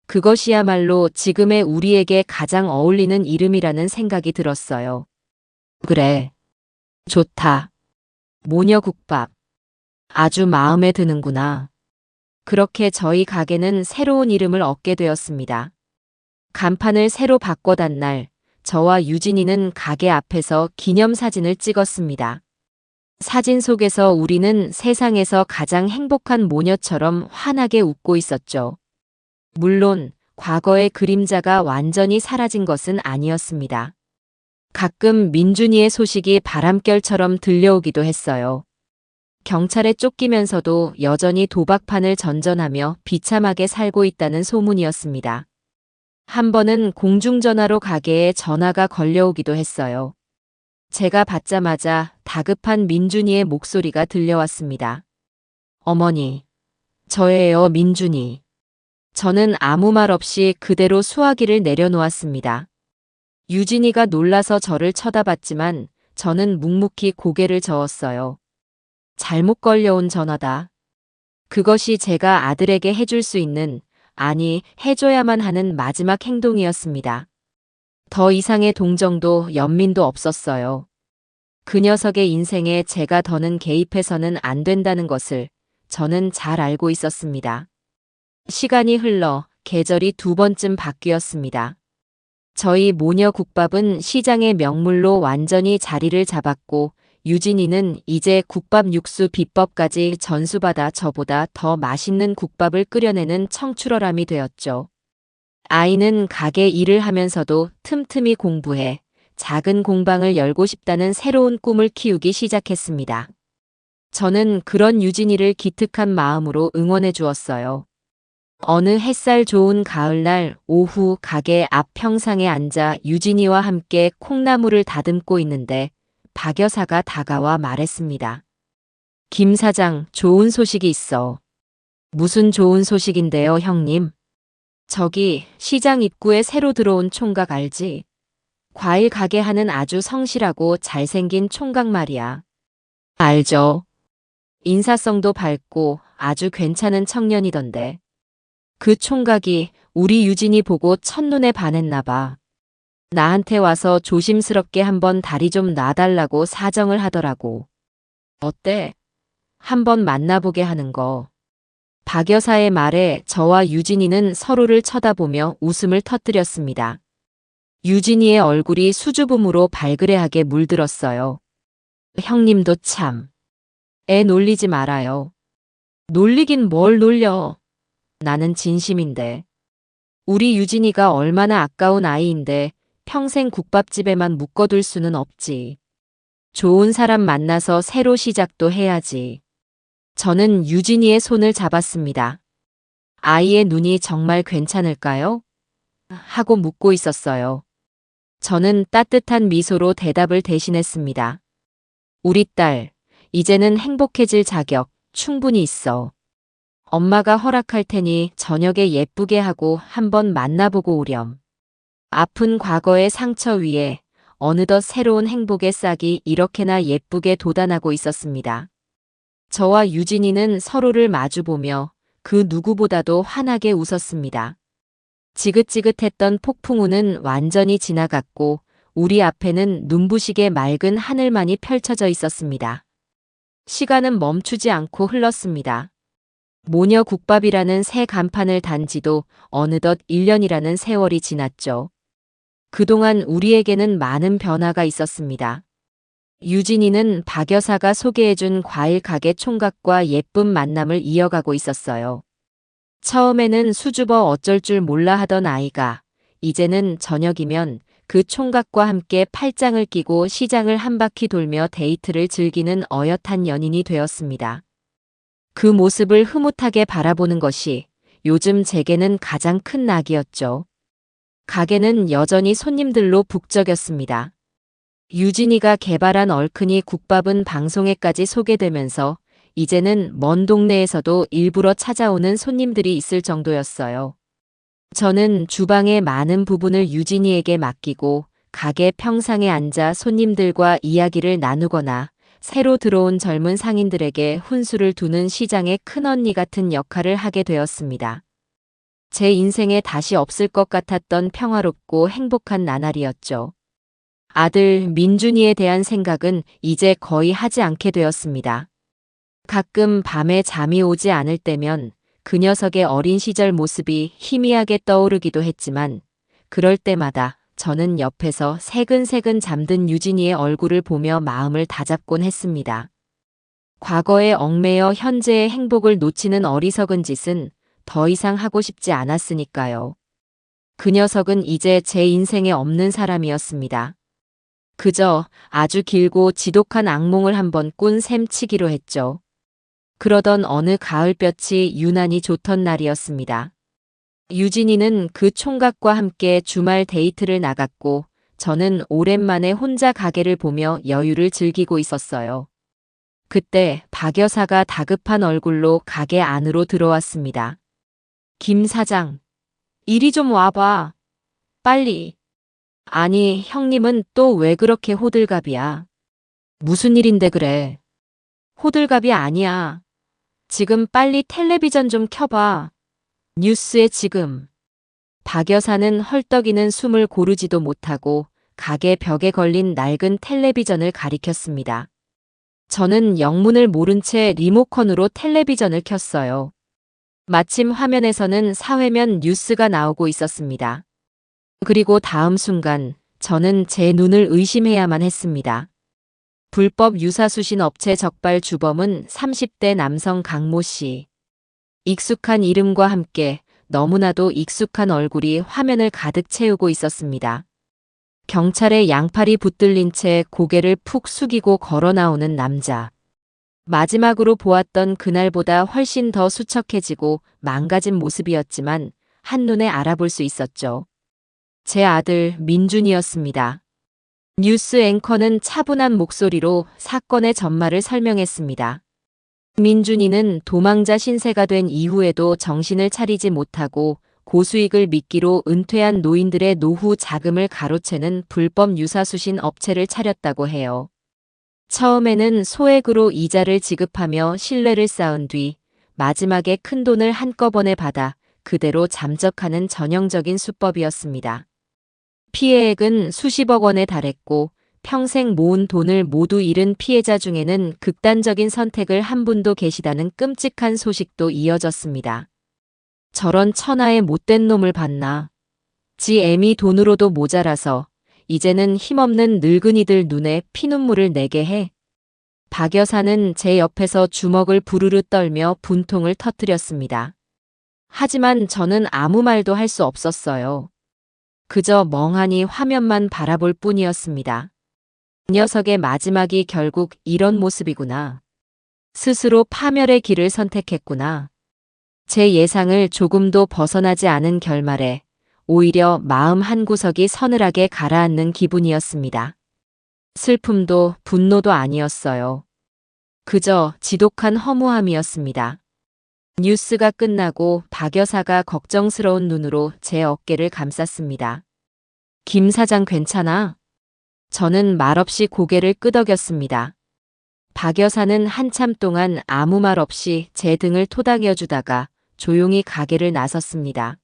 그것이야말로 지금의 우리에게 가장 어울리는 이름이라는 생각이 들었어요. 그래. 좋다. 모녀국밥. 아주 마음에 드는구나. 그렇게 저희 가게는 새로운 이름을 얻게 되었습니다. 간판을 새로 바꿔단 날, 저와 유진이는 가게 앞에서 기념사진을 찍었습니다. 사진 속에서 우리는 세상에서 가장 행복한 모녀처럼 환하게 웃고 있었죠. 물론 과거의 그림자가 완전히 사라진 것은 아니었습니다. 가끔 민준이의 소식이 바람결처럼 들려오기도 했어요. 경찰에 쫓기면서도 여전히 도박판을 전전하며 비참하게 살고 있다는 소문이었습니다. 한 번은 공중전화로 가게에 전화가 걸려오기도 했어요. 제가 받자마자 다급한 민준이의 목소리가 들려왔습니다. 어머니, 저예요, 민준이. 저는 아무 말 없이 그대로 수화기를 내려놓았습니다. 유진이가 놀라서 저를 쳐다봤지만 저는 묵묵히 고개를 저었어요. 잘못 걸려온 전화다. 그것이 제가 아들에게 해줄 수 있는, 아니, 해줘야만 하는 마지막 행동이었습니다. 더 이상의 동정도 연민도 없었어요. 그 녀석의 인생에 제가 더는 개입해서는 안 된다는 것을 저는 잘 알고 있었습니다. 시간이 흘러 계절이 두 번쯤 바뀌었습니다. 저희 모녀국밥은 시장의 명물로 완전히 자리를 잡았고 유진이는 이제 국밥 육수 비법까지 전수받아 저보다 더 맛있는 국밥을 끓여내는 청출어람이 되었죠. 아이는 가게 일을 하면서도 틈틈이 공부해 작은 공방을 열고 싶다는 새로운 꿈을 키우기 시작했습니다. 저는 그런 유진이를 기특한 마음으로 응원해 주었어요. 어느 햇살 좋은 가을날 오후 가게 앞 평상에 앉아 유진이와 함께 콩나물을 다듬고 있는데 박 여사가 다가와 말했습니다. 김 사장, 좋은 소식이 있어. 무슨 좋은 소식인데요, 형님? 저기 시장 입구에 새로 들어온 총각 알지? 과일 가게 하는 아주 성실하고 잘생긴 총각 말이야. 알죠. 인사성도 밝고 아주 괜찮은 청년이던데. 그 총각이 우리 유진이 보고 첫눈에 반했나 봐. 나한테 와서 조심스럽게 한번 다리 좀 놔달라고 사정을 하더라고. 어때? 한번 만나보게 하는 거. 박 여사의 말에 저와 유진이는 서로를 쳐다보며 웃음을 터뜨렸습니다. 유진이의 얼굴이 수줍음으로 발그레하게 물들었어요. 형님도 참. 애 놀리지 말아요. 놀리긴 뭘 놀려. 나는 진심인데. 우리 유진이가 얼마나 아까운 아이인데 평생 국밥집에만 묶어둘 수는 없지. 좋은 사람 만나서 새로 시작도 해야지. 저는 유진이의 손을 잡았습니다. 아이의 눈이 정말 괜찮을까요? 하고 묻고 있었어요. 저는 따뜻한 미소로 대답을 대신했습니다. 우리 딸, 이제는 행복해질 자격 충분히 있어. 엄마가 허락할 테니 저녁에 예쁘게 하고 한번 만나보고 오렴. 아픈 과거의 상처 위에 어느덧 새로운 행복의 싹이 이렇게나 예쁘게 돋아나고 있었습니다. 저와 유진이는 서로를 마주보며 그 누구보다도 환하게 웃었습니다. 지긋지긋했던 폭풍우는 완전히 지나갔고 우리 앞에는 눈부시게 맑은 하늘만이 펼쳐져 있었습니다. 시간은 멈추지 않고 흘렀습니다. 모녀 국밥이라는 새 간판을 단 지도 어느덧 1년이라는 세월이 지났죠. 그동안 우리에게는 많은 변화가 있었습니다. 유진이는 박 여사가 소개해준 과일 가게 총각과 예쁜 만남을 이어가고 있었어요. 처음에는 수줍어 어쩔 줄 몰라 하던 아이가 이제는 저녁이면 그 총각과 함께 팔짱을 끼고 시장을 한 바퀴 돌며 데이트를 즐기는 어엿한 연인이 되었습니다. 그 모습을 흐뭇하게 바라보는 것이 요즘 제게는 가장 큰 낙이었죠. 가게는 여전히 손님들로 북적였습니다. 유진이가 개발한 얼큰이 국밥은 방송에까지 소개되면서 이제는 먼 동네에서도 일부러 찾아오는 손님들이 있을 정도였어요. 저는 주방의 많은 부분을 유진이에게 맡기고 가게 평상에 앉아 손님들과 이야기를 나누거나 새로 들어온 젊은 상인들에게 훈수를 두는 시장의 큰언니 같은 역할을 하게 되었습니다. 제 인생에 다시 없을 것 같았던 평화롭고 행복한 나날이었죠. 아들 민준이에 대한 생각은 이제 거의 하지 않게 되었습니다. 가끔 밤에 잠이 오지 않을 때면 그 녀석의 어린 시절 모습이 희미하게 떠오르기도 했지만 그럴 때마다 저는 옆에서 새근새근 잠든 유진이의 얼굴을 보며 마음을 다잡곤 했습니다. 과거에 얽매여 현재의 행복을 놓치는 어리석은 짓은 더 이상 하고 싶지 않았으니까요. 그 녀석은 이제 제 인생에 없는 사람이었습니다. 그저 아주 길고 지독한 악몽을 한번 꾼 셈치기로 했죠. 그러던 어느 가을볕이 유난히 좋던 날이었습니다. 유진이는 그 총각과 함께 주말 데이트를 나갔고 저는 오랜만에 혼자 가게를 보며 여유를 즐기고 있었어요. 그때 박 여사가 다급한 얼굴로 가게 안으로 들어왔습니다. 김 사장, 이리 좀 와봐. 빨리. 아니, 형님은 또 왜 그렇게 호들갑이야? 무슨 일인데 그래? 호들갑이 아니야. 지금 빨리 텔레비전 좀 켜봐. 뉴스에 지금. 박 여사는 헐떡이는 숨을 고르지도 못하고 가게 벽에 걸린 낡은 텔레비전을 가리켰습니다. 저는 영문을 모른 채 리모컨으로 텔레비전을 켰어요. 마침 화면에서는 사회면 뉴스가 나오고 있었습니다. 그리고 다음 순간 저는 제 눈을 의심해야만 했습니다. 불법 유사수신 업체 적발 주범은 30대 남성 강모 씨. 익숙한 이름과 함께 너무나도 익숙한 얼굴이 화면을 가득 채우고 있었습니다. 경찰의 양팔이 붙들린 채 고개를 푹 숙이고 걸어 나오는 남자. 마지막으로 보았던 그날보다 훨씬 더 수척해지고 망가진 모습이었지만 한눈에 알아볼 수 있었죠. 제 아들 민준이었습니다. 뉴스 앵커는 차분한 목소리로 사건의 전말을 설명했습니다. 민준이는 도망자 신세가 된 이후에도 정신을 차리지 못하고 고수익을 미끼로 은퇴한 노인들의 노후 자금을 가로채는 불법 유사수신 업체를 차렸다고 해요. 처음에는 소액으로 이자를 지급하며 신뢰를 쌓은 뒤 마지막에 큰돈을 한꺼번에 받아 그대로 잠적하는 전형적인 수법이었습니다. 피해액은 수십억 원에 달했고 평생 모은 돈을 모두 잃은 피해자 중에는 극단적인 선택을 한 분도 계시다는 끔찍한 소식도 이어졌습니다. 저런 천하의 못된 놈을 봤나. 지 애미 돈으로도 모자라서 이제는 힘없는 늙은이들 눈에 피눈물을 내게 해. 박 여사는 제 옆에서 주먹을 부르르 떨며 분통을 터뜨렸습니다. 하지만 저는 아무 말도 할 수 없었어요. 그저 멍하니 화면만 바라볼 뿐이었습니다. 녀석의 마지막이 결국 이런 모습이구나. 스스로 파멸의 길을 선택했구나. 제 예상을 조금도 벗어나지 않은 결말에 오히려 마음 한구석이 서늘하게 가라앉는 기분이었습니다. 슬픔도 분노도 아니었어요. 그저 지독한 허무함이었습니다. 뉴스가 끝나고 박 여사가 걱정스러운 눈으로 제 어깨를 감쌌습니다. 김 사장 괜찮아? 저는 말없이 고개를 끄덕였습니다. 박 여사는 한참 동안 아무 말 없이 제 등을 토닥여주다가 조용히 가게를 나섰습니다.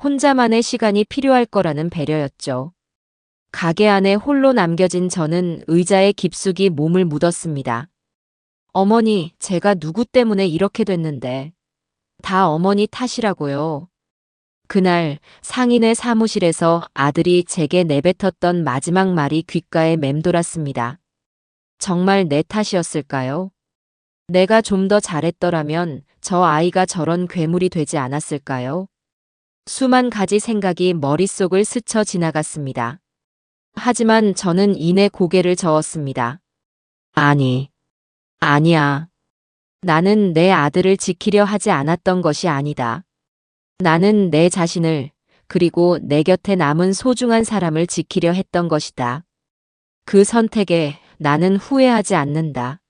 혼자만의 시간이 필요할 거라는 배려였죠. 가게 안에 홀로 남겨진 저는 의자에 깊숙이 몸을 묻었습니다. 어머니, 제가 누구 때문에 이렇게 됐는데. 다 어머니 탓이라고요. 그날 상인의 사무실에서 아들이 제게 내뱉었던 마지막 말이 귓가에 맴돌았습니다. 정말 내 탓이었을까요? 내가 좀 더 잘했더라면 저 아이가 저런 괴물이 되지 않았을까요? 수만 가지 생각이 머릿속을 스쳐 지나갔습니다. 하지만 저는 이내 고개를 저었습니다. 아니야. 나는 내 아들을 지키려 하지 않았던 것이 아니다. 나는 내 자신을, 그리고 내 곁에 남은 소중한 사람을 지키려 했던 것이다. 그 선택에 나는 후회하지 않는다.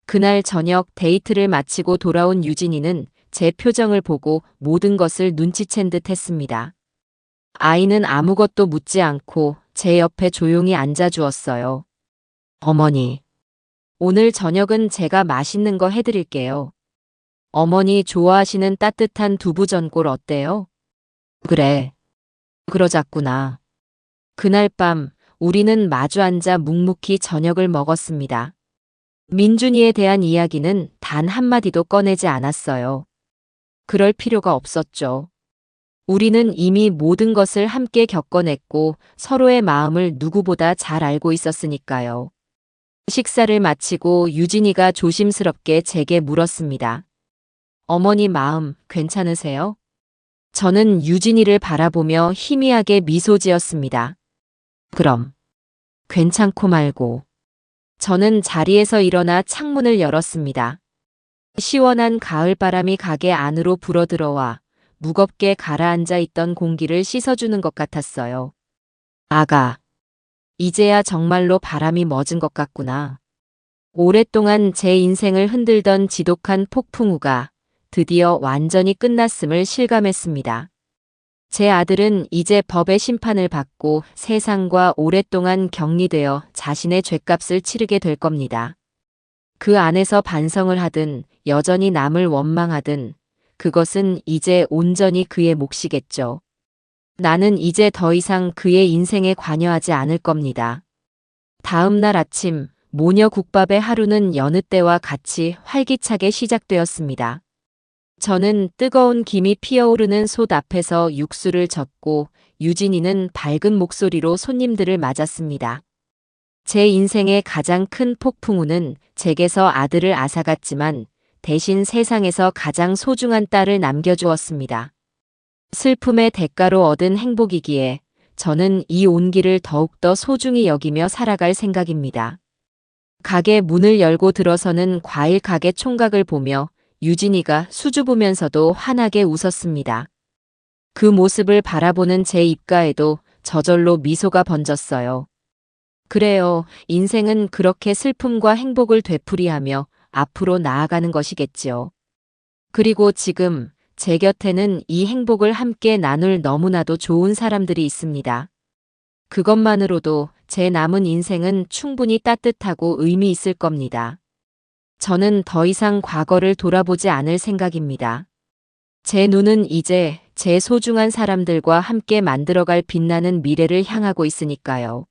그날 저녁 데이트를 마치고 돌아온 유진이는 제 표정을 보고 모든 것을 눈치챈 듯 했습니다. 아이는 아무것도 묻지 않고 제 옆에 조용히 앉아주었어요. 어머니, 오늘 저녁은 제가 맛있는 거 해드릴게요. 어머니 좋아하시는 따뜻한 두부전골 어때요? 그래, 그러자꾸나. 그날 밤 우리는 마주 앉아 묵묵히 저녁을 먹었습니다. 민준이에 대한 이야기는 단 한마디도 꺼내지 않았어요. 그럴 필요가 없었죠. 우리는 이미 모든 것을 함께 겪어냈고 서로의 마음을 누구보다 잘 알고 있었으니까요. 식사를 마치고 유진이가 조심스럽게 제게 물었습니다. 어머니 마음 괜찮으세요? 저는 유진이를 바라보며 희미하게 미소 지었습니다. 그럼 괜찮고 말고. 저는 자리에서 일어나 창문을 열었습니다. 시원한 가을바람이 가게 안으로 불어들어와 무겁게 가라앉아 있던 공기를 씻어주는 것 같았어요. 아가, 이제야 정말로 바람이 멎은 것 같구나. 오랫동안 제 인생을 흔들던 지독한 폭풍우가 드디어 완전히 끝났음을 실감했습니다. 제 아들은 이제 법의 심판을 받고 세상과 오랫동안 격리되어 자신의 죗값을 치르게 될 겁니다. 그 안에서 반성을 하든 여전히 남을 원망하든 그것은 이제 온전히 그의 몫이겠죠. 나는 이제 더 이상 그의 인생에 관여하지 않을 겁니다. 다음 날 아침 모녀 국밥의 하루는 여느 때와 같이 활기차게 시작되었습니다. 저는 뜨거운 김이 피어오르는 솥 앞에서 육수를 젓고 유진이는 밝은 목소리로 손님들을 맞았습니다. 제 인생의 가장 큰 폭풍우는 제게서 아들을 앗아갔지만 대신 세상에서 가장 소중한 딸을 남겨주었습니다. 슬픔의 대가로 얻은 행복이기에 저는 이 온기를 더욱더 소중히 여기며 살아갈 생각입니다. 가게 문을 열고 들어서는 과일 가게 총각을 보며 유진이가 수줍으면서도 환하게 웃었습니다. 그 모습을 바라보는 제 입가에도 저절로 미소가 번졌어요. 그래요. 인생은 그렇게 슬픔과 행복을 되풀이하며 앞으로 나아가는 것이겠지요. 그리고 지금 제 곁에는 이 행복을 함께 나눌 너무나도 좋은 사람들이 있습니다. 그것만으로도 제 남은 인생은 충분히 따뜻하고 의미 있을 겁니다. 저는 더 이상 과거를 돌아보지 않을 생각입니다. 제 눈은 이제 제 소중한 사람들과 함께 만들어갈 빛나는 미래를 향하고 있으니까요.